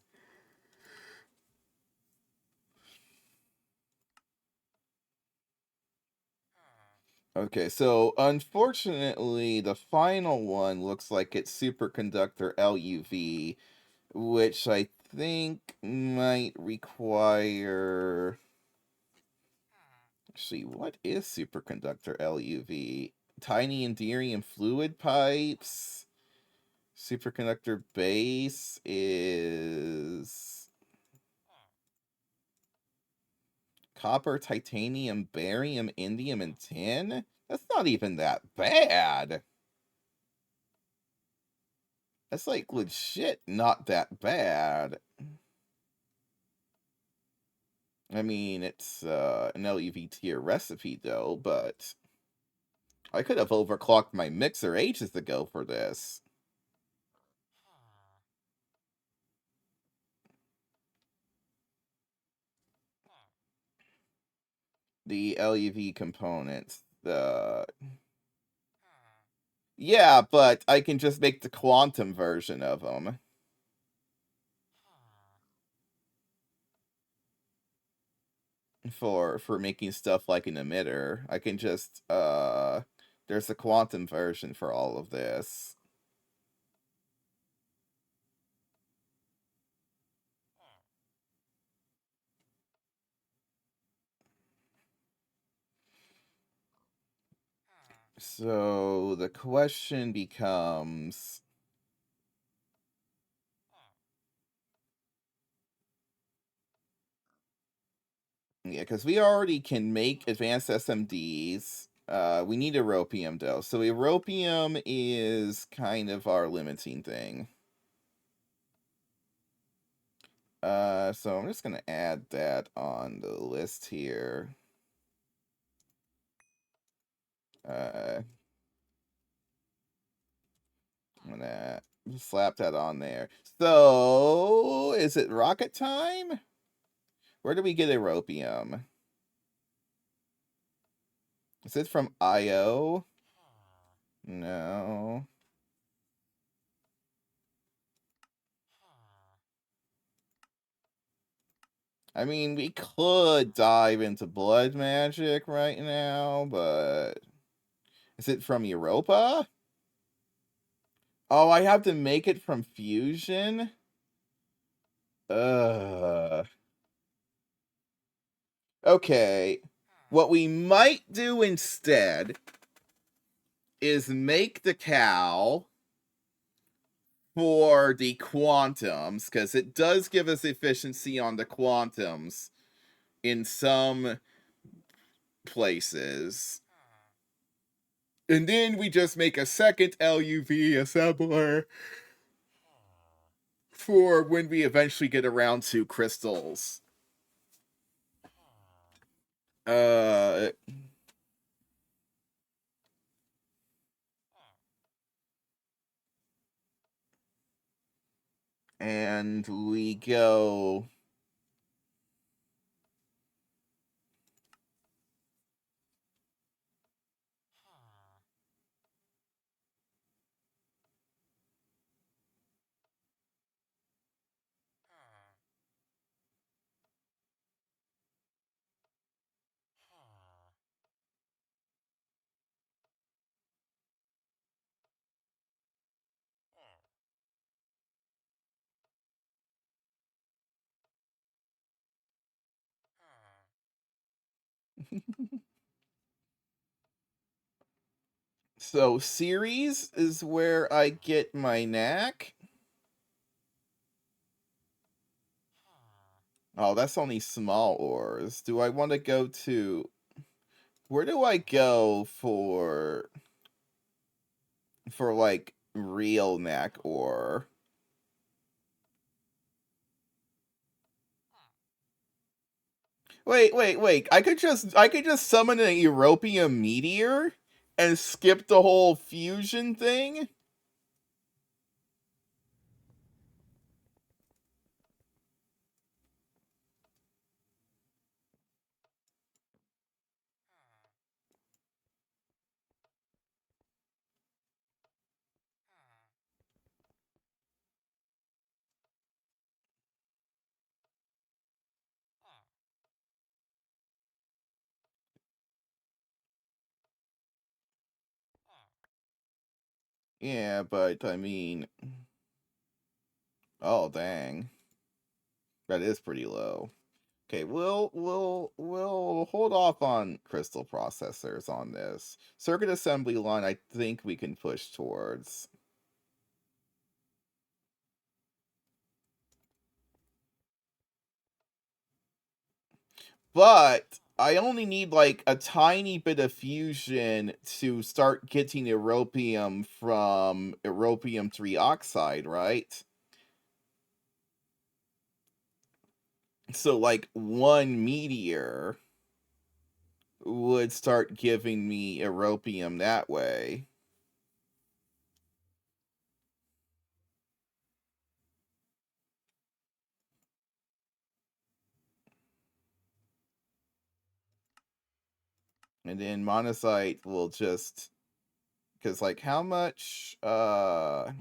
Okay, so unfortunately, the final one looks like it's superconductor LUV, which I think might require. Actually, what is superconductor LUV? Tiny Enderium fluid pipes. Superconductor base is copper, titanium, barium, indium, and tin? That's not even that bad. That's like legit not that bad. I mean, it's an LUV tier recipe though, but I could have overclocked my mixer ages ago for this. The LUV components. Yeah, but I can just make the quantum version of them for making stuff like an emitter. I can just there's a quantum version for all of this. So the question becomes, yeah, because we already can make advanced SMDs. We need Europium though. So Europium is kind of our limiting thing. So I'm just gonna add that on the list here. I'm gonna slap that on there. So is it rocket time? Where do we get Europium? Is it from IO? No. I mean, we could dive into blood magic right now, but is it from Europa? Oh, I have to make it from fusion? Ugh. Okay. What we might do instead is make the cow for the quantums, because it does give us efficiency on the quantums in some places. And then we just make a second LUV assembler for when we eventually get around to crystals. Uh, and we go. So series is where I get my knack. Oh, that's only small ores. Do I want to go to... Where do I go for like real knack ore? Wait. I could just summon an Europium meteor and skip the whole fusion thing? Yeah, but I mean, oh dang. That is pretty low. Okay, we'll hold off on crystal processors on this. Circuit assembly line I think we can push towards. But I only need like a tiny bit of fusion to start getting Europium from Europium 3 oxide, right? So like one meteor would start giving me Europium that way. And then monocyte will just... Because like how much because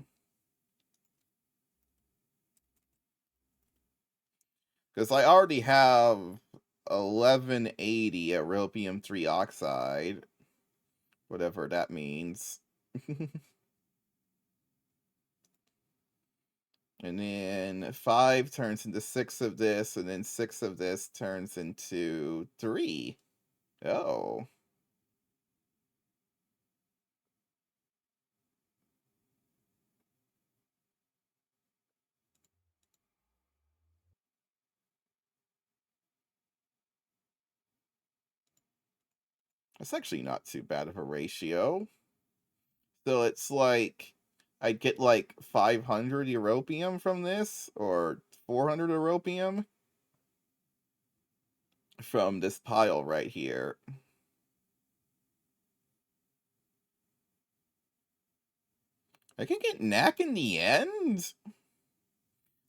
I already have 1180 at Europium 3 oxide, whatever that means. And then 5 turns into 6 of this, and then 6 of this turns into 3. Oh. That's actually not too bad of a ratio. So it's like I'd get like 500 europium from this, or 400 europium from this pile right here. I can get knack in the end?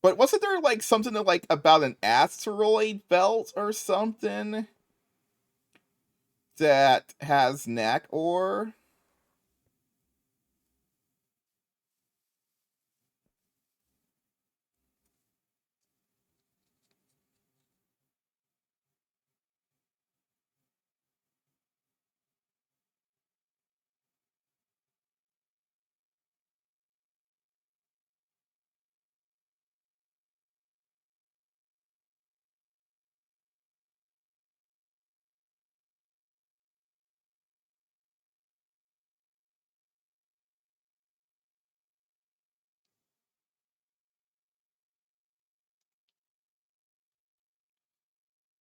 But wasn't there like something like about an asteroid belt or something that has knack ore?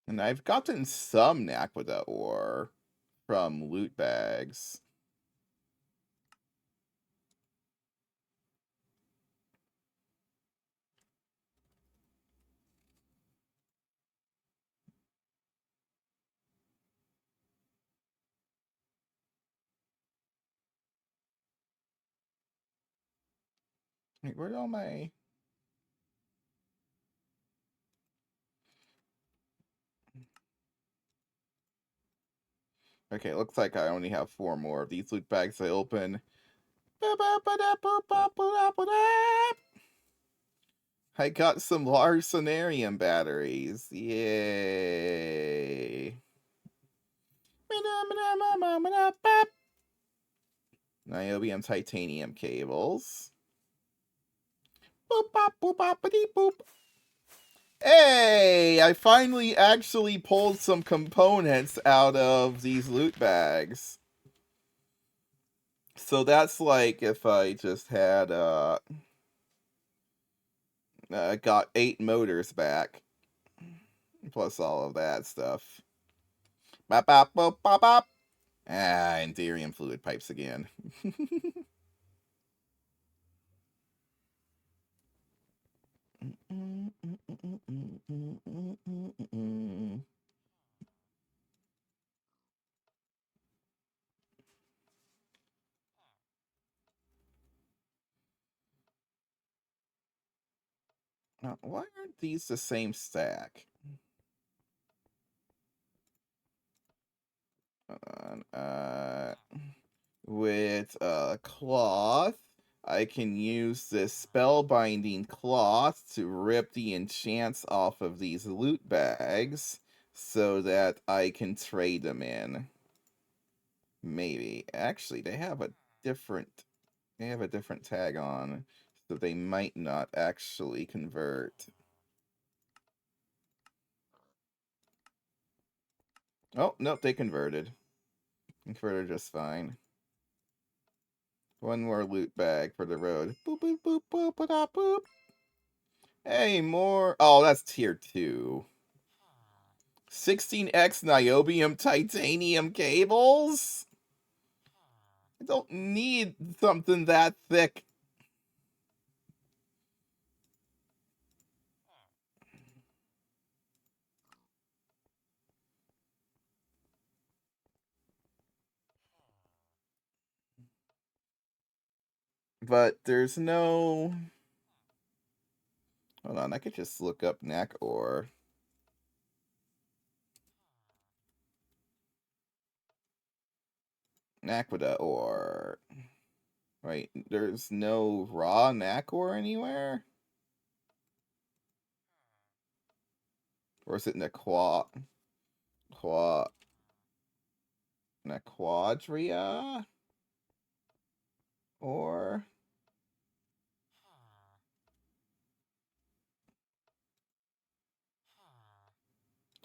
And I've gotten some Naquita ore from loot bags. Wait, where'd all my... Okay, it looks like I only have 4 more of these loot bags I open. I got some Larcenarium batteries. Yay. Niobium titanium cables. Boop, bop, boop, boppity, boop. Hey, I finally actually pulled some components out of these loot bags. So that's like if I just had got 8 motors back, plus all of that stuff. Bop, bop, bop, bop, bop. Ah, Enderium fluid pipes again. Why aren't these the same stack? With cloth, I can use this spellbinding cloth to rip the enchants off of these loot bags so that I can trade them in. Maybe. Actually, different they have a different tag on, so they might not actually convert. Oh, nope, they converted. Converted just fine. One more loot bag for the road. Boop, boop, boop, boop, boop, boop. Hey, more. Oh, that's tier 2. 16x niobium titanium cables? I don't need something that thick. But there's no... Hold on, I could just look up knack ore. Naquita ore. Right, there's no raw knack ore anywhere? Or is it Naquadria? Or...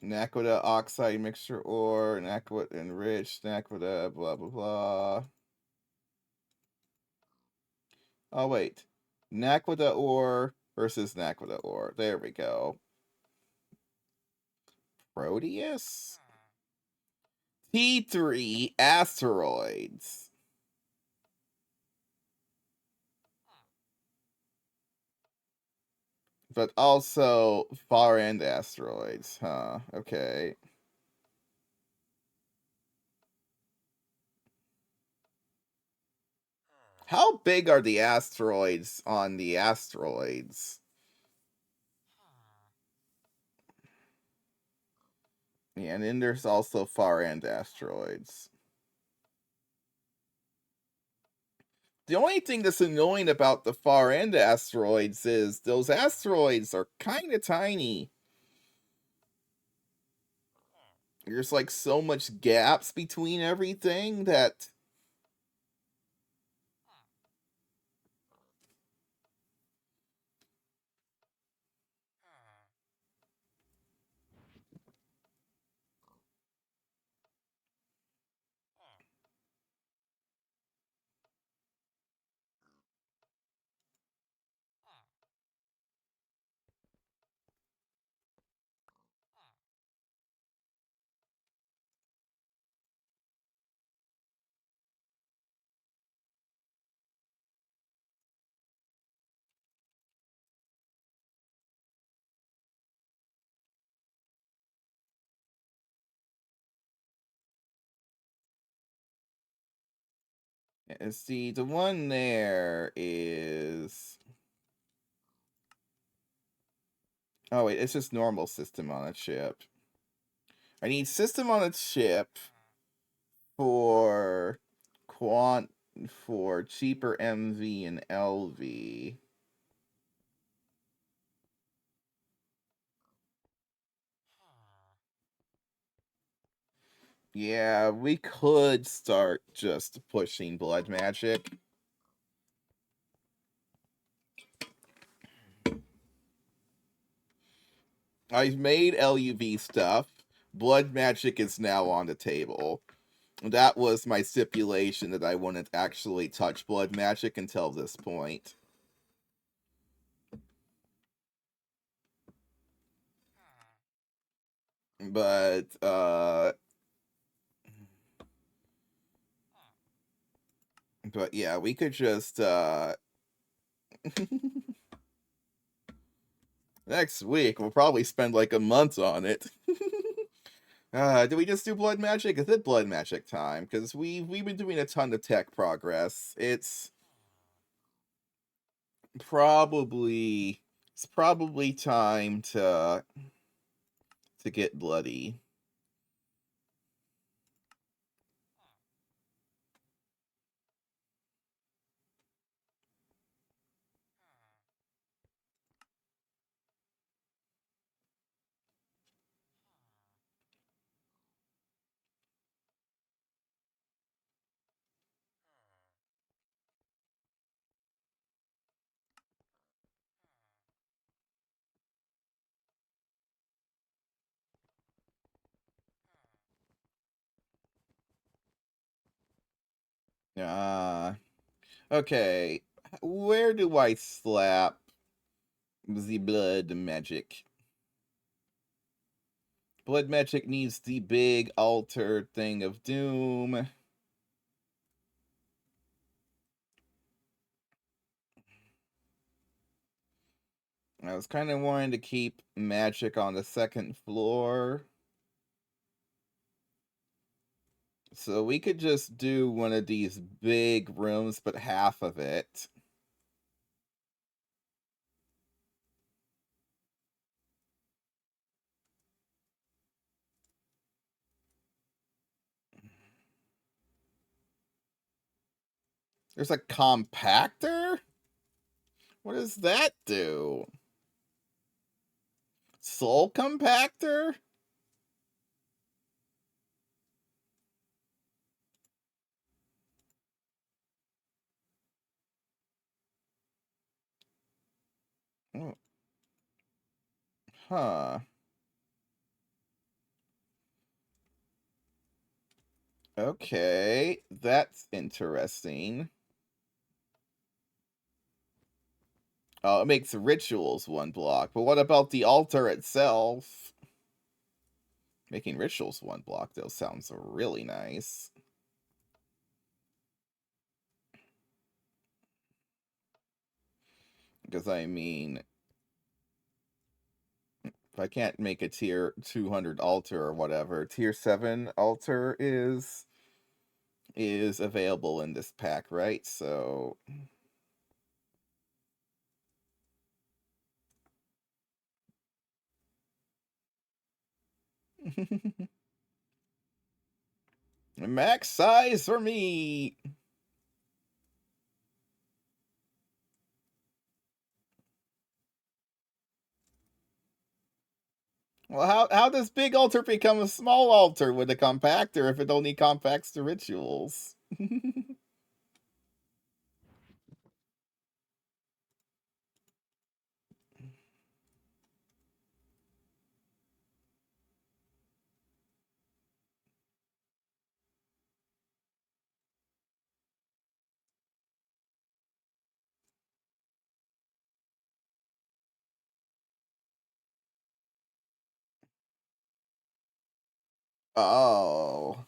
Naquita oxide mixture ore, Naquita enriched, Naquita blah blah blah. Oh wait. Naquita ore versus Naquita ore. There we go. Proteus? T3 asteroids. But also far end asteroids, huh? Okay. How big are the asteroids on the asteroids? Yeah, and then there's also far end asteroids. The only thing that's annoying about the far end asteroids is those asteroids are kind of tiny. There's like so much gaps between everything that see the one there is. Oh wait, it's just normal system on a chip. I need system on a chip for quant for cheaper MV and LV. Yeah, we could start just pushing blood magic. I've made LUV stuff. Blood magic is now on the table. That was my stipulation, that I wouldn't actually touch blood magic until this point. But yeah, we could just next week we'll probably spend like a month on it. Do we just do blood magic? Is it blood magic time? Because we've been doing a ton of tech progress. Probably it's probably time to get bloody. Ah, okay. Where do I slap the blood magic? Blood magic needs the big altar thing of doom. I was kind of wanting to keep magic on the second floor. So we could just do one of these big rooms, but half of it. There's a compactor? What does that do? Soul compactor? Oh, huh. Okay, that's interesting. Oh, it makes rituals one block, but what about the altar itself? Making rituals 1 block, though, sounds really nice. Because, I mean, if I can't make a tier 200 altar or whatever, tier 7 altar is available in this pack, right? So max size for me. Well, how does big altar become a small altar with a compactor if it only compacts the rituals? Oh.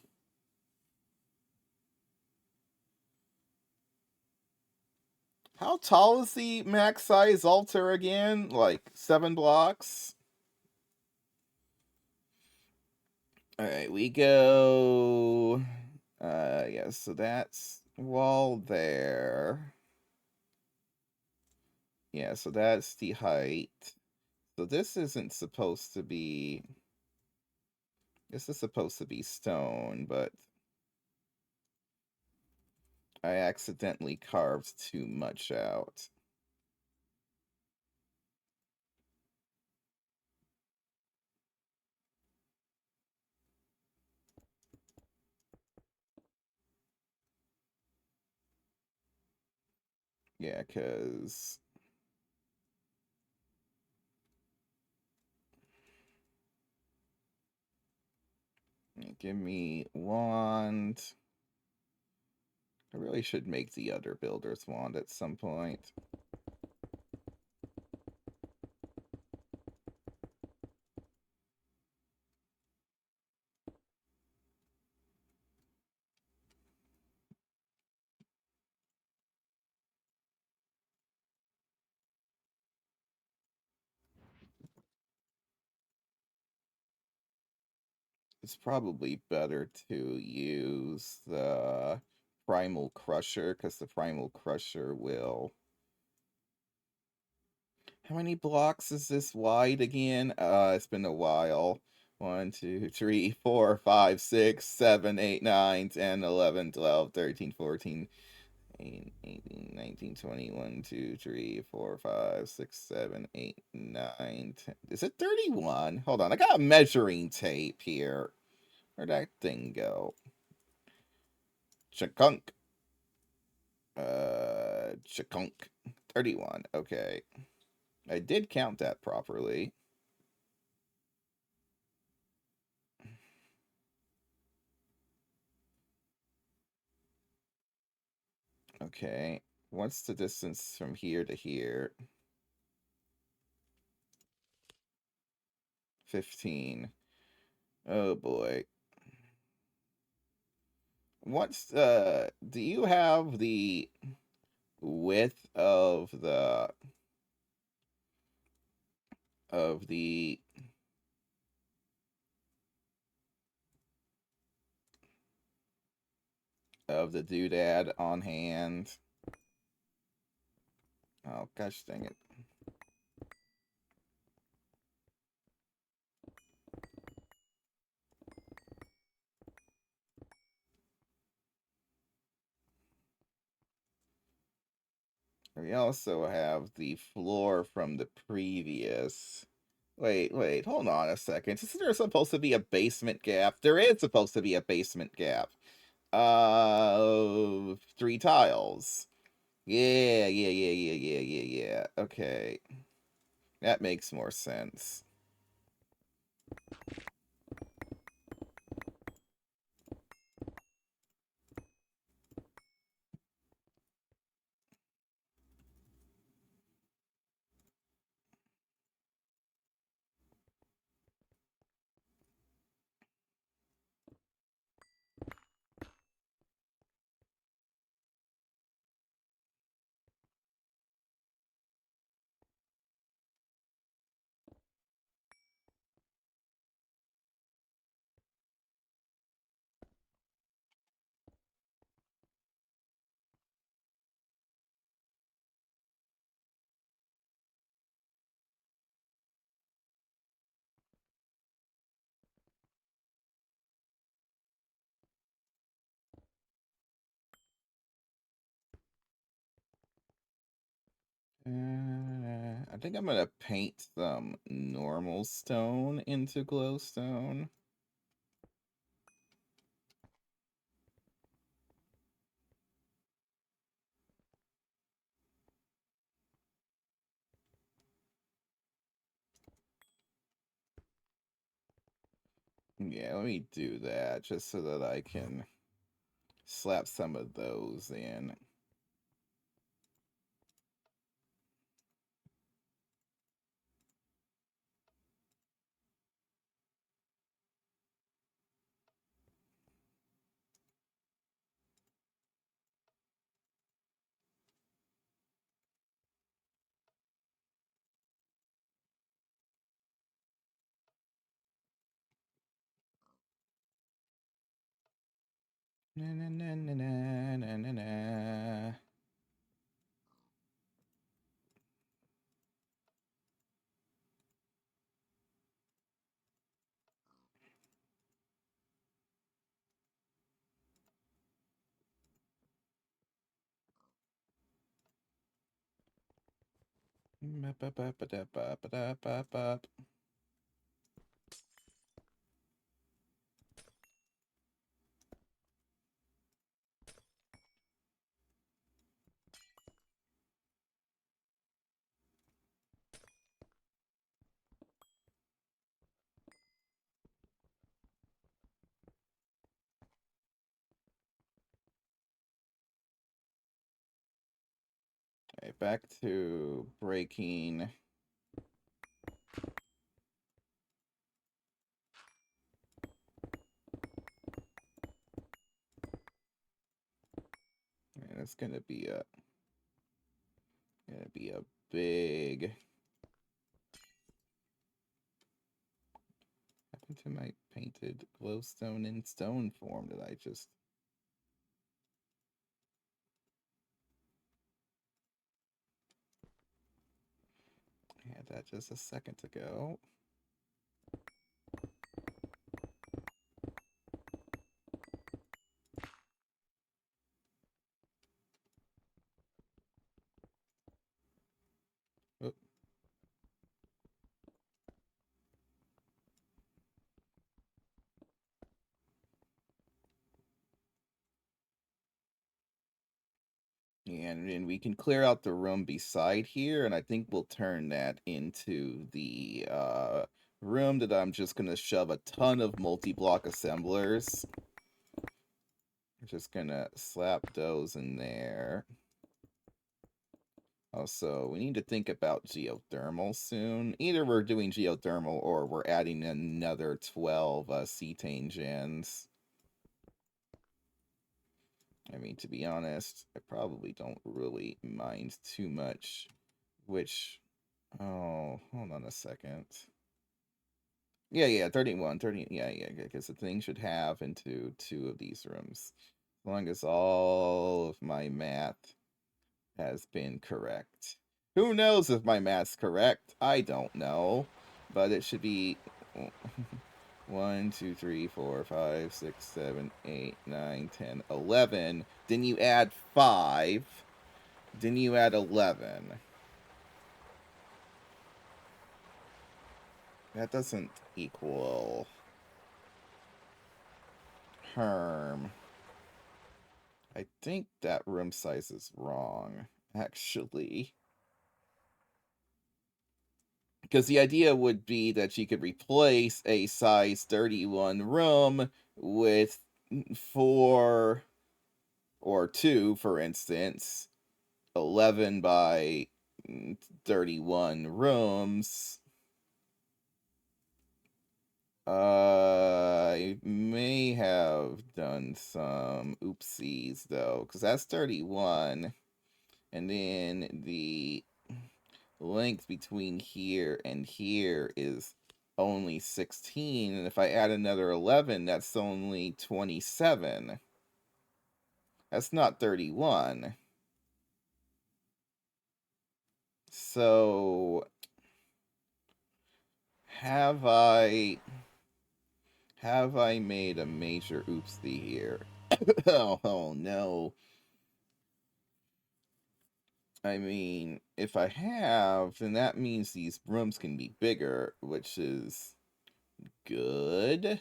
How tall is the max size altar again? Like 7 blocks? Alright, we go. Yeah, so that's wall there. Yeah, so that's the height. So this isn't supposed to be. This is supposed to be stone, but I accidentally carved too much out. Yeah, because. Give me wand. I really should make the other builder's wand at some point. It's probably better to use the Primal Crusher, because the Primal Crusher will. How many blocks is this wide again? It's been a while. 1, 2, 3, 4, 5, 6, 7, 8, 9, 10, 11, 12, 13, 14, 18, 19, 20, 1, 2, 3, 4, 5, 6, 7, 8, 9, 10. Is it 31? Hold on, I got a measuring tape here. Where'd that thing go? Chakunk. Chakunk. 31. Okay. I did count that properly. Okay. What's the distance from here to here? 15. Oh boy. Do you have the width of the doodad on hand? Oh gosh dang it. We also have the floor from the previous. Wait, hold on a second. Isn't there supposed to be a basement gap? There is supposed to be a basement gap. 3 tiles. Yeah. Okay. That makes more sense. I think I'm gonna paint some normal stone into glowstone. Yeah, let me do that just so that I can slap some of those in. Na na na na na na na na. Ba-ba-ba-ba-da-ba-ba-da-ba-ba. Okay, back to breaking. And it's gonna be a big. Happened to my painted glowstone in stone form that I just. I had that just a second ago. Oh, and then we can clear out the room beside here, and I think we'll turn that into the room that I'm just gonna shove a ton of multi-block assemblers. I'm just gonna slap those in there. Also, we need to think about geothermal soon. Either we're doing geothermal or we're adding another 12 cetane gens. I mean, to be honest, I probably don't really mind too much which. Oh, hold on a second. Yeah, 31, 30. Yeah, because the thing should have into 2 of these rooms. As long as all of my math has been correct. Who knows if my math's correct? I don't know. But it should be 1, 2, 3, 4, 5, 6, 7, 8, 9, 10, 11. Then you add 5. Then you add 11. That doesn't equal Herm. I think that room size is wrong, actually. Because the idea would be that you could replace a size 31 room with 4 or 2, for instance, 11 by 31 rooms. I may have done some oopsies, though, because that's 31. And then the length between here and here is only 16. And if I add another 11, that's only 27. That's not 31. So have I made a major oopsie here? Oh no. I mean, if I have, then that means these rooms can be bigger, which is good.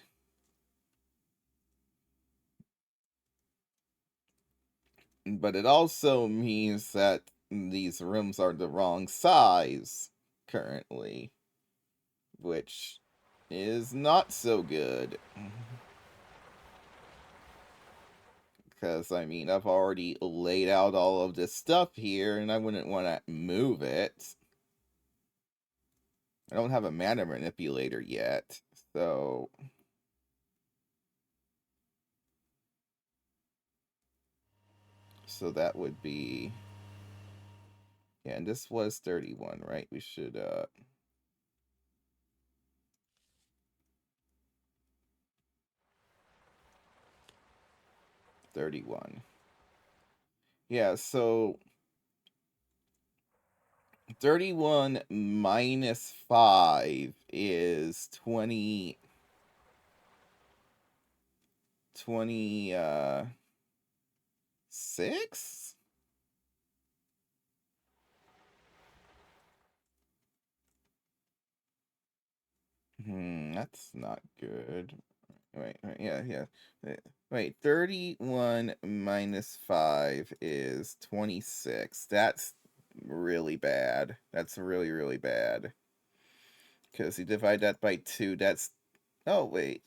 But it also means that these rooms are the wrong size currently, which is not so good. Because, I mean, I've already laid out all of this stuff here, and I wouldn't want to move it. I don't have a mana manipulator yet, so... So that would be... Yeah, and this was 31, right? We should, 31. Yeah, so 31 minus 5 is 20, 6? That's not good. Wait, yeah. Wait, 31 minus 5 is 26. That's really bad. That's really, really bad. Because you divide that by 2, that's... Oh, wait.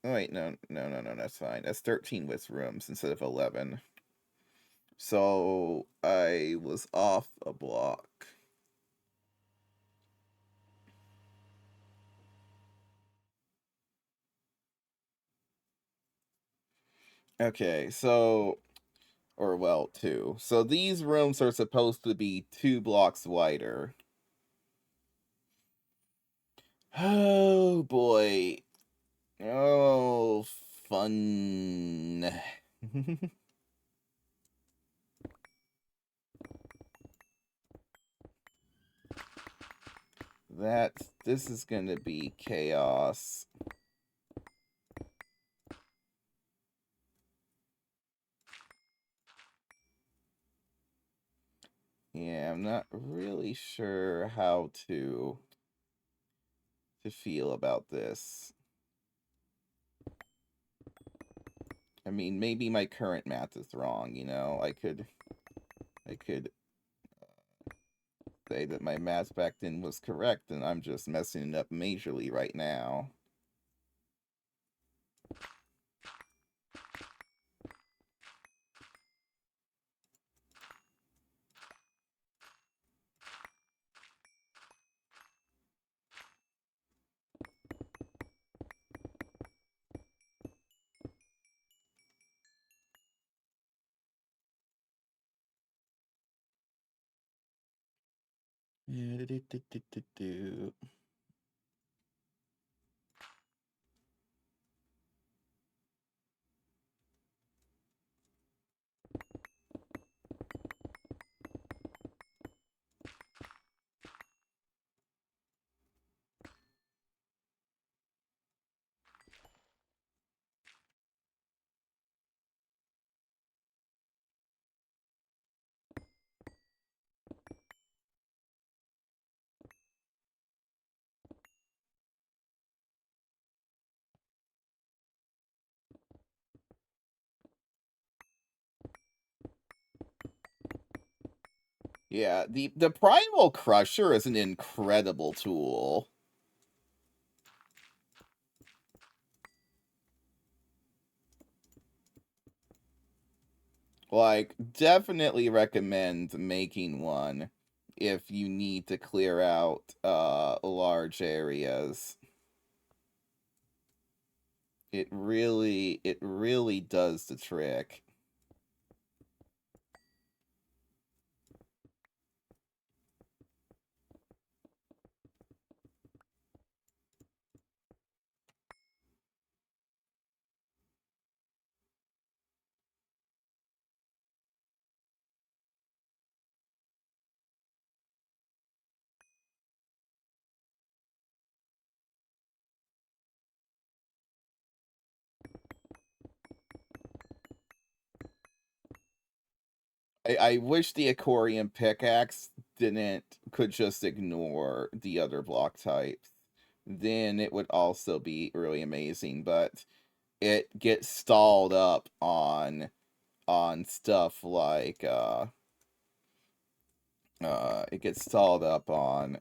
Oh, wait, no, that's fine. That's 13 with rooms instead of 11. So, I was off a block. Okay, so... Or, well, 2. So these rooms are supposed to be 2 blocks wider. Oh, boy. Oh, fun. This is gonna be chaos. Yeah, I'm not really sure how to feel about this. I mean, maybe my current math is wrong, you know? I could say that my math back then was correct, and I'm just messing it up majorly right now. Yeah, the Primal Crusher is an incredible tool. Like, definitely recommend making one if you need to clear out large areas. It really does the trick. I wish the Aquarium pickaxe could just ignore the other block types. Then it would also be really amazing, but it gets stalled up on stuff like it gets stalled up on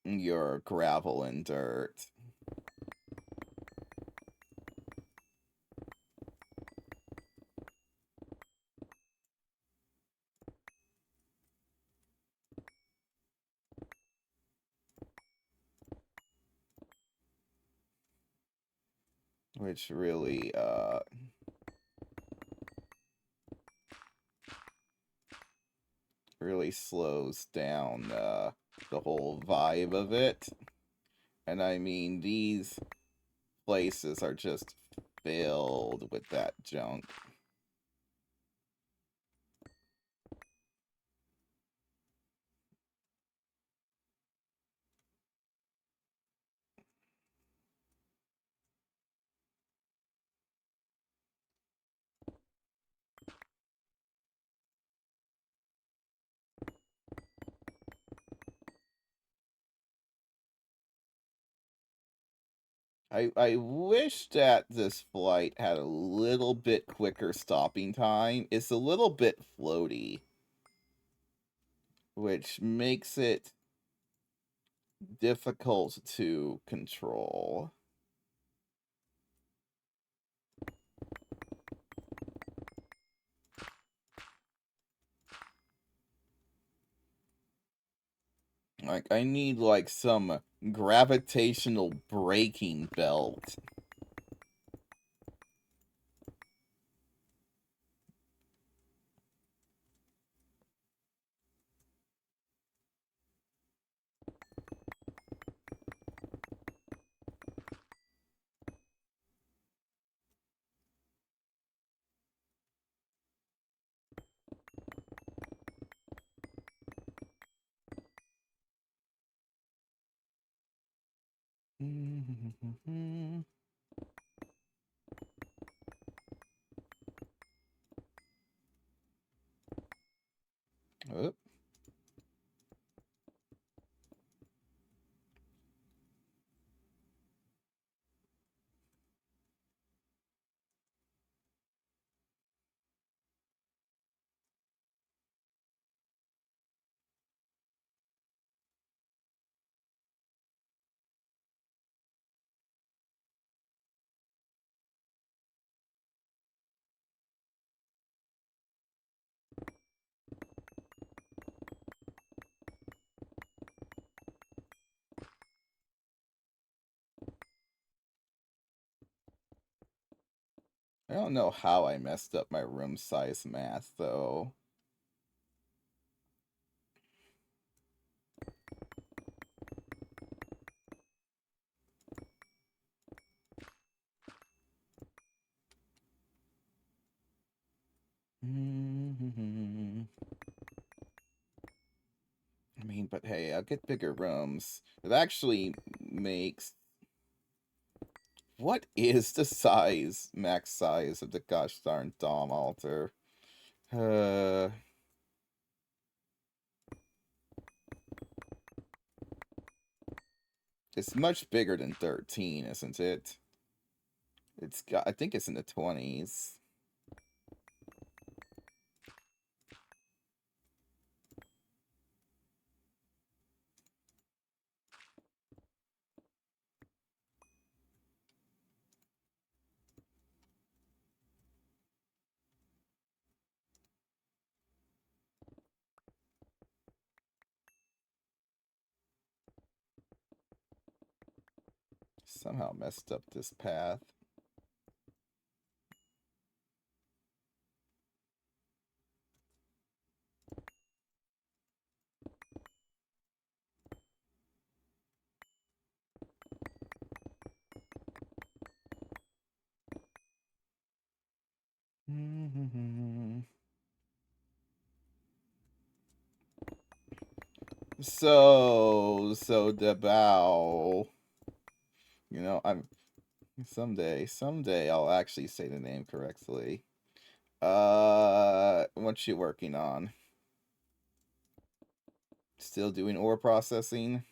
your gravel and dirt. Which really slows down the whole vibe of it. And I mean, these places are just filled with that junk. I wish that this flight had a little bit quicker stopping time. It's a little bit floaty, which makes it difficult to control. Like, I need, like, some gravitational braking belt. Oop. I don't know how I messed up my room size math, though. I mean, but hey, I'll get bigger rooms. It actually makes... What is the max size of the gosh darn Dom altar? Uh, it's much bigger than 13, isn't it? I think it's in the 20s. Somehow messed up this path. So the bow. I'm someday I'll actually say the name correctly. What you working on? Still doing ore processing?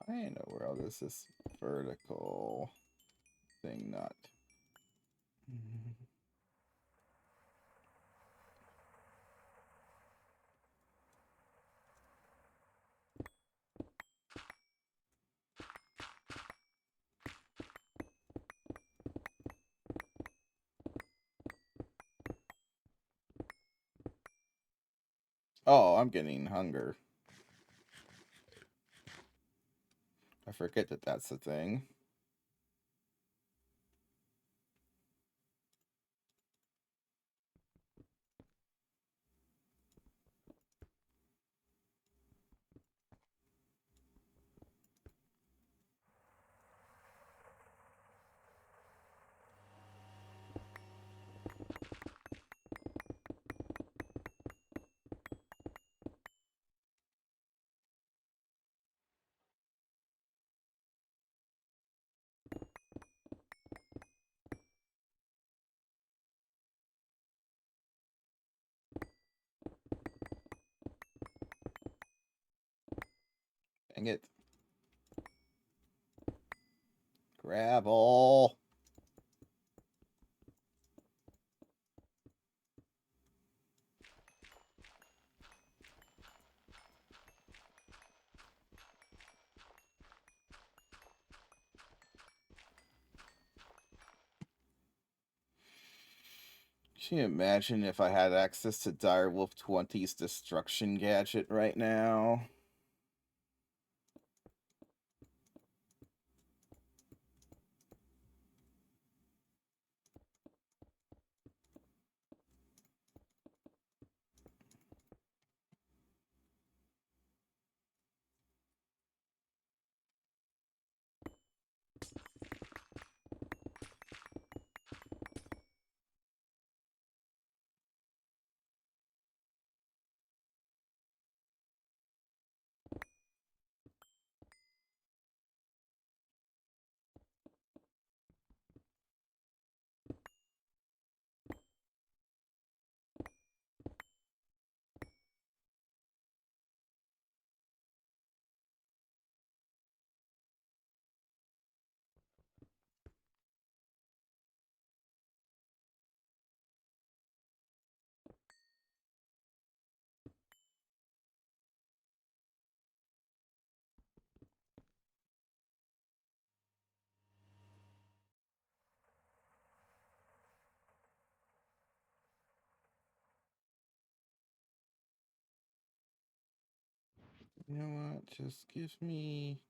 Why in the world is this vertical thing not? Oh, I'm getting hunger. I forget that that's the thing. Dang it. Gravel. Can you imagine if I had access to Direwolf 20's destruction gadget right now? You know what? Just give me...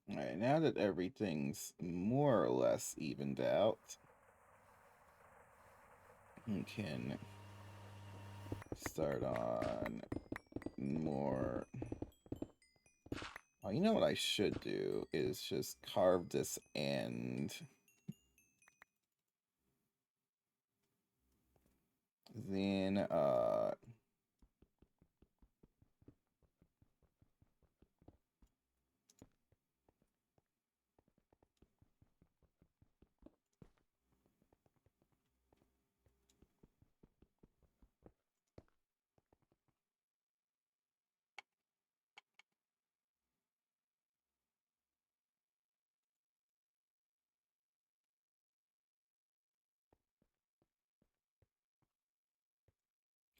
Alright, now that everything's more or less evened out, we can start on more. Oh, you know what I should do is just carve this end. Then,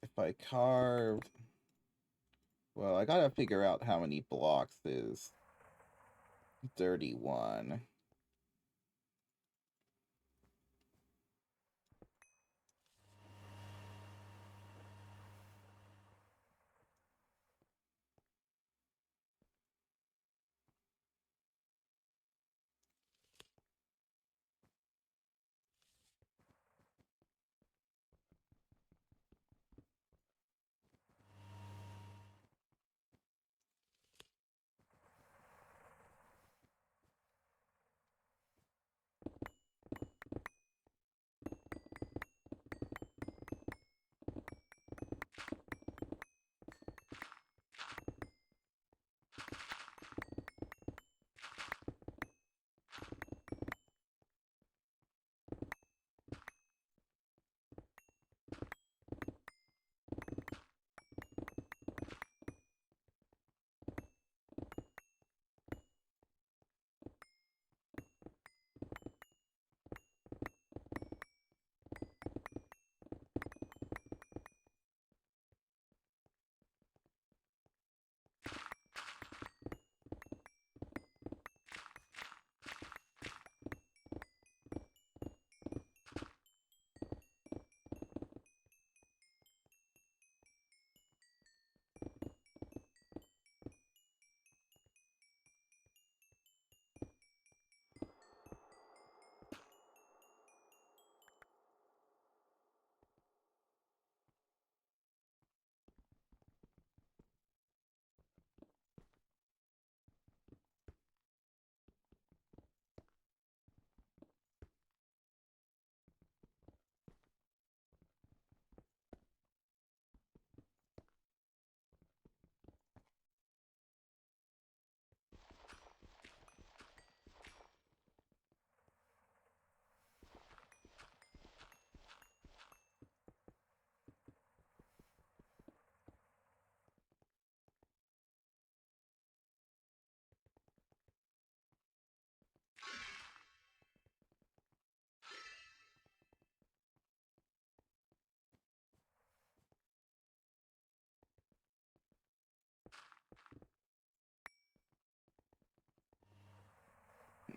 if I carved, well, I gotta figure out how many blocks is 31.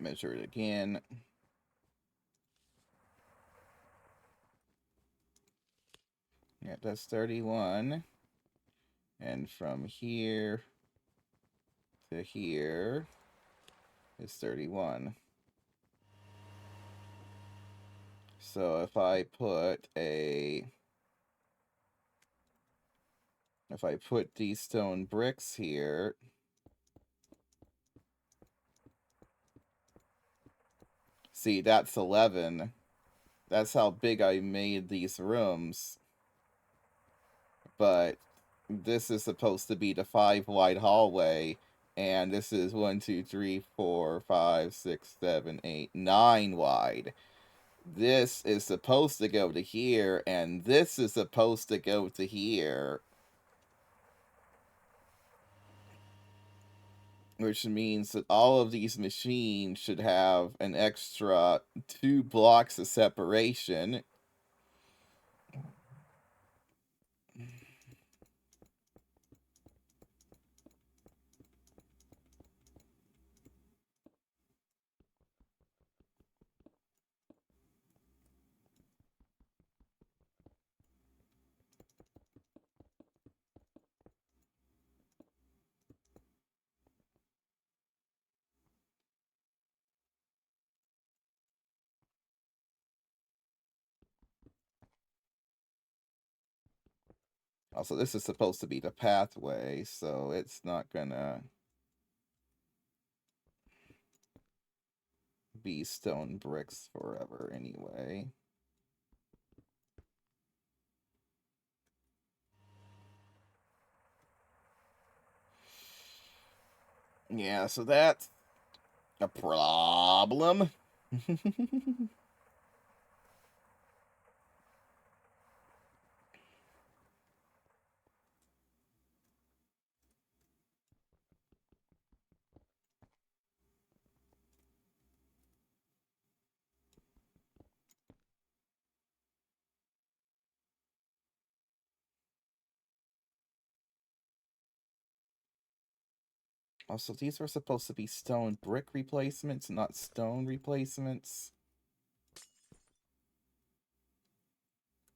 Measure it again. Yeah, that's 31. And from here to here is 31. So if I put these stone bricks here, see, that's 11. That's how big I made these rooms. But this is supposed to be the 5 wide hallway, and this is 1, 2, 3, 4, 5, 6, 7, 8, 9 wide. This is supposed to go to here, and this is supposed to go to here. Which means that all of these machines should have an extra 2 blocks of separation. Also, this is supposed to be the pathway, so it's not gonna be stone bricks forever anyway. Yeah, so that's a problem. Also, these were supposed to be stone brick replacements, not stone replacements.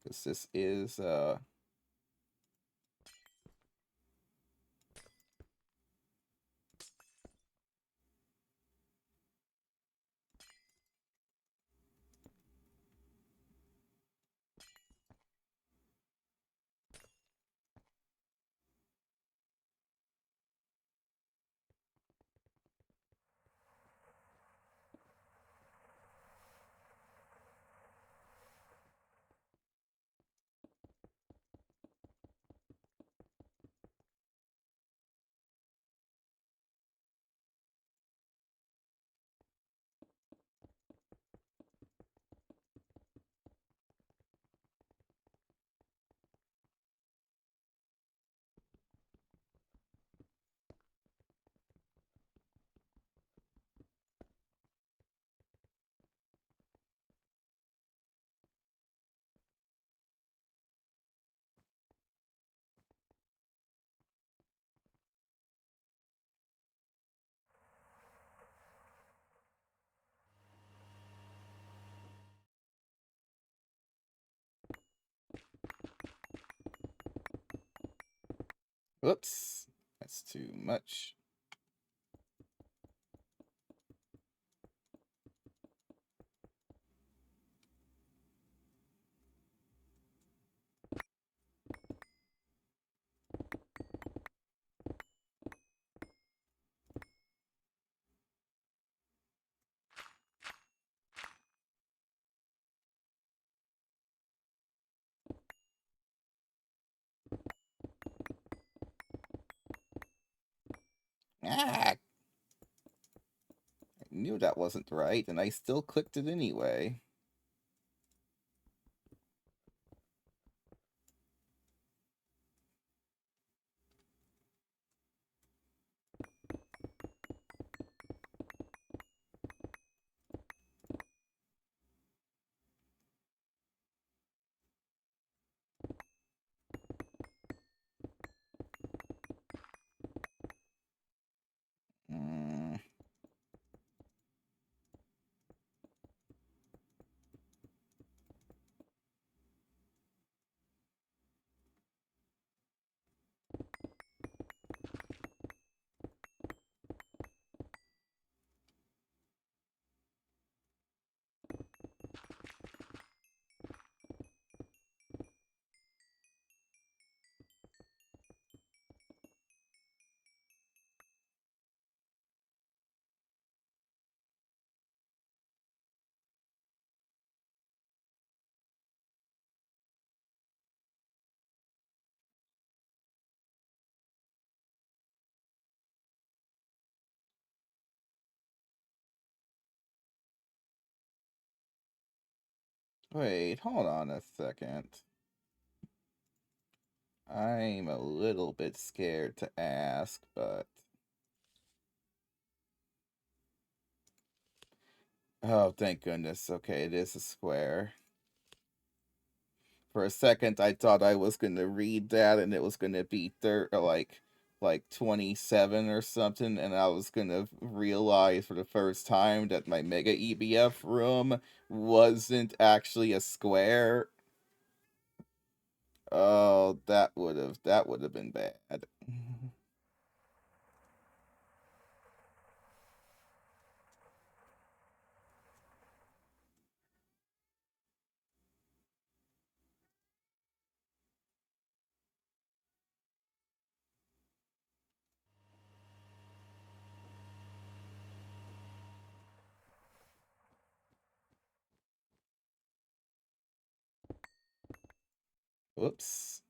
Because this is, whoops, that's too much. Ah, I knew that wasn't right, and I still clicked it anyway. Mm. Wait, hold on a second. I'm a little bit scared to ask, but... Oh, thank goodness. Okay, it is a square. For a second, I thought I was gonna read that and it was gonna be like 27 or something, and I was gonna realize for the first time that my Mega EBF room wasn't actually a square. Oh, that would have been bad. Whoops.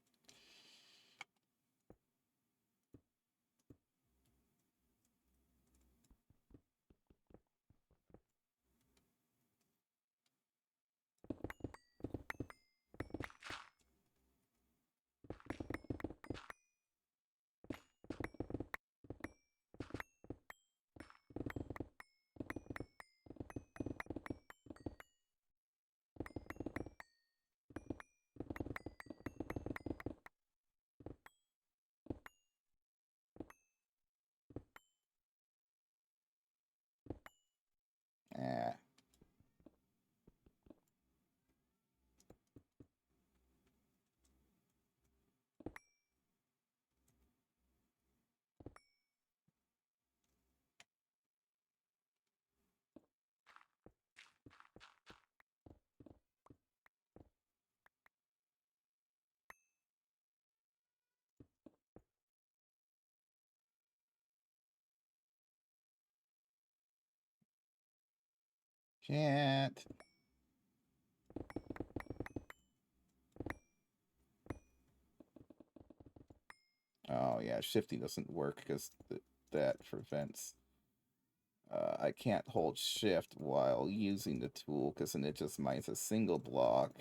Ah. Can't. Oh, yeah, shifting doesn't work because that prevents... I can't hold shift while using the tool because then it just mines a single block.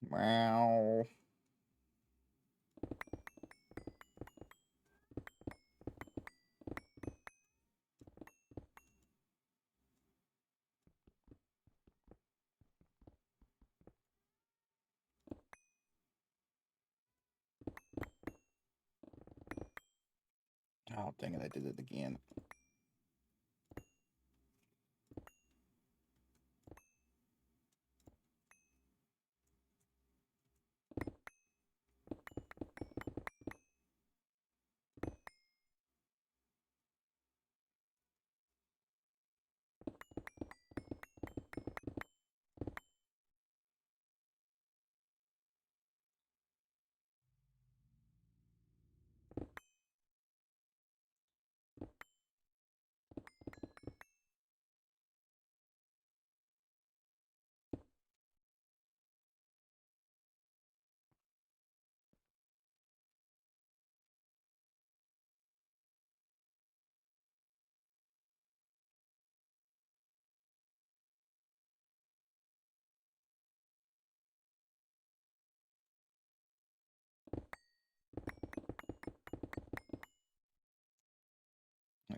Wow. Oh, dang it, I did it again.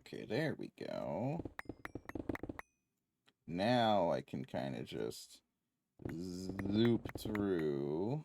Okay, there we go. Now I can kind of just zoop through.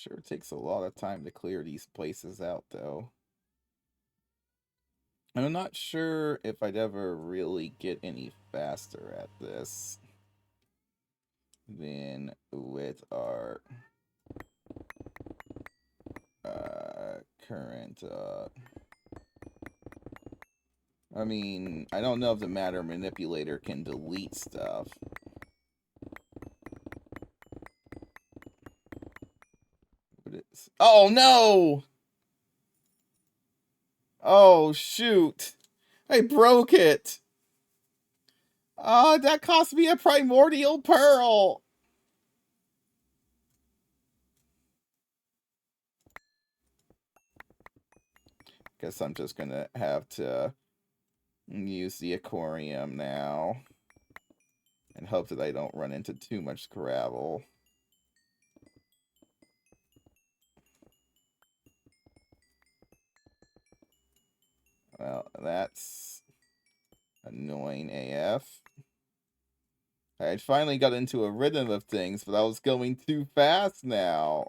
Sure takes a lot of time to clear these places out, though. I'm not sure if I'd ever really get any faster at this than with our current. I mean, I don't know if the matter manipulator can delete stuff. But it's... Oh no! Oh shoot! I broke it! That cost me a primordial pearl! Guess I'm just gonna have to use the aquarium now. And hope that I don't run into too much gravel. Well, that's annoying AF. I had finally got into a rhythm of things, but I was going too fast now.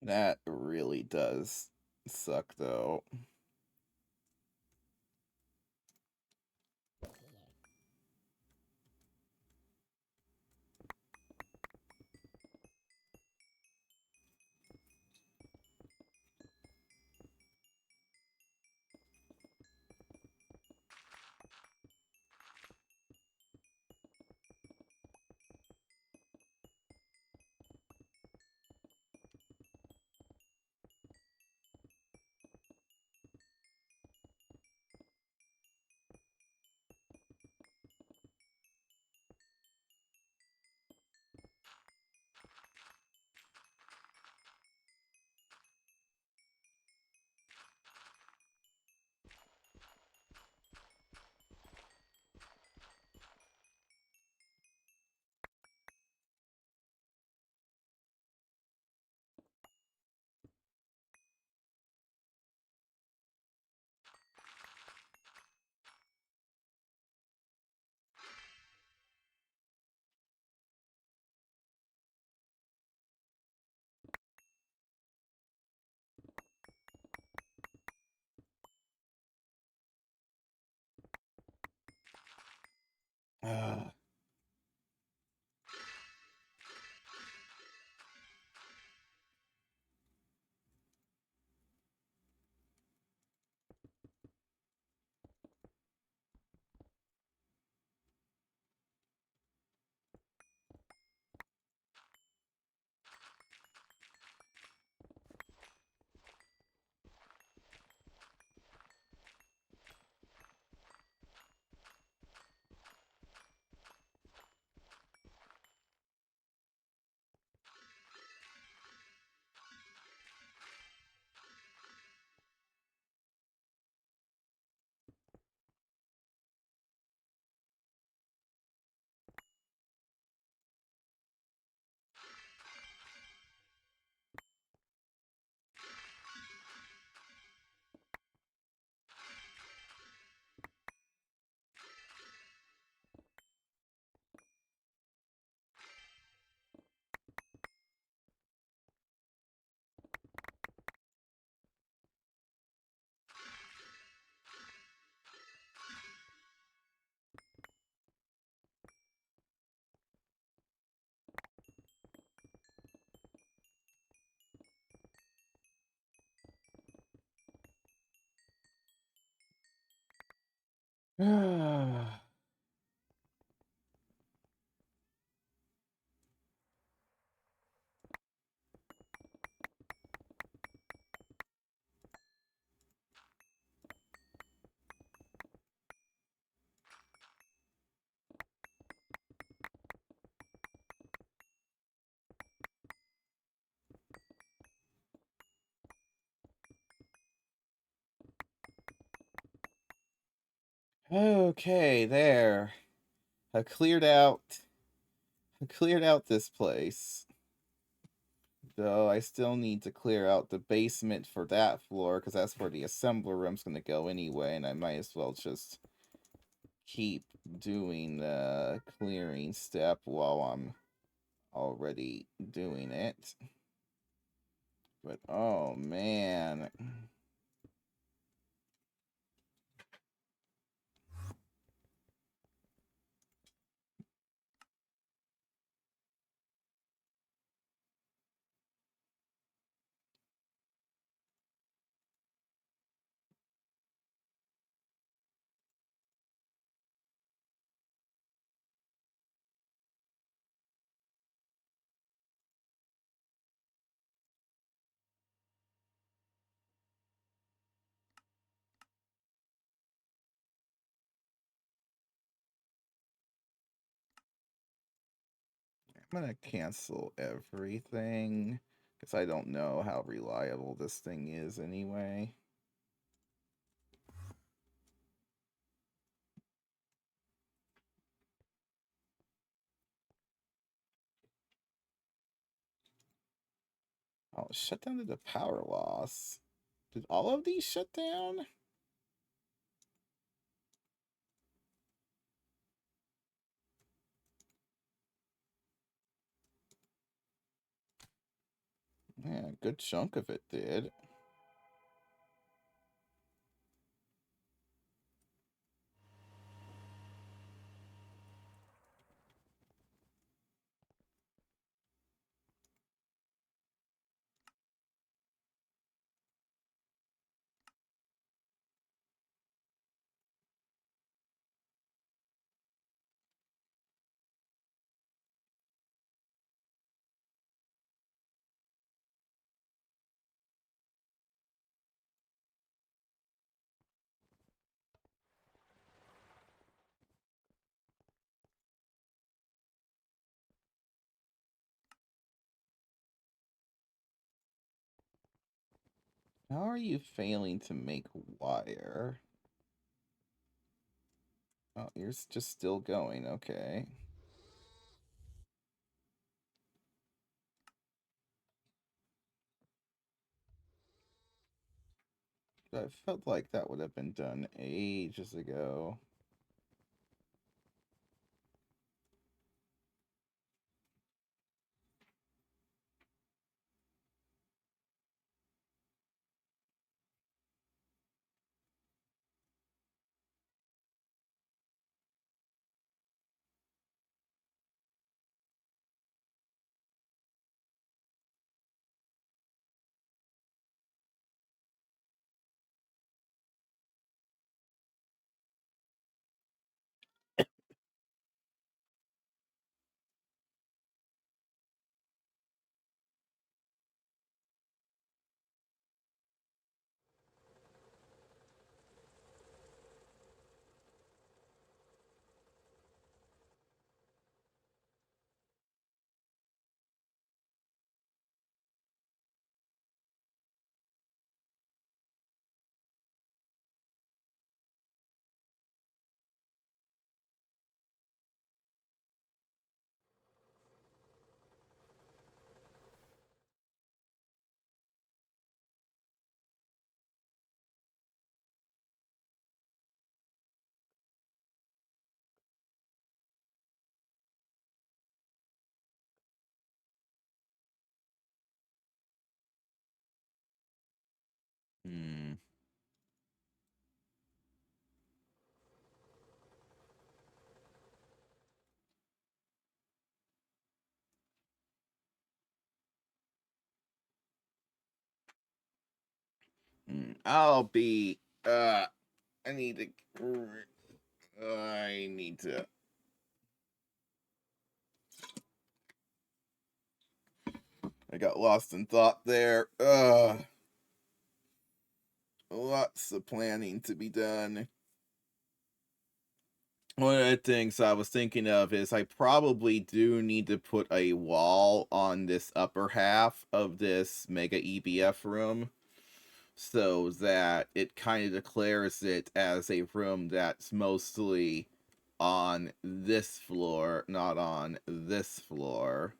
That really does suck, though. Ah. Okay, there. I cleared out. I cleared out this place. Though I still need to clear out the basement for that floor, because that's where the assembler room's going to go anyway, and I might as well just keep doing the clearing step while I'm already doing it. But oh man. I'm gonna cancel everything because I don't know how reliable this thing is anyway. Oh, shut down to the power loss. Did all of these shut down? Yeah, a good chunk of it did. How are you failing to make wire? Oh, you're just still going. Okay. I felt like that would have been done ages ago. Hmm. I'll be. I need to. I need to. I got lost in thought there. Lots of planning to be done. One of the things I was thinking of is I probably do need to put a wall on this upper half of this mega EBF room so that it kind of declares it as a room that's mostly on this floor, not on this floor.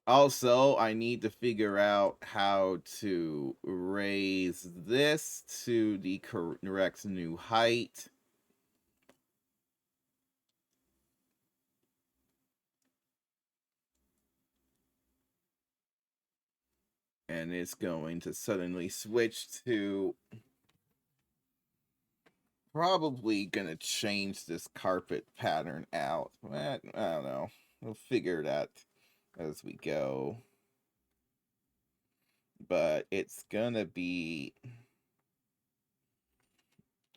Also, I need to figure out how to raise this to the correct new height. And it's going to suddenly switch to probably gonna change this carpet pattern out. I don't know. We'll figure that as we go. But it's gonna be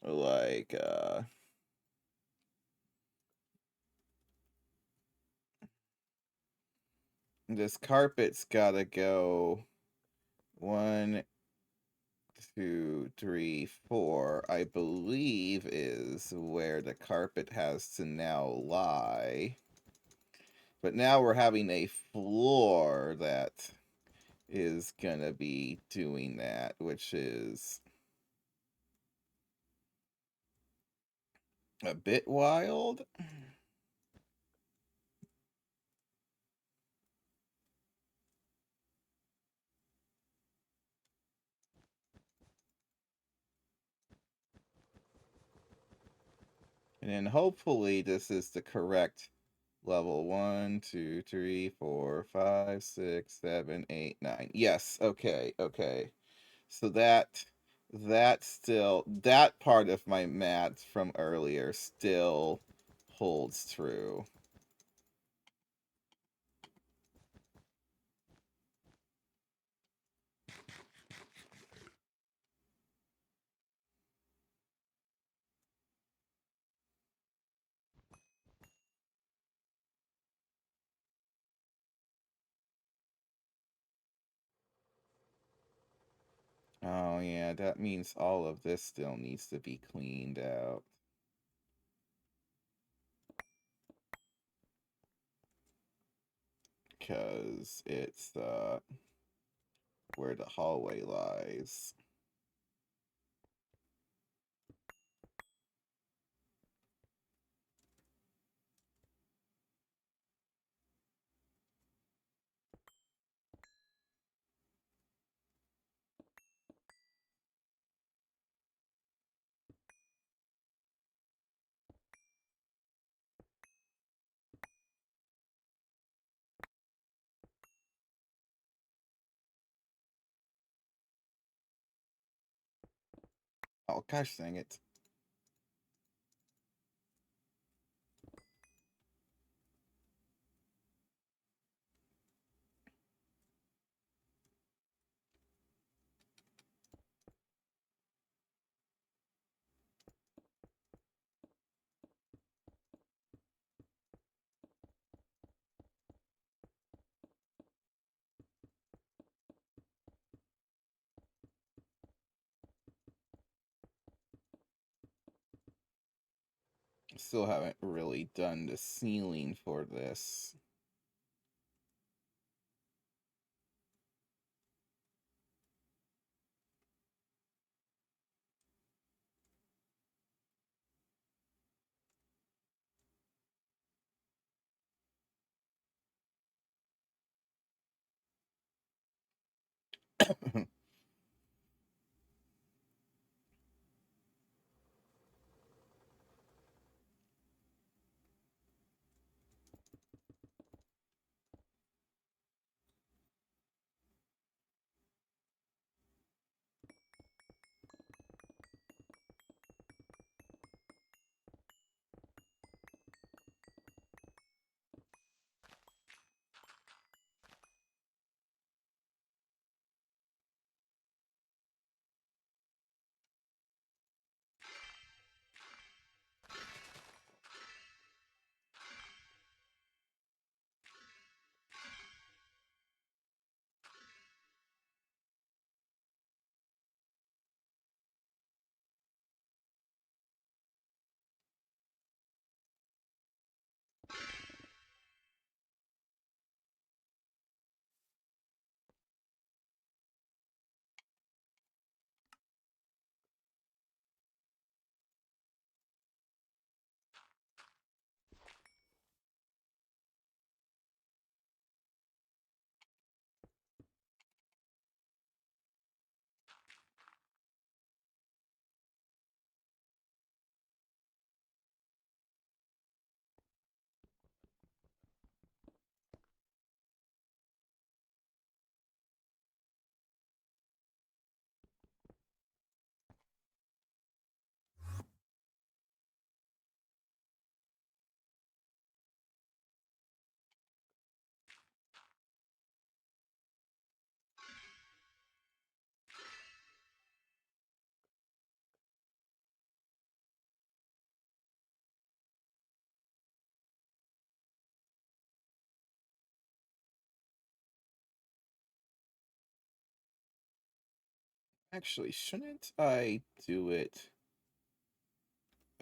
like this carpet's gotta go 1, 2, 3, 4, I believe is where the carpet has to now lie. But now we're having a floor that is gonna be doing that, which is a bit wild. And then hopefully this is the correct level. 1, 2, 3, 4, 5, 6, 7, 8, 9. Yes, okay, okay. So that part of my math from earlier still holds true. Oh yeah, that means all of this still needs to be cleaned out. Because it's where the hallway lies. Oh gosh dang it. Still haven't really done the ceiling for this. Actually, shouldn't I do it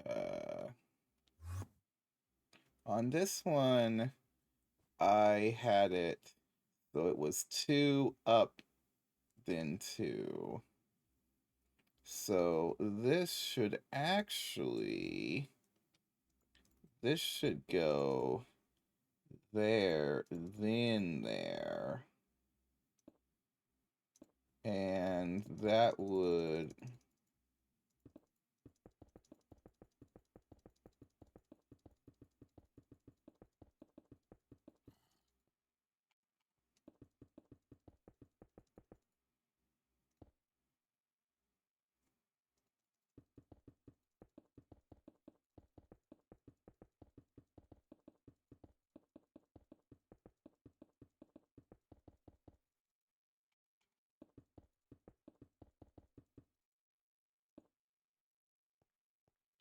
uh on this one? I had it so it was 2 up, then 2. So this should go there, then there. And that would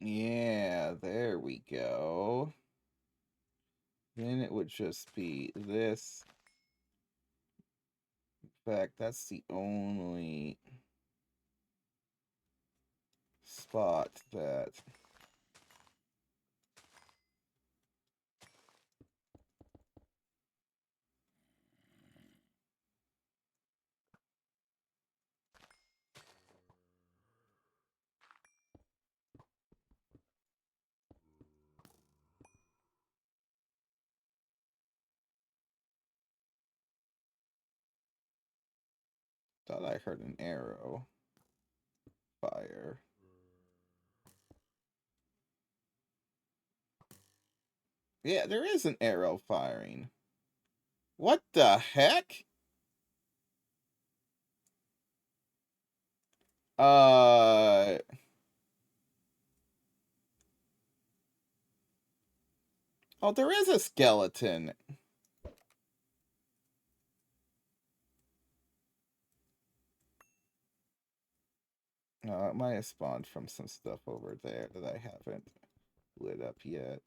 yeah, there we go. Then it would just be this. In fact, that's the only spot that thought I heard an arrow fire. Yeah, there is an arrow firing. What the heck? Uh, oh, there is a skeleton. No, it might have spawned from some stuff over there that I haven't lit up yet.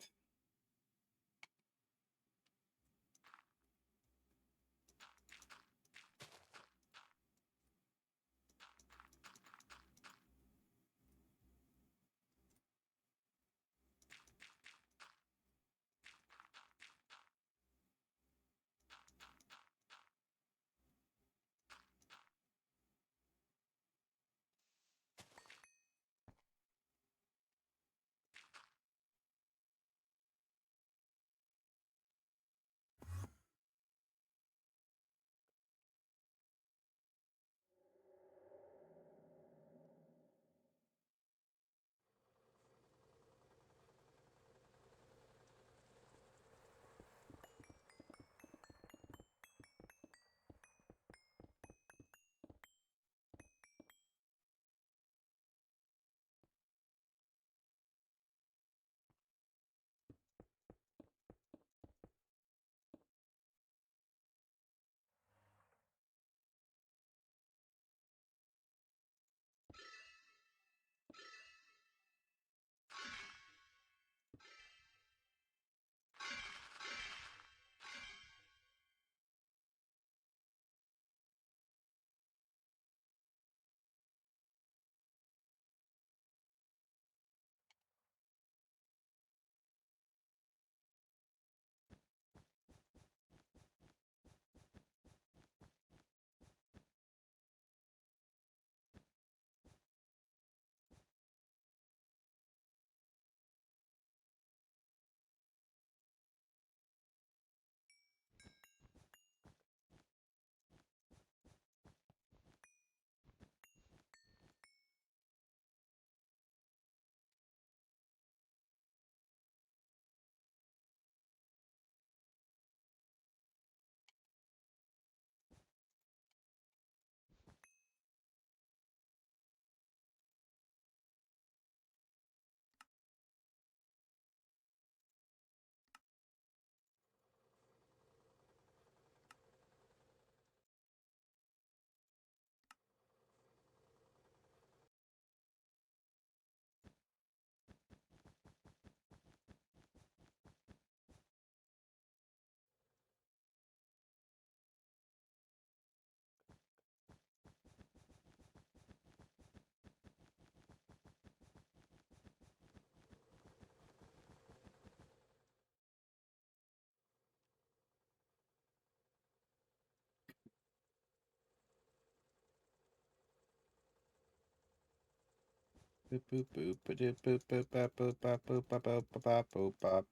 Boop boop boop boop boop boop boop boop boop boop boop boop boop boop.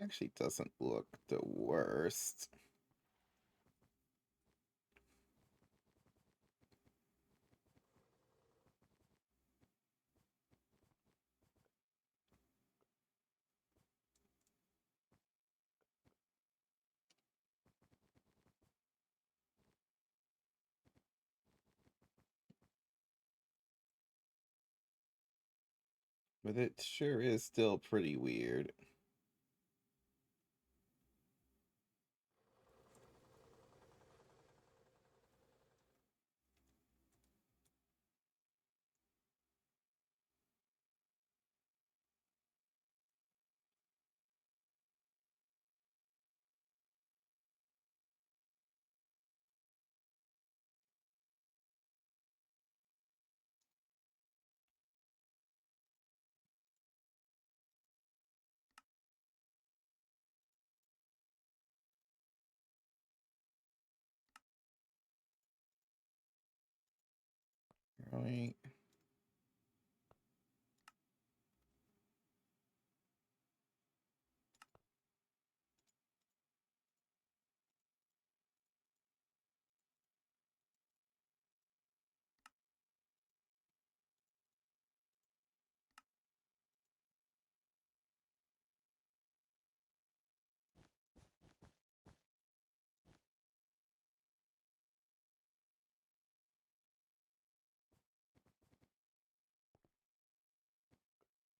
It actually doesn't look the worst. But it sure is still pretty weird. Right?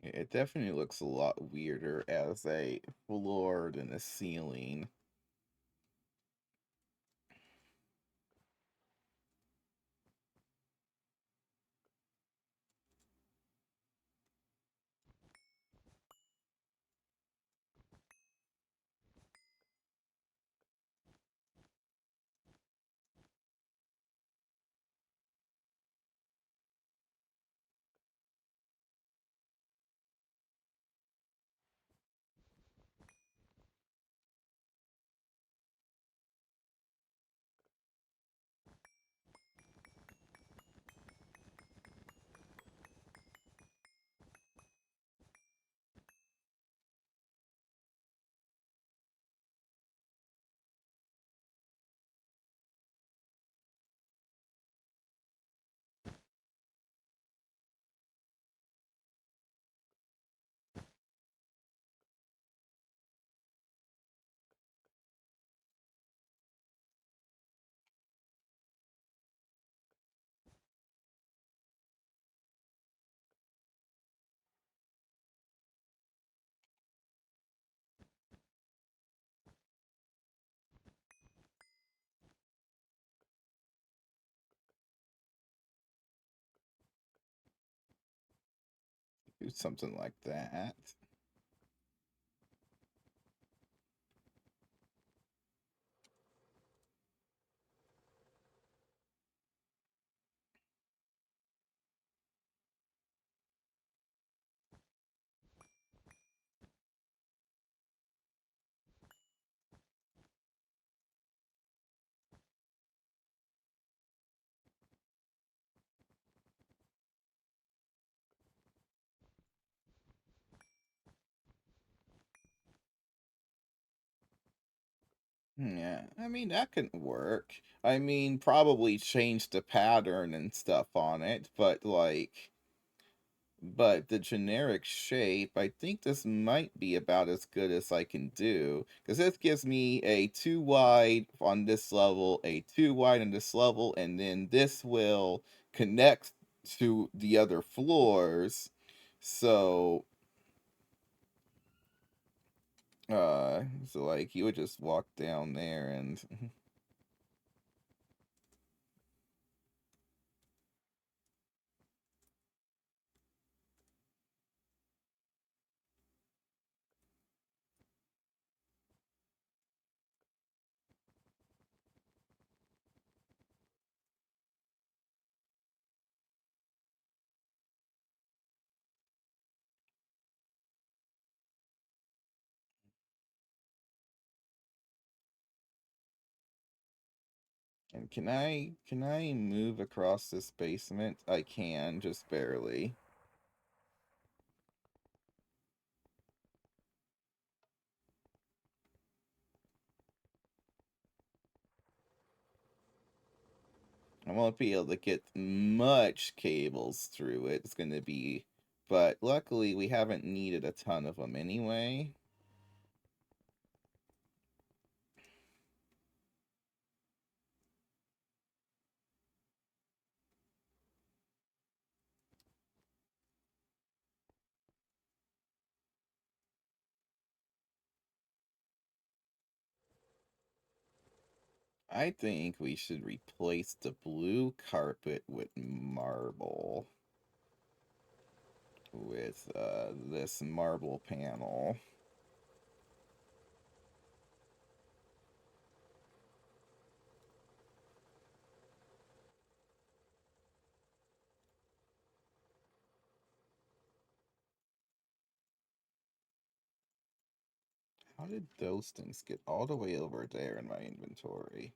Yeah, it definitely looks a lot weirder as a floor than a ceiling. Do something like that. Yeah, I mean that can work. I mean, probably change the pattern and stuff on it, but the generic shape, I think this might be about as good as I can do. Because this gives me a 2 wide on this level, a 2 wide on this level, and then this will connect to the other floors. So, so like you would just walk down there and And can I move across this basement? I can, just barely. I won't be able to get much cables through it. It's going to be, but luckily we haven't needed a ton of them anyway. I think we should replace the blue carpet with marble. With this marble panel. How did those things get all the way over there in my inventory?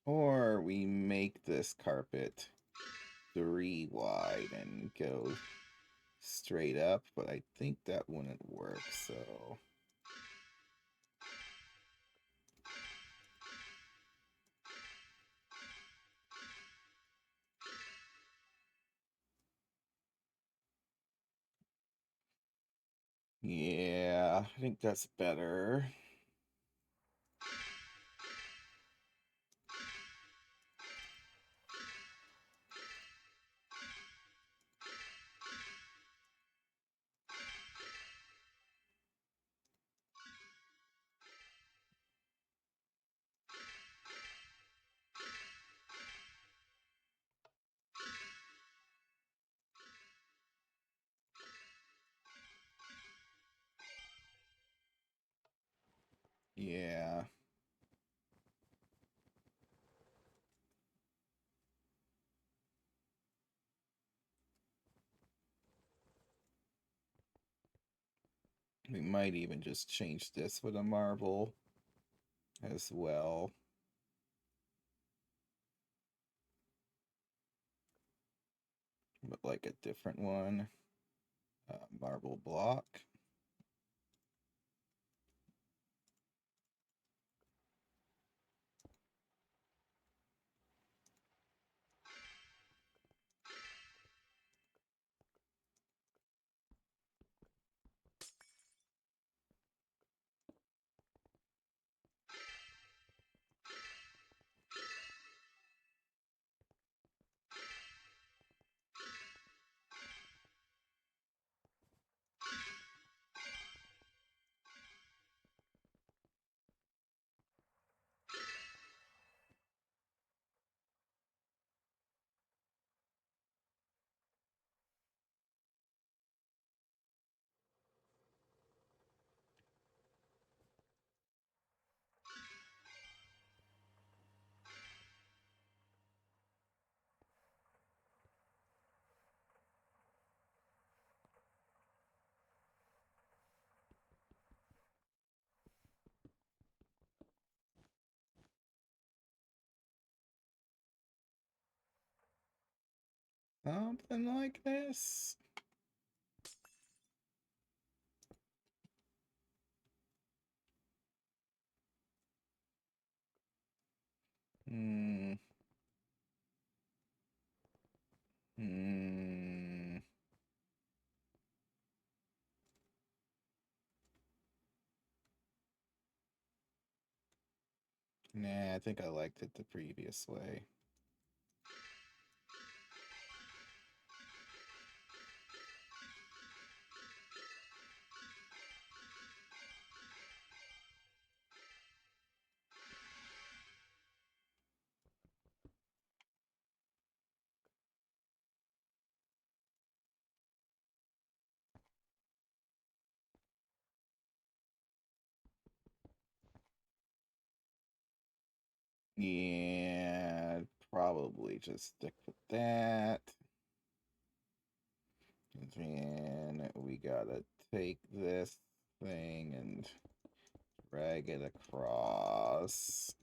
Or we make this carpet 3 wide and go straight up, but I think that wouldn't work, so... Yeah, I think that's better. Yeah. We might even just change this with a marble as well. But like a different one. Marble block. Something like this. Hmm. Hmm. Nah, I think I liked it the previous way. Yeah, probably just stick with that. And then we gotta take this thing and drag it across.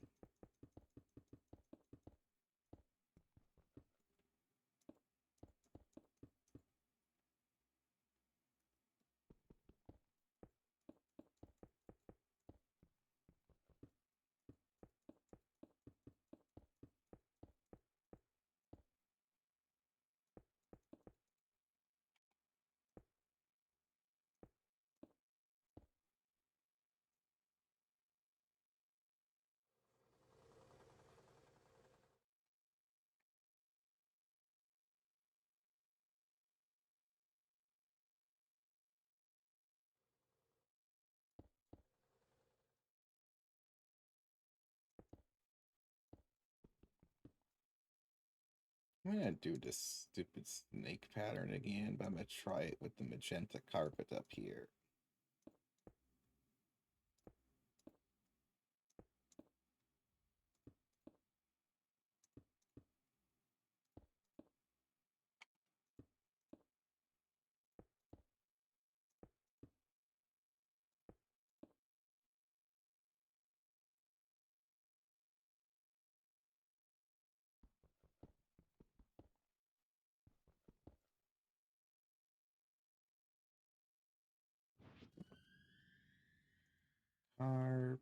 I'm gonna do this stupid snake pattern again, but I'm gonna try it with the magenta carpet up here. Carp.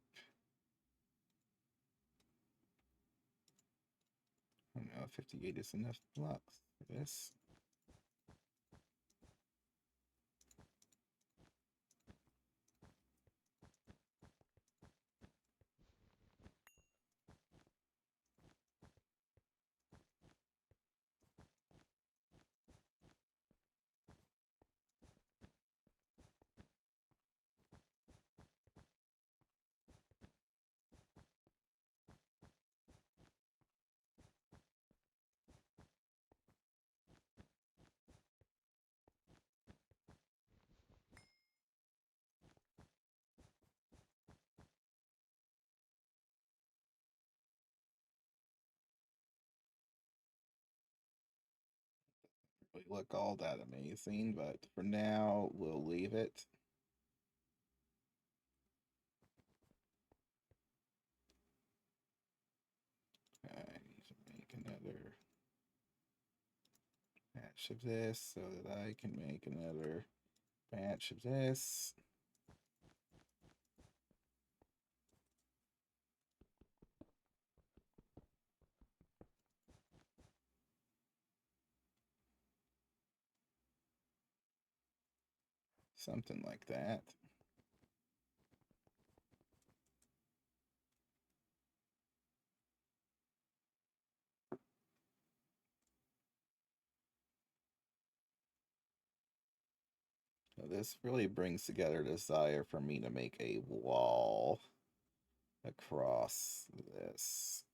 I don't know if 58 is enough blocks for this. Really look all that amazing, but for now, we'll leave it. I need to make another batch of this so that I can make another batch of this. Something like that. So this really brings together a desire for me to make a wall across this.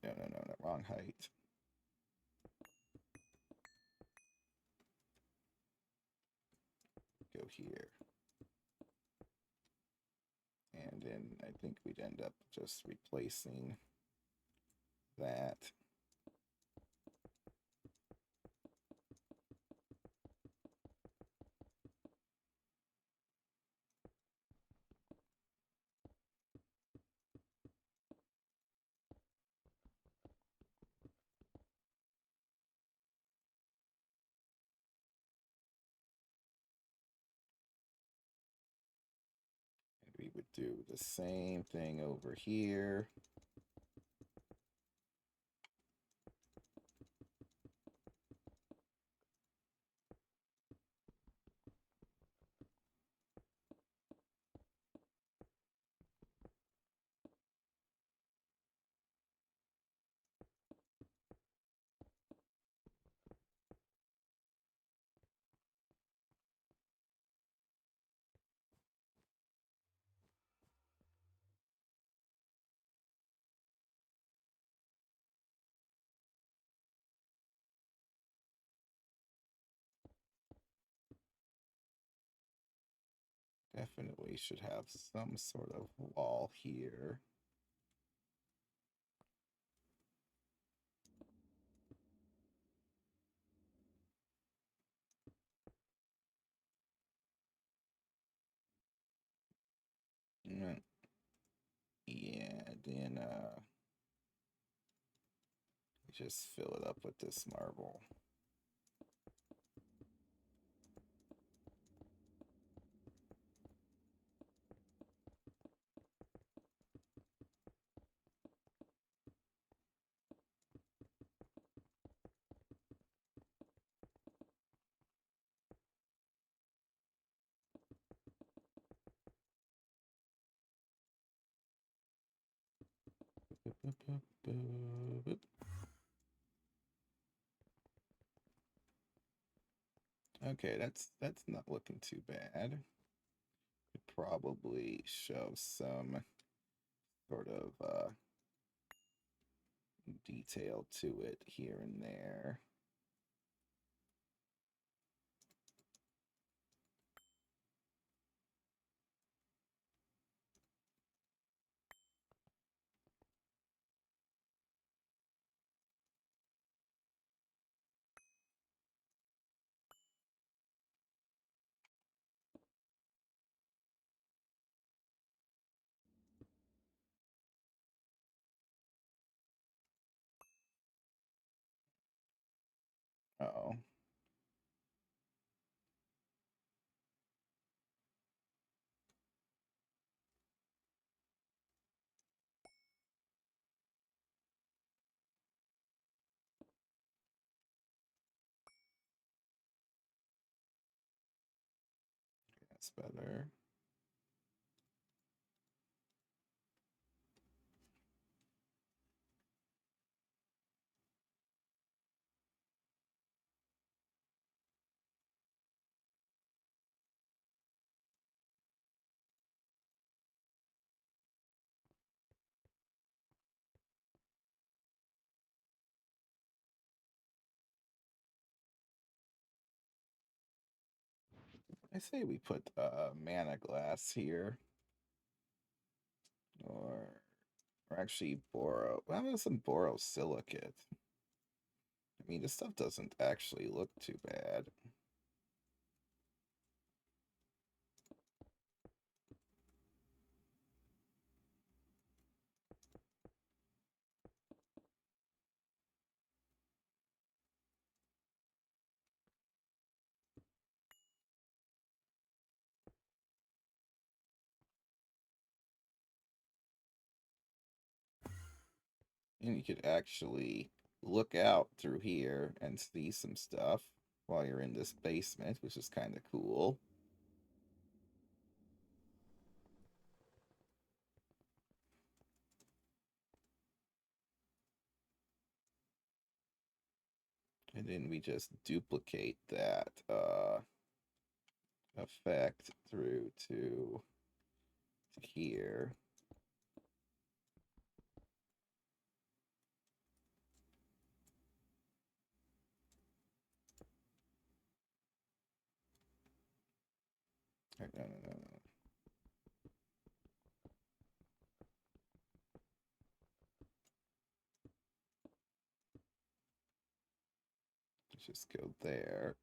No, no, no, no, wrong height. Go here. And then I think we'd end up just replacing that. do the same thing over here. Definitely should have some sort of wall here. Mm, yeah, then just fill it up with this marble. Okay, that's not looking too bad. Could probably show some sort of detail to it here and there. Oh, that's better. I say we put mana glass here, or actually boro. How about some borosilicate? I mean, this stuff doesn't actually look too bad. And you could actually look out through here and see some stuff while you're in this basement, which is kind of cool. And then we just duplicate that effect through to here. No, no, no, no. Let's just go there.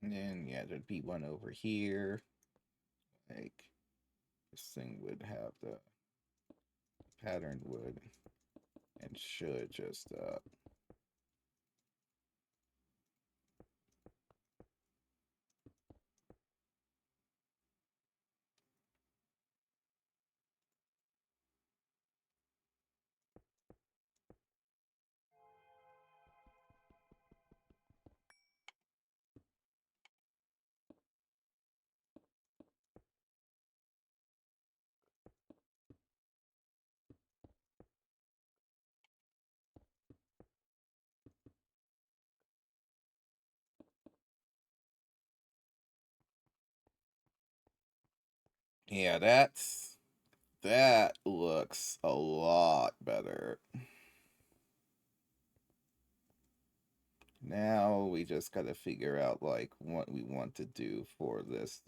And then, yeah, there'd be one over here. Like, this thing would have the pattern would and should just, yeah, that looks a lot better. Now we just gotta figure out like what we want to do for this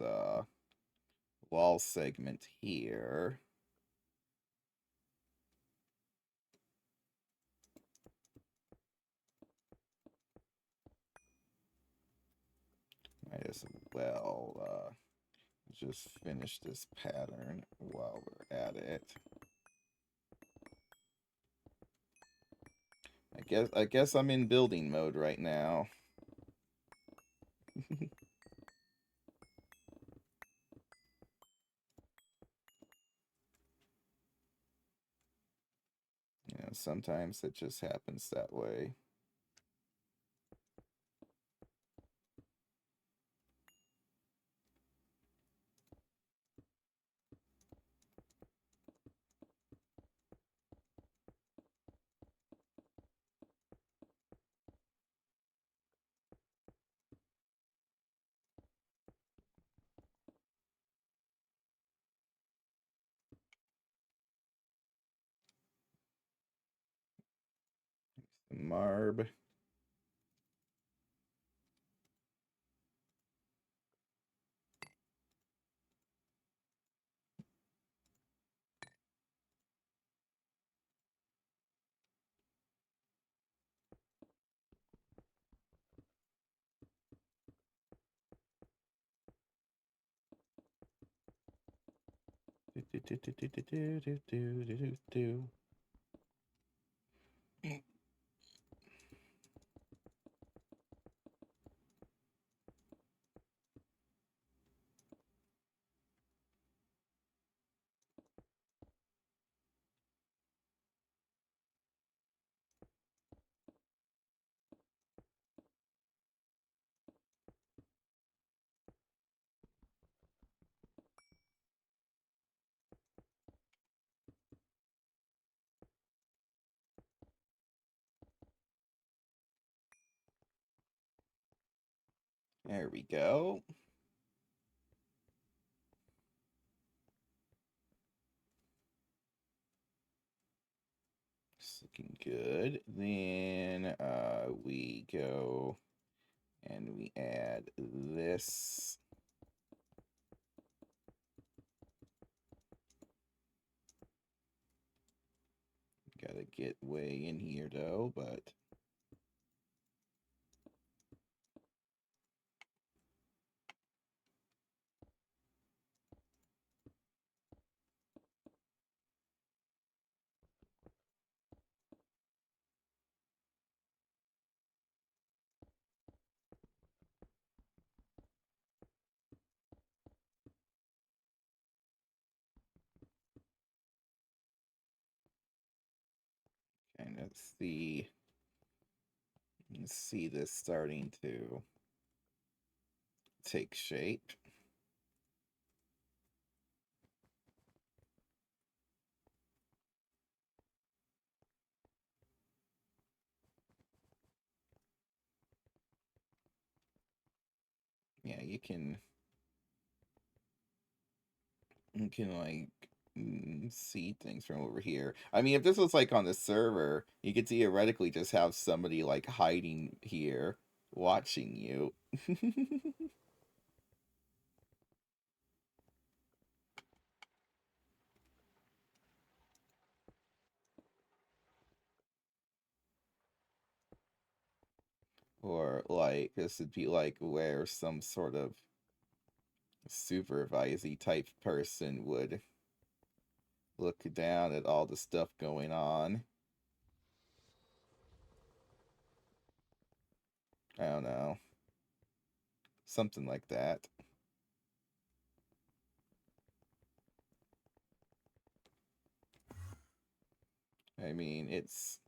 wall segment here. Might as well just finish this pattern while we're at it. I guess I'm in building mode right now. Sometimes it just happens that way. Marb. There we go. It's looking good. Then we go and we add this. Gotta get way in here though, but kind of see this starting to take shape. Yeah, you can like see things from over here. I mean, if this was like on the server, you could theoretically just have somebody like hiding here watching you. Or like this would be like where some sort of supervisey type person would look down at all the stuff going on. I don't know. Something like that. I mean, it's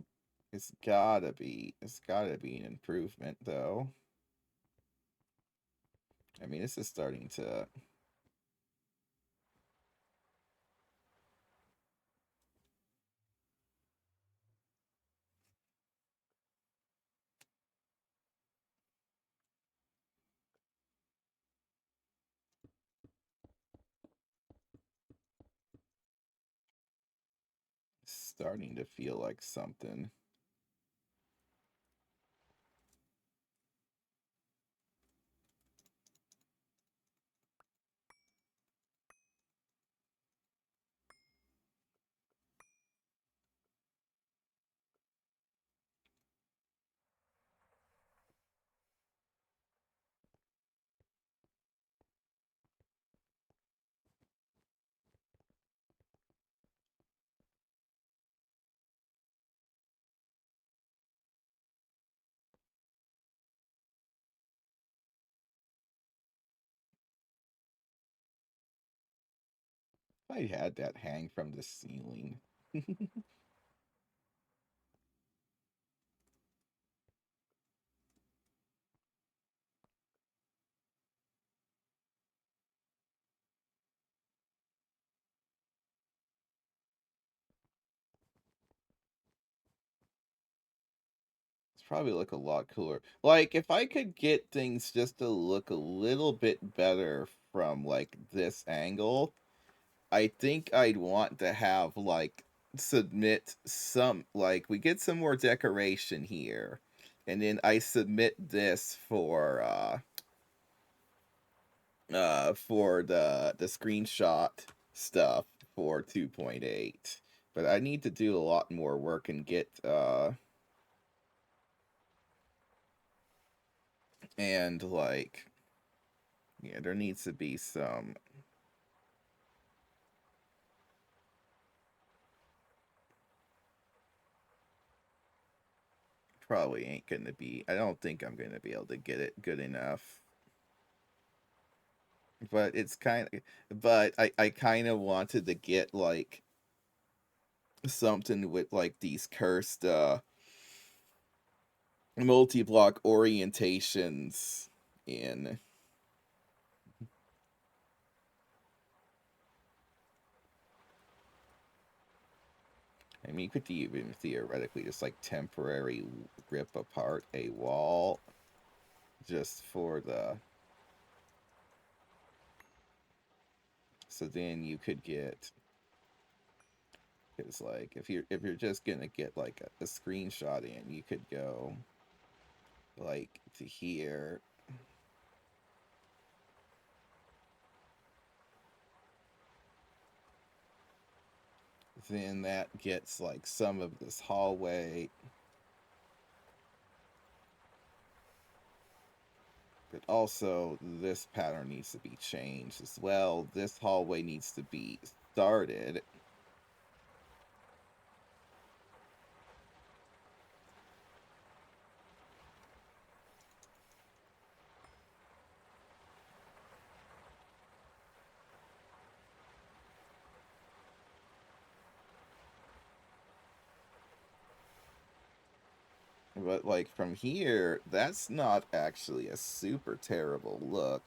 gotta be an improvement though. I mean, this is starting to feel like something. I had that hang from the ceiling. It's probably look a lot cooler. Like if I could get things just to look a little bit better from like this angle, I think I'd want to have like submit some like we get some more decoration here. And then I submit this for the screenshot stuff for 2.8. But I need to do a lot more work and get and like yeah, there needs to be some. Probably ain't gonna be. I don't think I'm gonna be able to get it good enough. But it's kind of. But I kind of wanted to get like something with like these cursed multi-block orientations in. I mean, you could even theoretically just like temporary rip apart a wall just for the. So then you could get. It's like if you're just gonna get like a screenshot in, you could go like to here. Then that gets like some of this hallway. But also, this pattern needs to be changed as well. This hallway needs to be started. But, like, from here, that's not actually a super terrible look.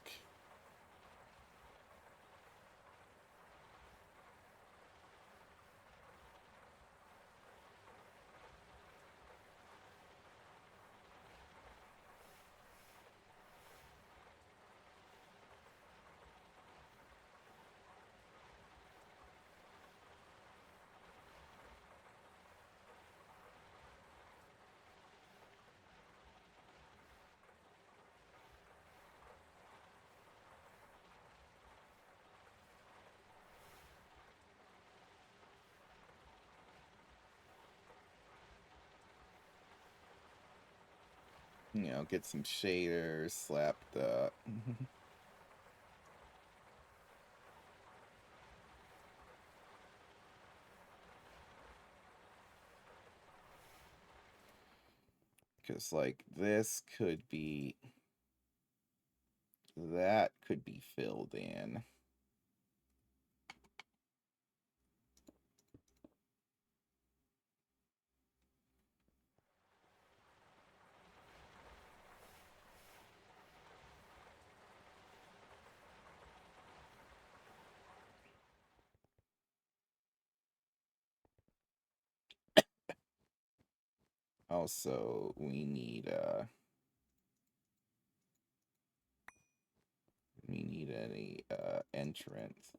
Get some shaders, slap the... Because, like, this could be... That could be filled in. Also, we need any entrance.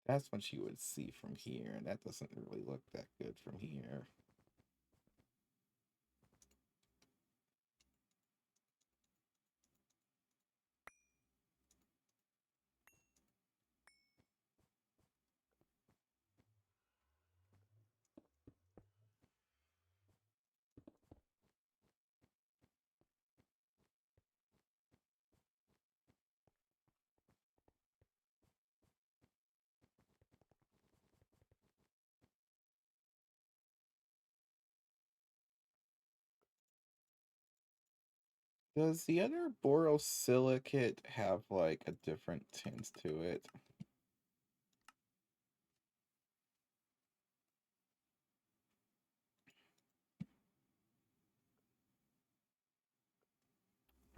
That's what you would see from here, and that doesn't really look that good from here. Does the other borosilicate have, like, a different tint to it?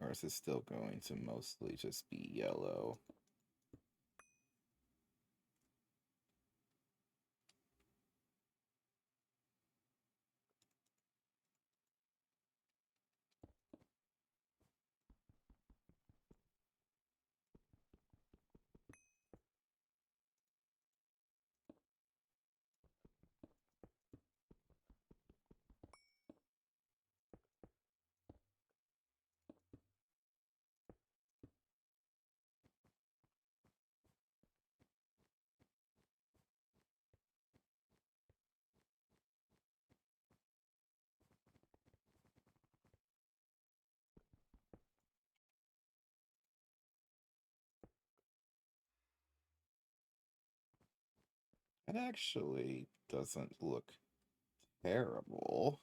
Or is it still going to mostly just be yellow? It actually doesn't look terrible.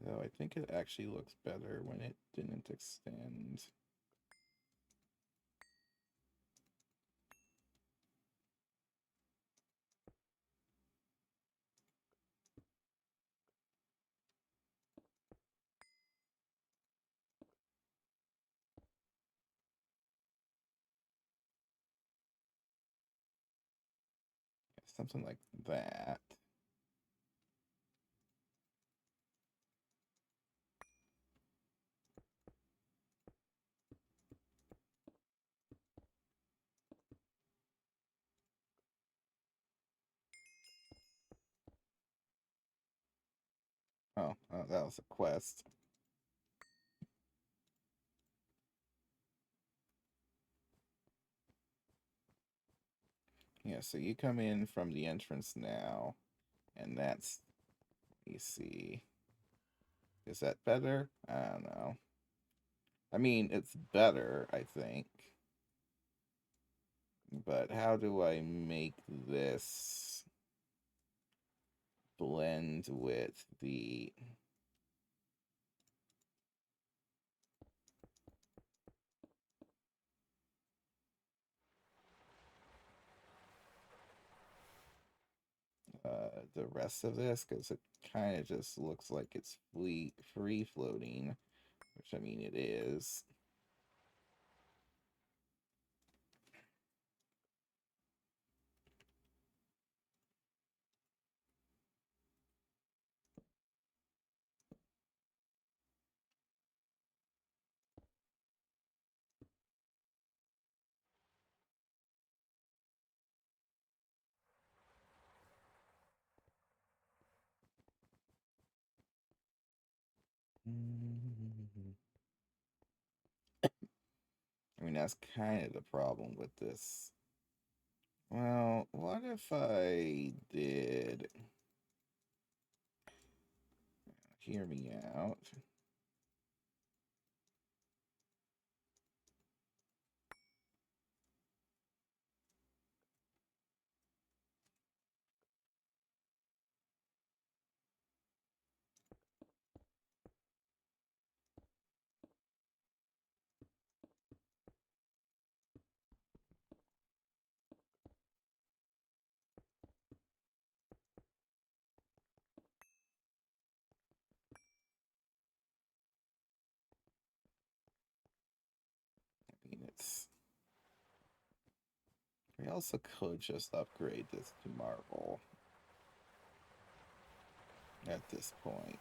Though I think it actually looks better when it didn't extend. Something like that. Oh, that was a quest. Yeah, so you come in from the entrance now, and that's, you see, is that better? I don't know. I mean, it's better, I think. But how do I make this blend with the... the rest of this? Because it kind of just looks like it's free floating, which I mean it is. I mean, that's kind of the problem with this. Well, what if I did... Hear me out. I mean, it's... We also could just upgrade this to marble at this point.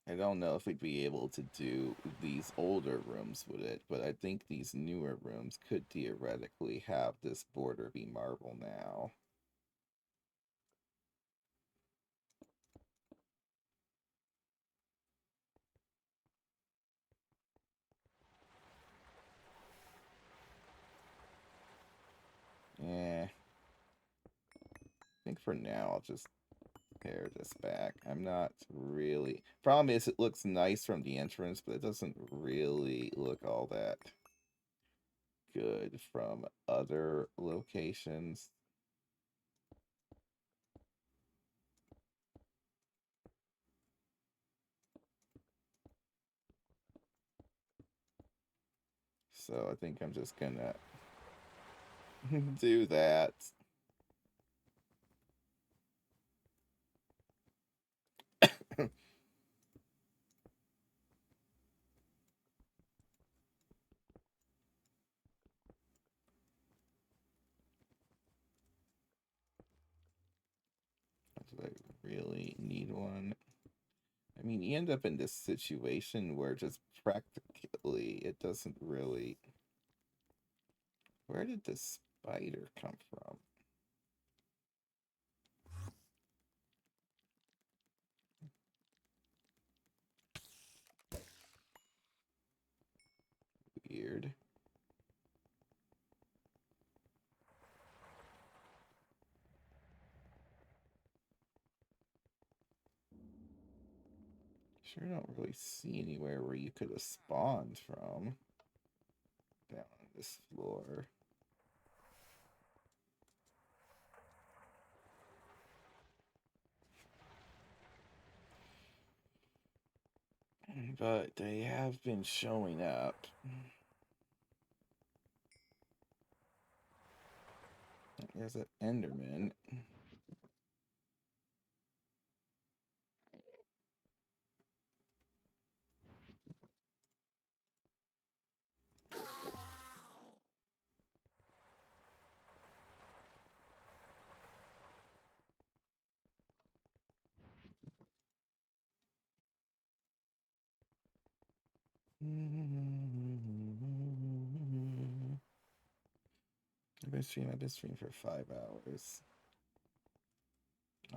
I don't know if we'd be able to do these older rooms with it, but I think these newer rooms could theoretically have this border be marble now. Yeah, I think for now I'll just pare this back. I'm not really... Problem is, it looks nice from the entrance, but it doesn't really look all that good from other locations. So I think I'm just gonna do that. Do I really need one? I mean, you end up in this situation where just practically it doesn't really. Where did this spider come from? Weird. Sure don't really see anywhere where you could have spawned from down on this floor. But they have been showing up. There's an Enderman. I've been streaming for 5 hours.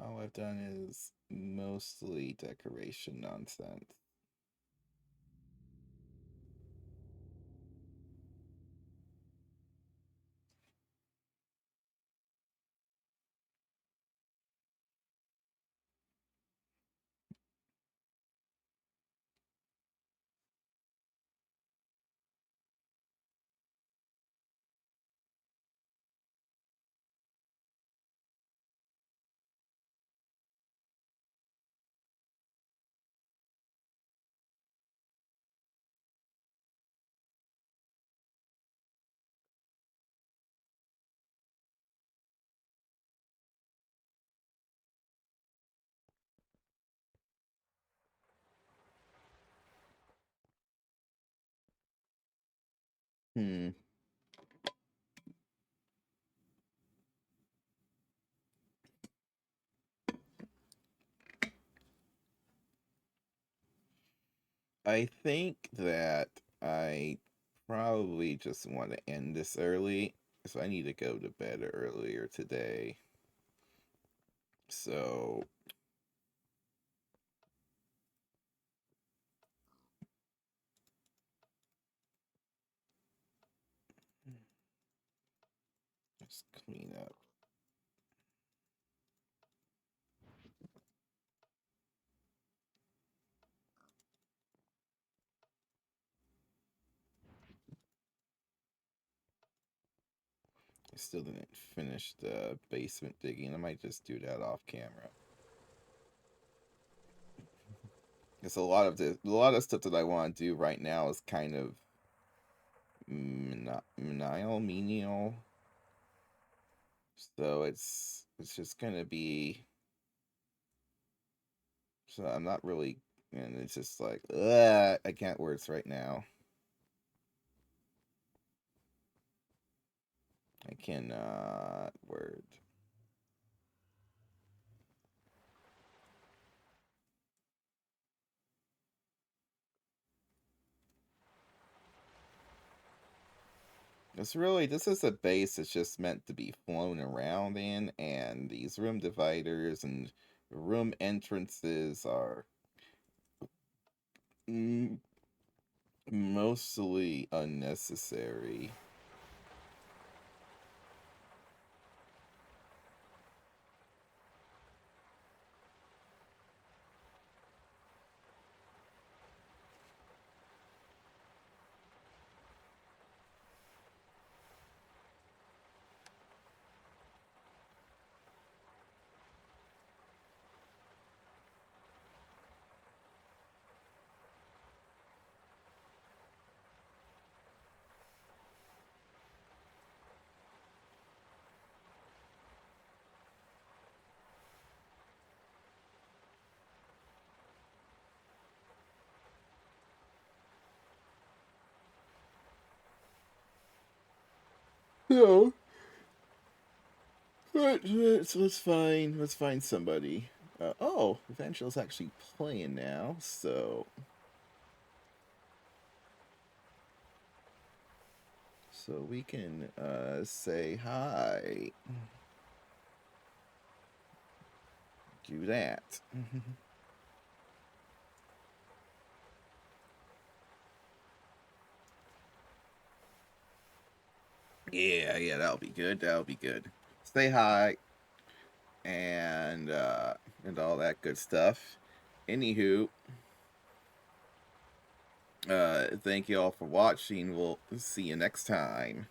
All I've done is mostly decoration nonsense. Hmm. I think that I probably just want to end this early. So I need to go to bed earlier today. So let's clean up. I still didn't finish the basement digging. I might just do that off camera. It's a lot of stuff that I want to do right now is kind of menial. So it's just gonna be. So I'm not really, and it's just like, ugh, I can't words right now. I cannot word. This is a base that's just meant to be flown around in, and these room dividers and room entrances are mm, mostly unnecessary. No. Let's find somebody. Oh, Evangel's actually playing now, so we can say hi. Do that. Yeah, that'll be good. That'll be good. Say hi and all that good stuff. Anywho, thank you all for watching. We'll see you next time.